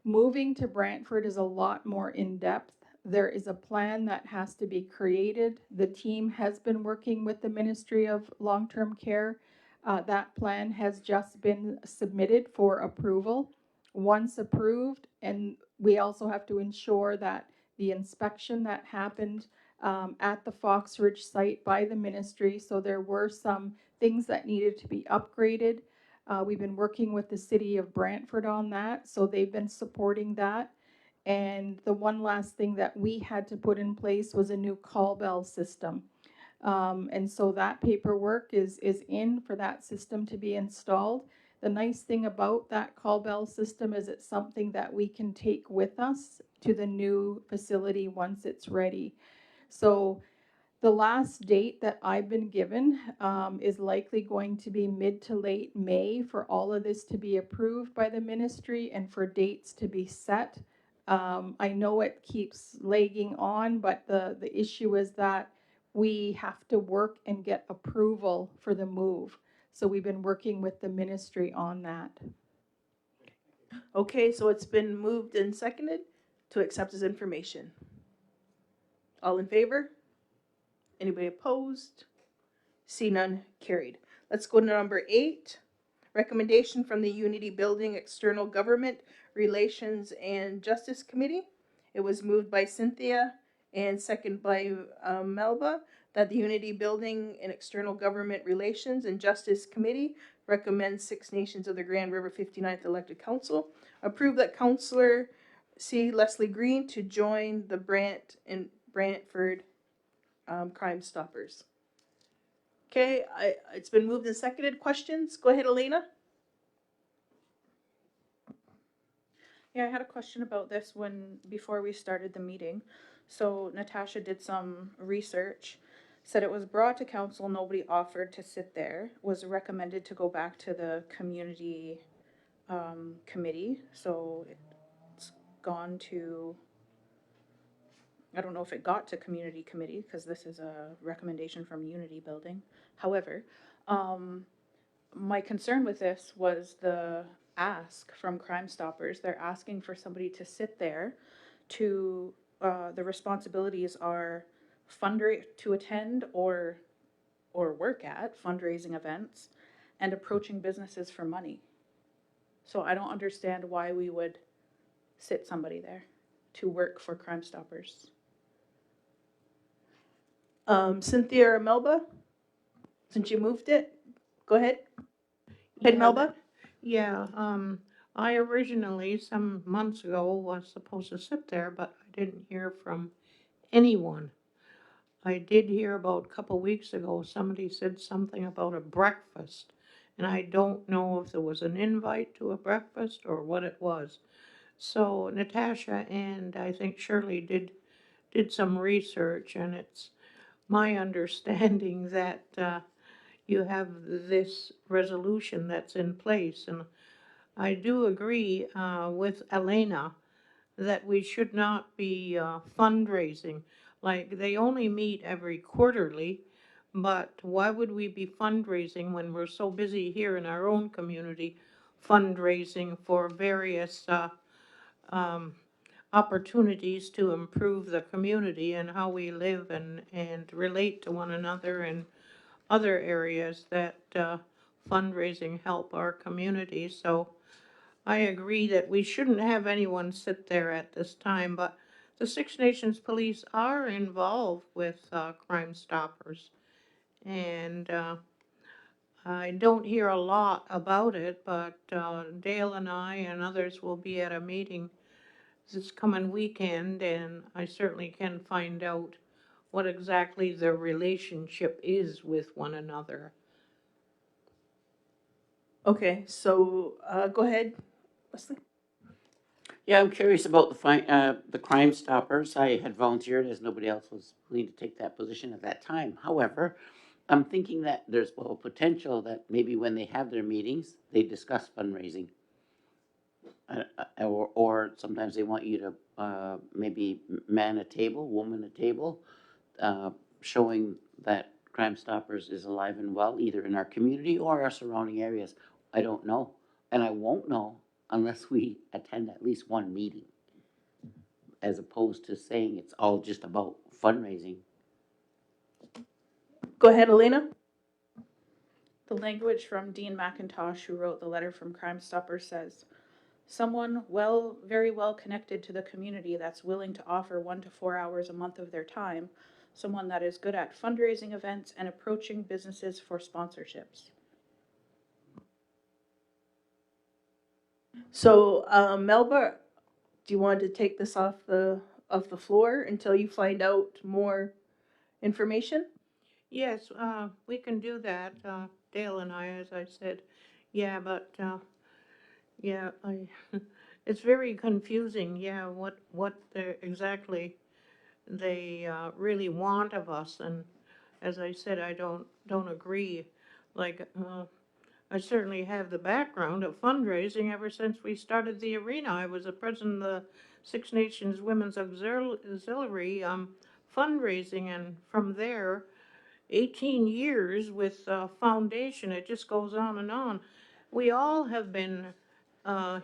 Moving to Brantford is a lot more in-depth. There is a plan that has to be created. The team has been working with the Ministry of Long-Term Care. That plan has just been submitted for approval. Once approved, and we also have to ensure that the inspection that happened at the Fox Ridge site by the ministry, so there were some things that needed to be upgraded. We've been working with the city of Brantford on that, so they've been supporting that. And the one last thing that we had to put in place was a new call bell system. And so that paperwork is in for that system to be installed. The nice thing about that call bell system is it's something that we can take with us to the new facility once it's ready. So the last date that I've been given is likely going to be mid to late May for all of this to be approved by the ministry and for dates to be set. I know it keeps lagging on, but the issue is that we have to work and get approval for the move. So we've been working with the ministry on that. Okay, so it's been moved and seconded to accept as information. All in favor? Anybody opposed? See none, carried. Let's go to number 8. Recommendation from the Unity Building External Government Relations and Justice Committee. It was moved by Cynthia and second by Melba that the Unity Building and External Government Relations and Justice Committee recommends Six Nations of the Grand River 59th Elected Council approve that Councillor C. Leslie Green to join the Brantford Crime Stoppers. Okay, it's been moved and seconded. Questions? Go ahead, Elena. Yeah, I had a question about this before we started the meeting. So Natasha did some research, said it was brought to council, nobody offered to sit there, was recommended to go back to the community committee. So it's gone to, I don't know if it got to community committee because this is a recommendation from Unity Building. However, my concern with this was the ask from Crime Stoppers. They're asking for somebody to sit there to, the responsibilities are to attend or work at fundraising events and approaching businesses for money. So I don't understand why we would sit somebody there to work for Crime Stoppers. Cynthia or Melba, since you moved it, go ahead. Melba? Yeah, I originally, some months ago, was supposed to sit there, but I didn't hear from anyone. I did hear about a couple weeks ago, somebody said something about a breakfast, and I don't know if there was an invite to a breakfast or what it was. So Natasha and I think Shirley did some research, and it's my understanding that you have this resolution that's in place, and I do agree with Elena that we should not be fundraising. Like, they only meet every quarterly, but why would we be fundraising when we're so busy here in our own community fundraising for various opportunities to improve the community and how we live and relate to one another and other areas that fundraising help our community. So I agree that we shouldn't have anyone sit there at this time, but the Six Nations Police are involved with Crime Stoppers, and I don't hear a lot about it, but Dale and I and others will be at a meeting this coming weekend, and I certainly can find out what exactly the relationship is with one another. Okay, so go ahead, Leslie. Yeah, I'm curious about the Crime Stoppers. I had volunteered as nobody else was willing to take that position at that time. However, I'm thinking that there's potential that maybe when they have their meetings, they discuss fundraising. Or sometimes they want you to maybe man a table, woman a table, showing that Crime Stoppers is alive and well, either in our community or our surrounding areas. I don't know, and I won't know unless we attend at least one meeting, as opposed to saying it's all just about fundraising. Go ahead, Elena. The language from Dean McIntosh, who wrote the letter from Crime Stoppers, says, someone very well connected to the community that's willing to offer 1 to 4 hours a month of their time, someone that is good at fundraising events and approaching businesses for sponsorships. So, Melba, do you want to take this off the floor until you find out more information? Yes, we can do that, Dale and I, as I said. Yeah, but, yeah, it's very confusing, yeah, what exactly they really want of us. And as I said, I don't agree. Like, I certainly have the background of fundraising ever since we started the arena. I was the president of the Six Nations Women's Auxiliary fundraising, and from there, 18 years with foundation. It just goes on and on. We all have been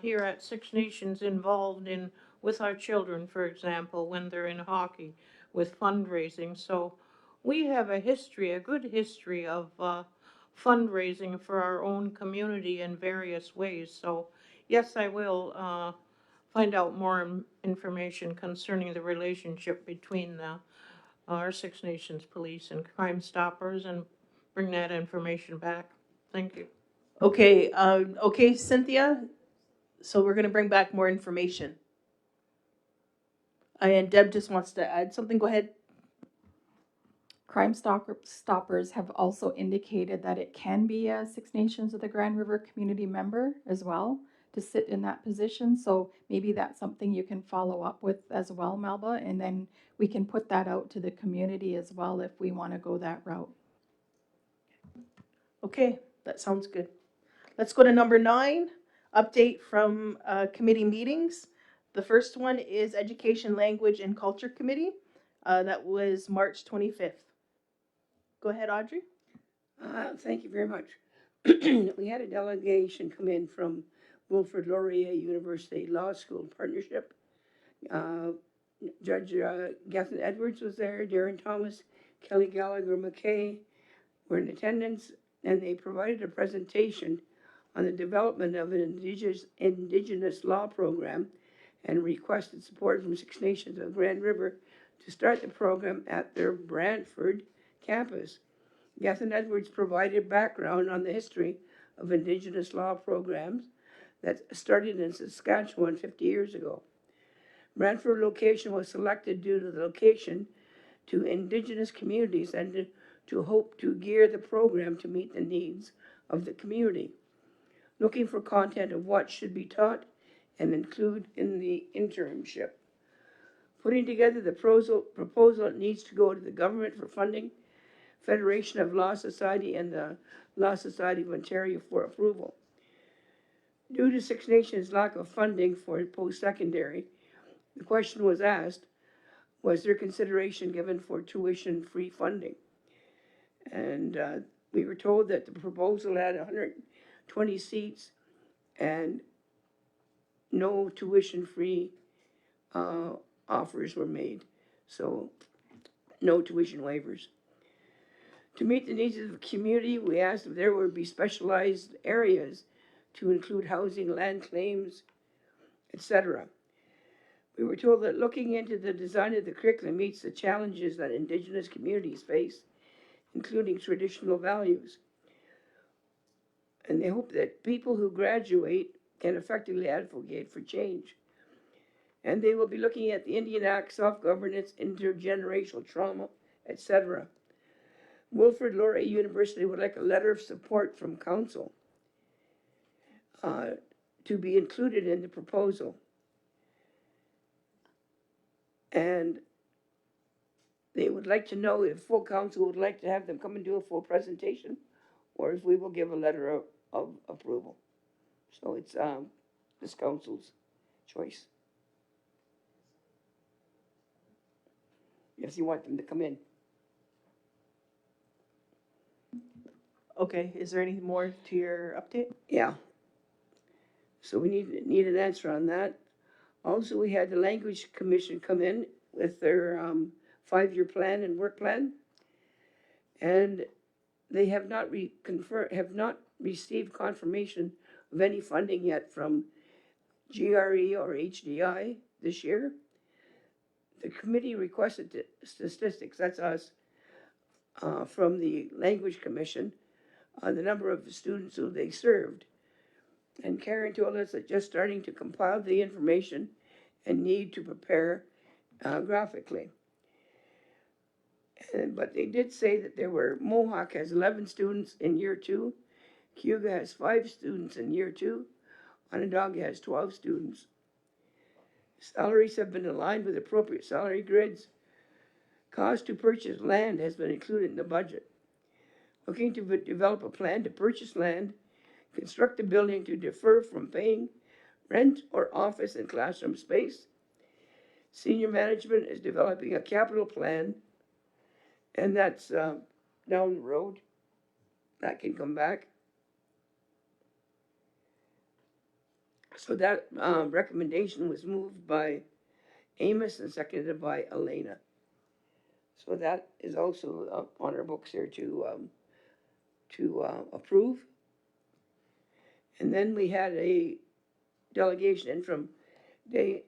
here at Six Nations involved in with our children, for example, when they're in hockey, with fundraising. So we have a history, a good history of fundraising for our own community in various ways. So yes, I will find out more information concerning the relationship between our Six Nations Police and Crime Stoppers and bring that information back. Thank you. Okay, okay, Cynthia. So we're going to bring back more information. And Deb just wants to add something. Go ahead. Crime Stoppers have also indicated that it can be a Six Nations of the Grand River community member as well to sit in that position. So maybe that's something you can follow up with as well, Melba, and then we can put that out to the community as well if we want to go that route. Okay, that sounds good. Let's go to number 9, update from committee meetings. The first one is Education, Language, and Culture Committee. That was March 25th. Go ahead, Audrey. Thank you very much. We had a delegation come in from Wilfrid Laurier University Law School Partnership. Judge Gethin Edwards was there, Darren Thomas, Kelly Gallagher McKay were in attendance, and they provided a presentation on the development of an indigenous law program and requested support from Six Nations of Grand River to start the program at their Brantford campus. Gethin Edwards provided background on the history of Indigenous law programs that started in Saskatchewan 50 years ago. Brantford location was selected due to the location to Indigenous communities and to hope to gear the program to meet the needs of the community. Looking for content of what should be taught and include in the internship. Putting together the proposal needs to go to the government for funding, Federation of Law Society and the Law Society of Ontario for approval. Due to Six Nations' lack of funding for post-secondary, the question was asked, was there consideration given for tuition-free funding? And we were told that the proposal had 120 seats and no tuition-free offers were made. So no tuition waivers. To meet the needs of the community, we asked if there would be specialized areas to include housing, land claims, etc. We were told that looking into the design of the curriculum meets the challenges that Indigenous communities face, including traditional values. And they hope that people who graduate can effectively advocate for change. And they will be looking at the Indian Act, self-governance, intergenerational trauma, etc. Wilfrid Laurier University would like a letter of support from council to be included in the proposal. And they would like to know if full council would like to have them come and do a full presentation, or if we will give a letter of approval. So it's this council's choice. If you want them to come in. Okay, is there any more to your update? Yeah. So we need an answer on that. Also, we had the Language Commission come in with their 5-year plan and work plan. And they have not received confirmation of any funding yet from GRE or HDI this year. The committee requested statistics, that's us, from the Language Commission on the number of students who they served. And Karen told us that just starting to compile the information and need to prepare graphically. But they did say that Mohawk has 11 students in year 2, Cayuga has 5 students in year 2, Onondaga has 12 students. Salaries have been aligned with appropriate salary grids. Cost to purchase land has been included in the budget. Looking to develop a plan to purchase land, construct a building to defer from paying rent or office and classroom space. Senior management is developing a capital plan, and that's down the road. That can come back. So that recommendation was moved by Amos and seconded by Elena. So that is also on our books here to approve. And then we had a delegation in from Deyo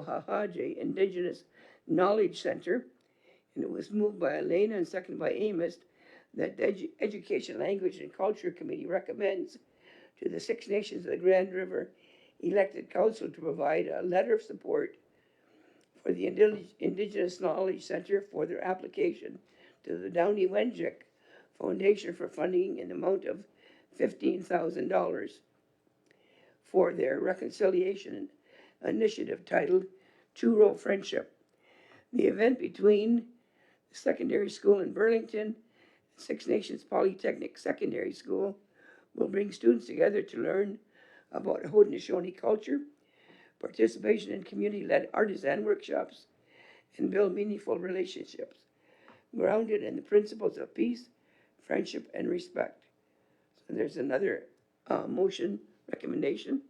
Hahaje Indigenous Knowledge Center, and it was moved by Elena and seconded by Amos that the Education, Language, and Culture Committee recommends to the Six Nations of the Grand River elected council to provide a letter of support for the Indigenous Knowledge Center for their application to the Downey Wenjick Foundation for funding in the amount of $15,000 for their reconciliation initiative titled Two-Row Friendship. The event between the secondary school in Burlington and Six Nations Polytechnic Secondary School will bring students together to learn about Haudenosaunee culture, participation in community-led artisan workshops, and build meaningful relationships grounded in the principles of peace, friendship, and respect. So there's another motion recommendation.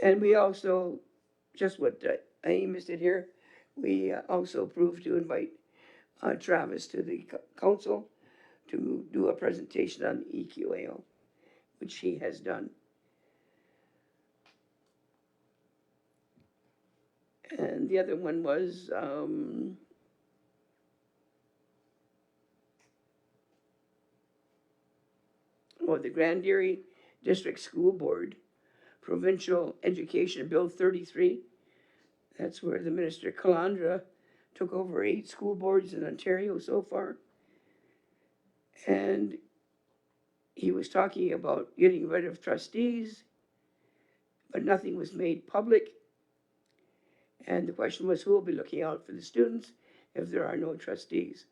And we also, just what Amos did here, we also approved to invite Travis to the council to do a presentation on the EQAO, which he has done. And the other one was the Grand Erie District School Board, Provincial Education Bill 33. That's where the Minister Calandra took over 8 school boards in Ontario so far. And he was talking about getting rid of trustees, but nothing was made public. And the question was, who will be looking out for the students if there are no trustees?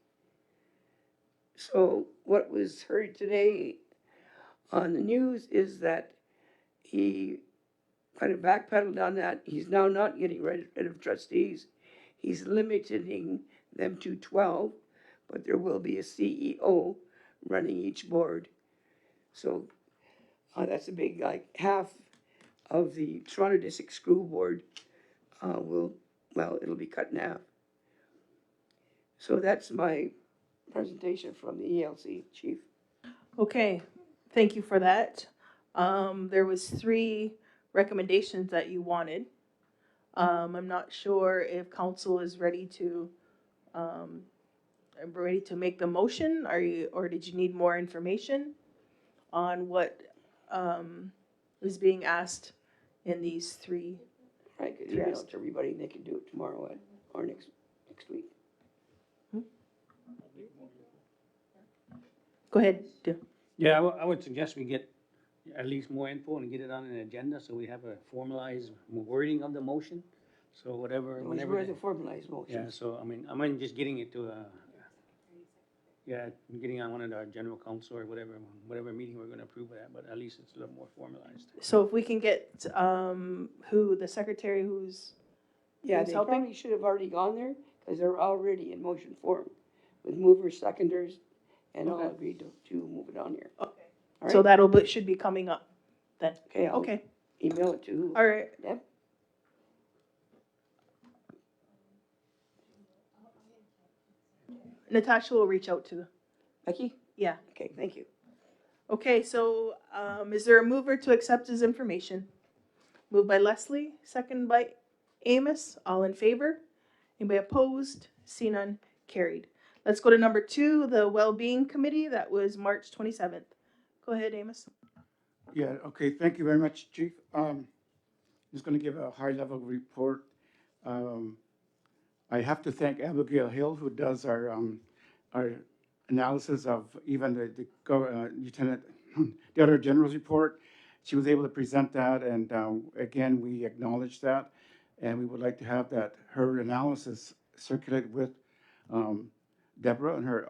So what was heard today on the news is that he kind of backpedaled on that. He's now not getting rid of trustees. He's limiting them to 12, but there will be a CEO running each board. So that's a big, half of the Toronto District School Board it'll be cut in half. So that's my presentation from the ELC, Chief. Okay, thank you for that. There was 3 recommendations that you wanted. I'm not sure if council is ready to make the motion. Or did you need more information on what is being asked in these 3? I could email it to everybody and they can do it tomorrow or next week. Go ahead. Yeah, I would suggest we get at least more info and get it on an agenda so we have a formalized wording of the motion. So whenever. Where's a formalized motion? Yeah, so I mean just getting it to getting on one of our general council or whatever meeting we're gonna approve of that, but at least it's a little more formalized. So if we can get who the secretary who's They helping? probably should have already gone there because they're already in motion form with movers, seconders, and all agreed to move it on here. Okay. All So right? should be coming up then. Okay, I'll Okay. email it to All right. Deb. Natasha will reach out to Becky? Yeah. Okay, thank you. Okay, so is there a mover to accept his information? Moved by Leslie, second by Amos. All in favor? Anybody opposed? See none, carried. Let's go to number 2, the Wellbeing Committee. That was March 27th. Go ahead, Amos. Yeah, okay, thank you very much, Chief. Just going to give a high-level report. Um, I have to thank Abigail Hill, who does our analysis of even Lieutenant, the Auditor General's report. She was able to present that, and again, we acknowledge that, and we would like to have that her analysis circulated with Deborah in her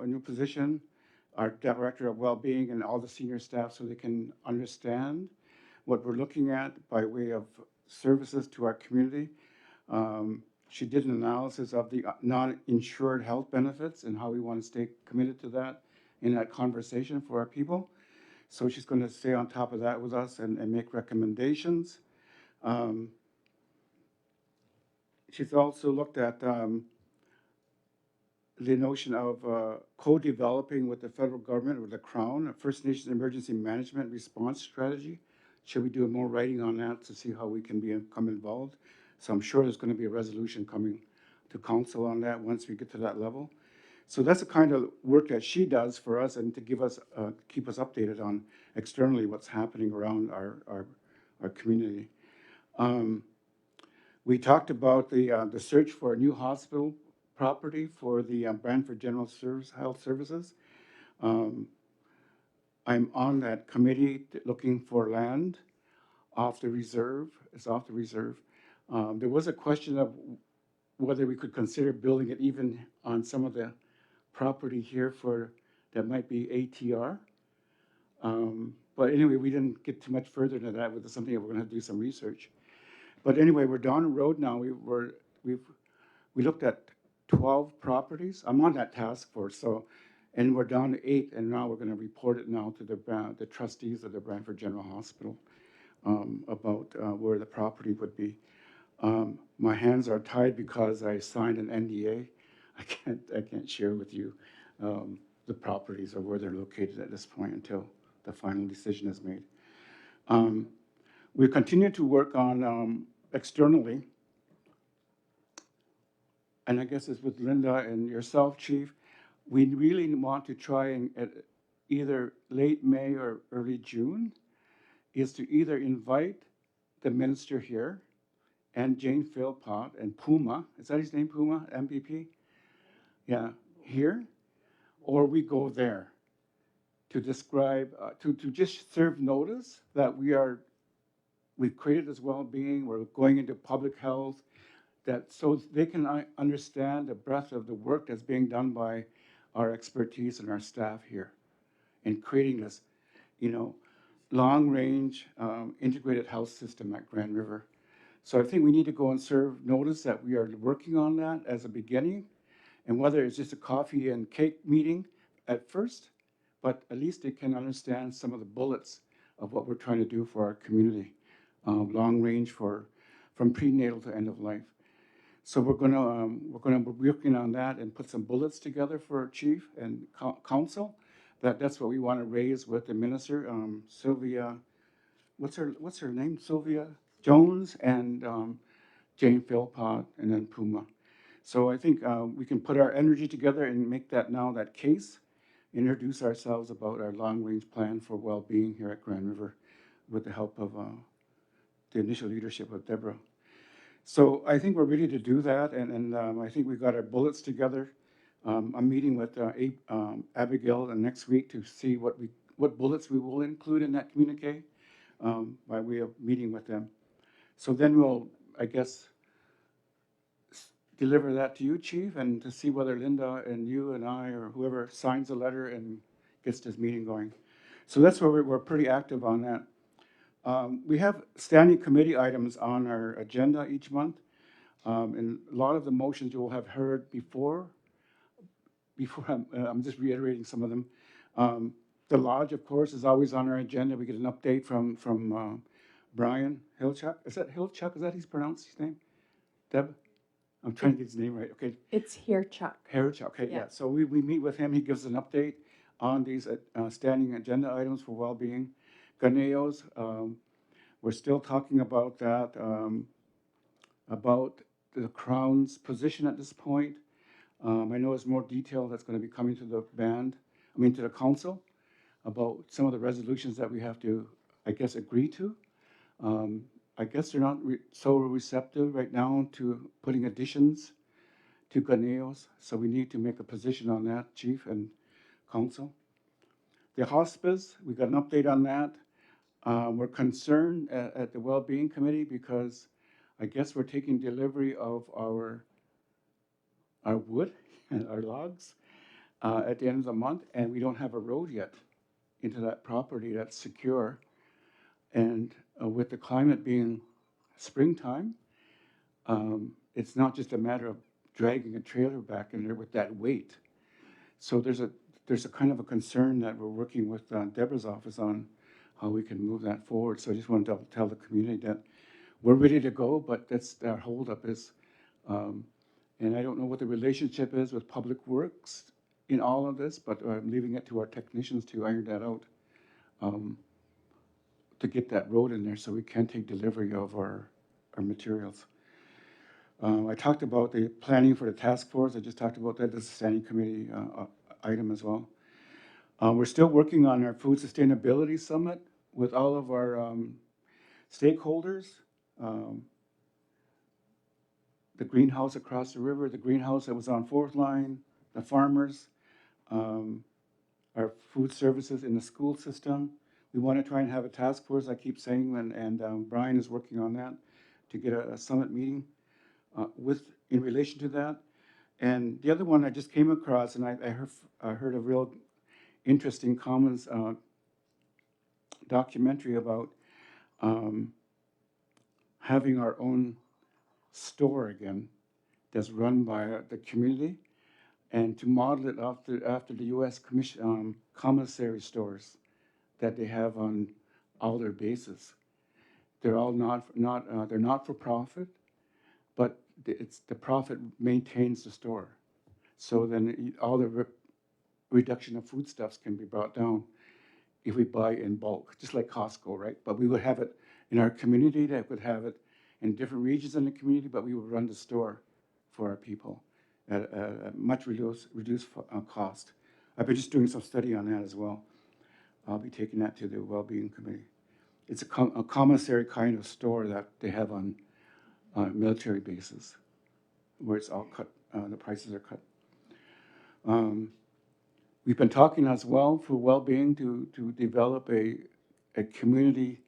new position, our Director of Wellbeing, and all the senior staff, so they can understand what we're looking at by way of services to our community. She did an analysis of the non-insured health benefits and how we want to stay committed to that in that conversation for our people. So she's going to stay on top of that with us and make recommendations. She's also looked at the notion of co-developing with the federal government, with the Crown, a First Nations Emergency Management Response Strategy. Should we do more writing on that to see how we can become involved? So I'm sure there's going to be a resolution coming to council on that once we get to that level. So that's the kind of work that she does for us and to give us, keep us updated on externally what's happening around our community. We talked about the search for a new hospital property for the Brantford General Health Services. I'm on that committee looking for land off the reserve. It's off the reserve. There was a question of whether we could consider building it even on some of the property here for that might be ATR. But anyway, we didn't get too much further than that. With something that we're going to have to do some research. But anyway, we're down the road now. We looked at 12 properties. I'm on that task force, so, and we're down to 8, and now we're going to report it now to the trustees of the Brantford General Hospital about where the property would be. My hands are tied because I signed an NDA. I can't share with you the properties or where they're located at this point until the final decision is made. We continue to work on externally, and I guess it's with Linda and yourself, Chief. We really want to try and at either late May or early June is to either invite the minister here and Jane Philpott and Puma, is that his name, Puma, MVP? Yeah, here, or we go there to describe, to just serve notice that we've created this well-being, we're going into public health, that so they can understand the breadth of the work that's being done by our expertise and our staff here in creating this, long-range integrated health system at Grand River. So I think we need to go and serve notice that we are working on that as a beginning, and whether it's just a coffee and cake meeting at first, but at least they can understand some of the bullets of what we're trying to do for our community, long range from prenatal to end of life. So we're gonna be working on that and put some bullets together for our chief and council. That's what we want to raise with the minister, Sylvia. What's her name? Sylvia Jones and Jane Philpott, and then Puma. So I think we can put our energy together and make that case, introduce ourselves about our long-range plan for well-being here at Grand River with the help of the initial leadership of Deborah. So I think we're ready to do that, and I think we've got our bullets together. I'm meeting with Abigail next week to see what bullets we will include in that communique by way of meeting with them. So then we'll, I guess, deliver that to you, Chief, and to see whether Linda and you and I or whoever signs the letter and gets this meeting going. So that's where we're pretty active on that. We have standing committee items on our agenda each month. And a lot of the motions you will have heard before I'm just reiterating some of them. The lodge, of course, is always on our agenda. We get an update from Brian Hilchuk. Is that Hilchuk? Is that his pronounced his name? Deb? I'm trying to get his name right, okay. It's here, Chuck. Heritage, okay, yeah. So we meet with him, he gives an update on these standing agenda items for well-being. Ganeos, we're still talking about that, about the Crown's position at this point. I know there's more detail that's going to be coming to the to the council about some of the resolutions that we have to, I guess, agree to. I guess they're not so receptive right now to putting additions to Ganeos, so we need to make a position on that, Chief and Council. The hospice, we got an update on that. We're concerned at the Wellbeing Committee because I guess we're taking delivery of our wood and our logs at the end of the month, and we don't have a road yet into that property that's secure. And with the climate being springtime, it's not just a matter of dragging a trailer back in there with that weight. So there's a kind of a concern that we're working with Deborah's office on how we can move that forward. So I just wanted to tell the community that we're ready to go, but that's our holdup is. And I don't know what the relationship is with Public Works in all of this, but I'm leaving it to our technicians to iron that out, to get that road in there so we can take delivery of our materials. I talked about the planning for the task force. I just talked about that as a standing committee item as well. We're still working on our food sustainability summit with all of our stakeholders. The greenhouse across the river, the greenhouse that was on Fourth Line, the farmers, our food services in the school system. We want to try and have a task force, I keep saying, and Brian is working on that to get a summit meeting in relation to that. And the other one I just came across, and I heard a real interesting commons documentary about having our own store again that's run by the community, and to model it after the U.S. commissary stores that they have on all their bases. They're all they're not for profit, but the profit maintains the store. So then all the reduction of foodstuffs can be brought down if we buy in bulk, just like Costco, right? But we would have it in our community, that would have it in different regions in the community, but we would run the store for our people at a much reduced cost. I've been just doing some study on that as well. I'll be taking that to the Wellbeing Committee. It's a commissary kind of store that they have on military bases, where it's all cut, the prices are cut. We've been talking as well for Wellbeing to develop a community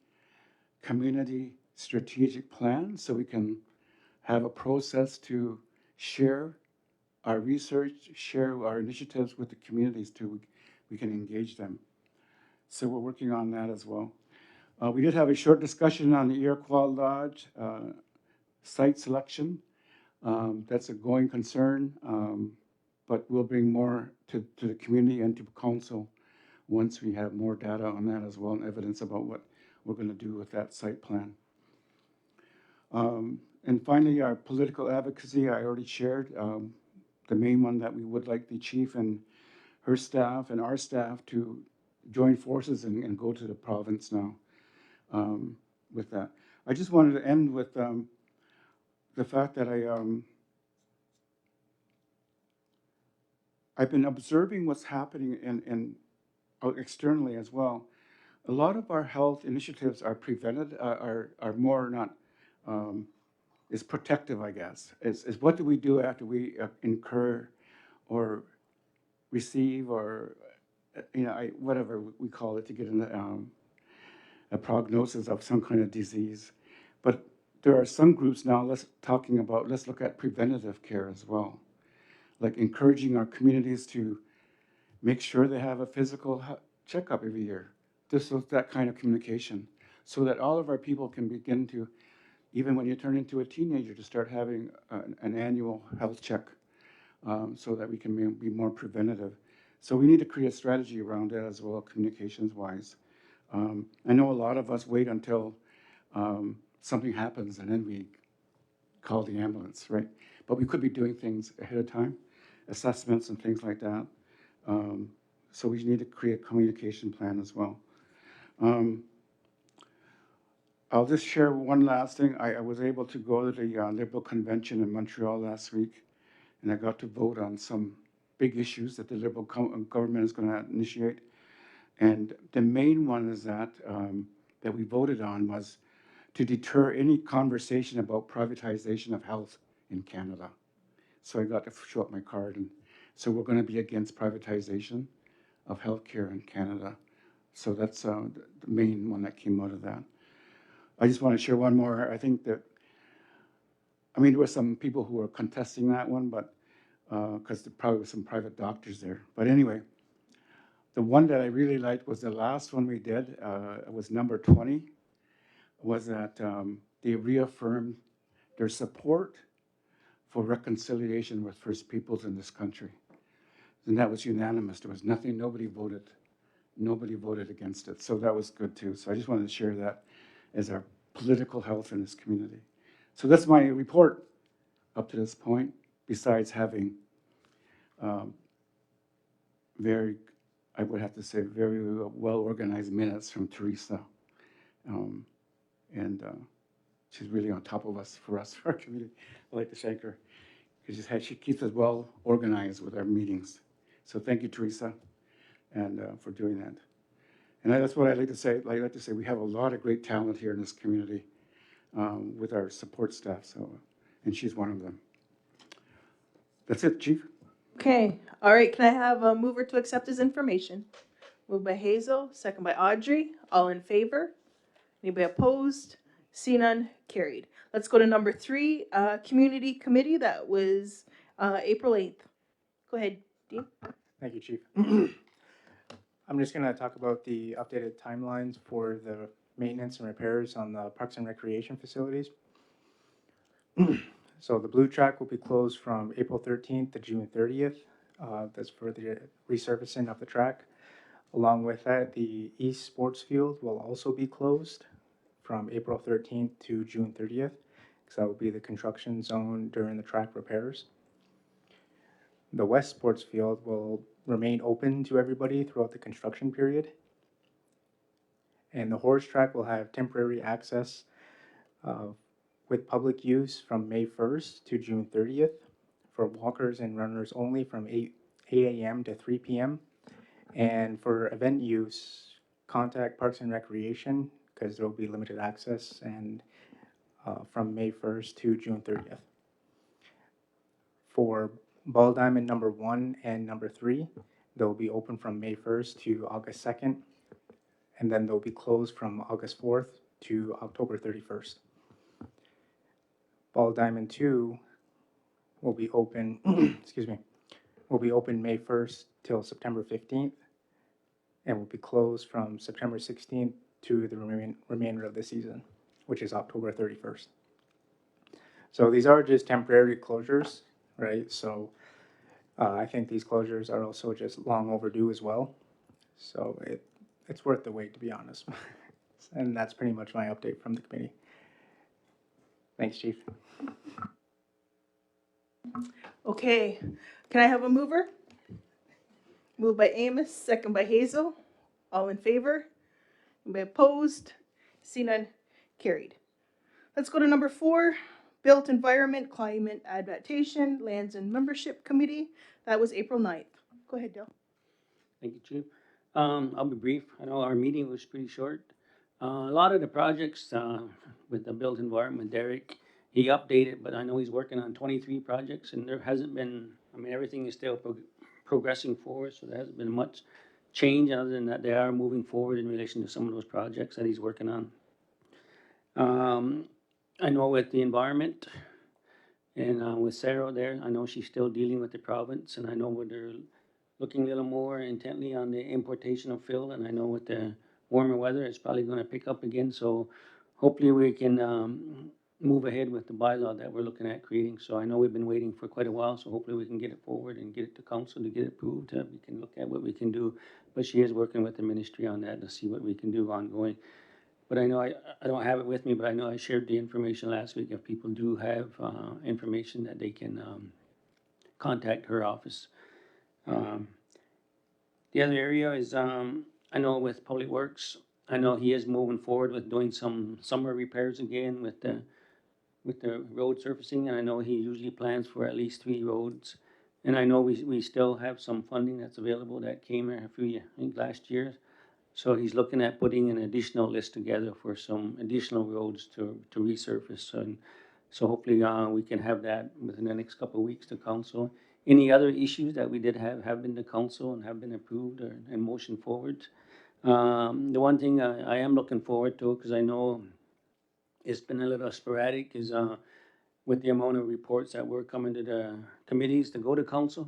strategic plan so we can have a process to share our research, share our initiatives with the communities we can engage them. So we're working on that as well. We did have a short discussion on the Iroquois Lodge site selection. That's a going concern, but we'll bring more to the community and to council once we have more data on that as well and evidence about what we're going to do with that site plan. And finally, our political advocacy, I already shared. The main one that we would like the chief and her staff and our staff to join forces and go to the province now with that. I just wanted to end with the fact that I've been observing what's happening in externally as well. A lot of our health initiatives are prevented, are more not, is protective, I guess. Is what do we do after we incur or receive or, whatever we call it, to get a prognosis of some kind of disease. But there are some groups now let's look at preventative care as well. Like encouraging our communities to make sure they have a physical checkup every year. This was that kind of communication, so that all of our people can begin to, even when you turn into a teenager, to start having an annual health check, so that we can be more preventative. So we need to create a strategy around that as well, communications-wise. I know a lot of us wait until something happens and then we call the ambulance, right? but we could be doing things ahead of time, assessments and things like that. So we need to create a communication plan as well. I'll just share one last thing. I was able to go to the Liberal Convention in Montreal last week, and I got to vote on some big issues that the Liberal government is going to initiate. And the main one is that we voted on was to deter any conversation about privatization of health in Canada. So I got to show up my card, and so we're going to be against privatization of healthcare in Canada. So that's the main one that came out of that. I just want to share one more. I think that, I mean, there were some people who were contesting that one, but because there probably was some private doctors there. But anyway, the one that I really liked was the last one we did. It was number 20, was that they reaffirmed their support for reconciliation with First Peoples in this country. And that was unanimous. There was nothing, nobody voted against it. So that was good too. So I just wanted to share that as our political health in this community. So that's my report up to this point, besides having I would have to say, very well-organized minutes from Teresa. She's really on top of us, for our community. I'd like to thank her, because she keeps us well organized with our meetings. So thank you, Teresa, and for doing that. And that's what I'd like to say. I'd like to say we have a lot of great talent here in this community with our support staff. So, and she's one of them. That's it, Chief. Okay, all right, can I have a mover to accept his information? Moved by Hazel, second by Audrey. All in favor? Anybody opposed? See none, carried. Let's go to number 3, Community Committee. That was April 8th. Go ahead, Dean. Thank you, Chief. I'm just going to talk about the updated timelines for the maintenance and repairs on the Parks and Recreation facilities. So the blue track will be closed from April 13th to June 30th. That's for the resurfacing of the track. Along with that, the East Sports Field will also be closed from April 13th to June 30th, because that will be the construction zone during the track repairs. The West Sports Field will remain open to everybody throughout the construction period. And the horse track will have temporary access with public use from May 1st to June 30th for walkers and runners only from 8 a.m. to 3 p.m. And for event use, contact Parks and Recreation, because there will be limited access, and from May 1st to June 30th. For Ball Diamond number 1 and number 3, they'll be open from May 1st to August 2nd, and then they'll be closed from August 4th to October 31st. Ball Diamond 2 will be open, will be open May 1st till September 15th, and will be closed from September 16th to the remainder of the season, which is October 31st. So these are just temporary closures, right? So I think these closures are also just long overdue as well. So it's worth the wait, to be honest. And that's pretty much my update from the committee. Thanks, Chief. Okay, can I have a mover? Moved by Amos, second by Hazel. All in favor? Anybody opposed? See none, carried. Let's go to number 4, Built Environment, Climate Adaptation, Lands and Membership Committee. That was April 9th. Go ahead, Dale. Thank you, Chief. I'll be brief. I know our meeting was pretty short. A lot of the projects with the built environment, Derek, he updated, but I know he's working on 23 projects, and there hasn't been, I mean, everything is still progressing forward, so there hasn't been much change other than that they are moving forward in relation to some of those projects that he's working on. I know with the environment and with Sarah there, I know she's still dealing with the province, and I know they're looking a little more intently on the importation of fill, and I know with the warmer weather, it's probably going to pick up again. So hopefully we can move ahead with the bylaw that we're looking at creating. So I know we've been waiting for quite a while, so hopefully we can get it forward and get it to council to get it approved. We can look at what we can do, but she is working with the ministry on that to see what we can do ongoing. But I know I don't have it with me, but I know I shared the information last week. If people do have information that they can contact her office. Um, the other area is, I know with Public Works, I know he is moving forward with doing some summer repairs again with the road surfacing, and I know he usually plans for at least 3 roads. And I know we still have some funding that's available that came a few, I think last year. So he's looking at putting an additional list together for some additional roads to resurface. And so hopefully we can have that within the next couple of weeks to council. Any other issues that we did have been to council and have been approved or and motion forward. The one thing I am looking forward to, because I know it's been a little sporadic, is with the amount of reports that were coming to the committees to go to council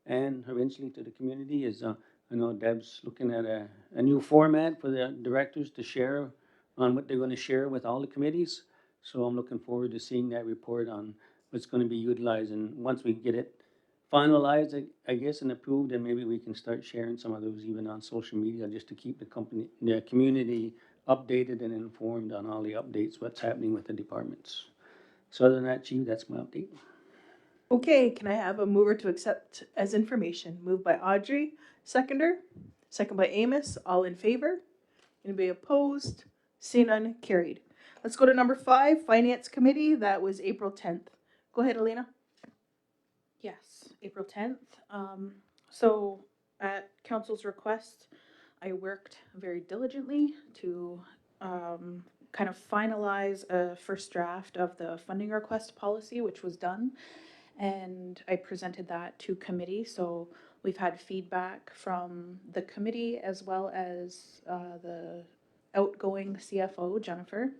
and eventually to the community is, I know Deb's looking at a new format for the directors to share on what they're gonna share with all the committees. So I'm looking forward to seeing that report on what's gonna be utilized, and once we get it finalized, I guess, and approved, then maybe we can start sharing some of those even on social media, just to keep the community updated and informed on all the updates, what's happening with the departments. So other than that, Chief, that's my update. Okay, can I have a mover to accept as information? Moved by Audrey, second by Amos, all in favor? Anybody opposed? Seeing none, carried. Let's go to number 5, Finance Committee, that was April 10th. Go ahead, Elena. Yes, April 10th. So at council's request, I worked very diligently to kind of finalize a first draft of the funding request policy, which was done. And I presented that to committee. So we've had feedback from the committee as well as the outgoing CFO, Jennifer.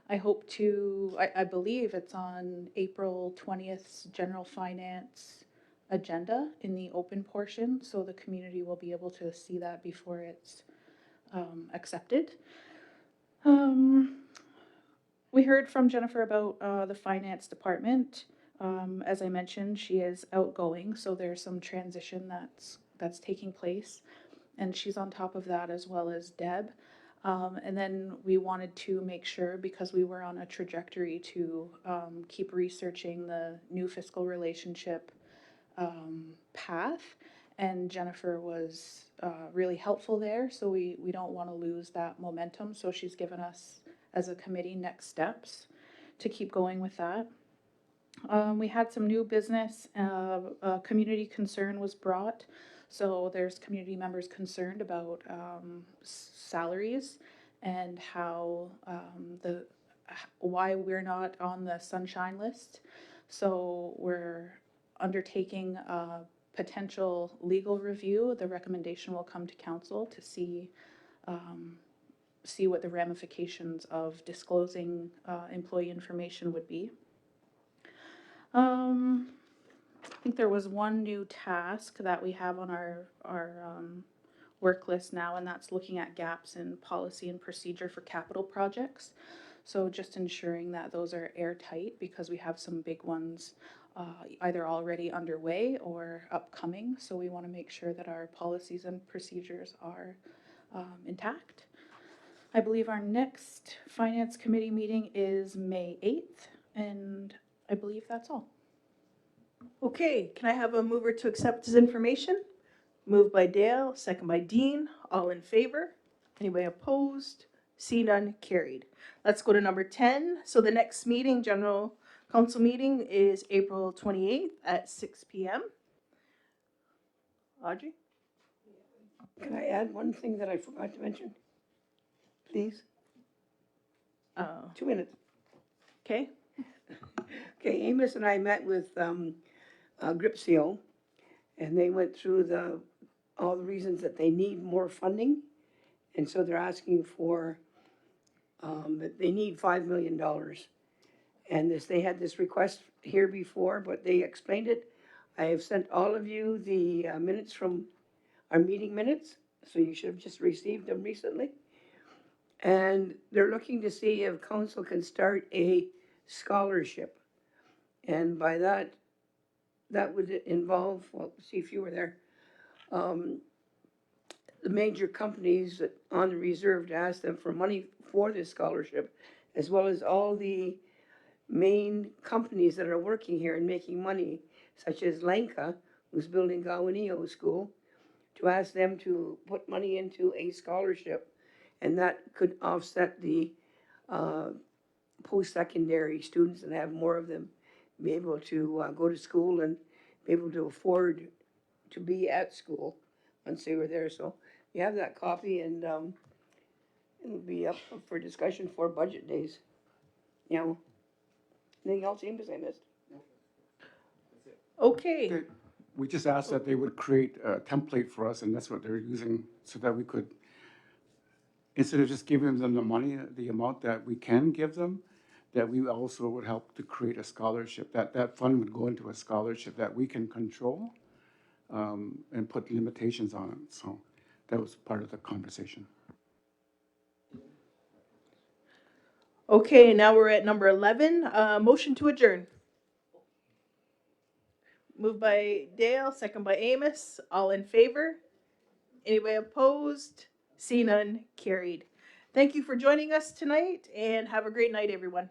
I hope to, I believe it's on April 20th's general finance agenda in the open portion, so the community will be able to see that before it's accepted. We heard from Jennifer about the finance department. As I mentioned, she is outgoing, so there's some transition that's taking place, and she's on top of that as well as Deb. And then we wanted to make sure, because we were on a trajectory to keep researching the new fiscal relationship path, and Jennifer was really helpful there, so we don't want to lose that momentum. So she's given us, as a committee, next steps to keep going with that. We had some new business. A community concern was brought. So there's community members concerned about salaries and how why we're not on the sunshine list. So we're undertaking a potential legal review. The recommendation will come to council to see what the ramifications of disclosing employee information would be. I think there was one new task that we have on our work list now, and that's looking at gaps in policy and procedure for capital projects. So just ensuring that those are airtight, because we have some big ones either already underway or upcoming. So we want to make sure that our policies and procedures are intact. I believe our next Finance Committee meeting is May 8th, and I believe that's all. Okay, can I have a mover to accept as information? Moved by Dale, second by Dean, all in favor? Anybody opposed? See none, carried. Let's go to number 10. So the next meeting, general council meeting, is April 28th at 6 p.m. Audrey? Can I add one thing that I forgot to mention? Please? 2 minutes. Okay. Okay, Amos and I met with Grip Seal, and they went through all the reasons that they need more funding. And so they're asking for, that they need $5 million. And they had this request here before, but they explained it. I have sent all of you the minutes from our meeting minutes, so you should have just received them recently. And they're looking to see if council can start a scholarship. And by that would involve, well, see if you were there, the major companies that on the reserve to ask them for money for this scholarship, as well as all the main companies that are working here and making money, such as Lenka, who's building Gawanio School, to ask them to put money into a scholarship, and that could offset the post-secondary students and have more of them be able to go to school and be able to afford to be at school once they were there. So you have that copy, and it'll be up for discussion for budget days. You know, anything else, Amos, I missed? Okay. We just asked that they would create a template for us, and that's what they're using, so that we could, instead of just giving them the money, the amount that we can give them, that we also would help to create a scholarship, that fund would go into a scholarship that we can control, and put limitations on it. So that was part of the conversation. Okay, now we're at number 11, motion to adjourn. Moved by Dale, second by Amos. All in favor? Anybody opposed? See none, carried. Thank you for joining us tonight, and have a great night, everyone.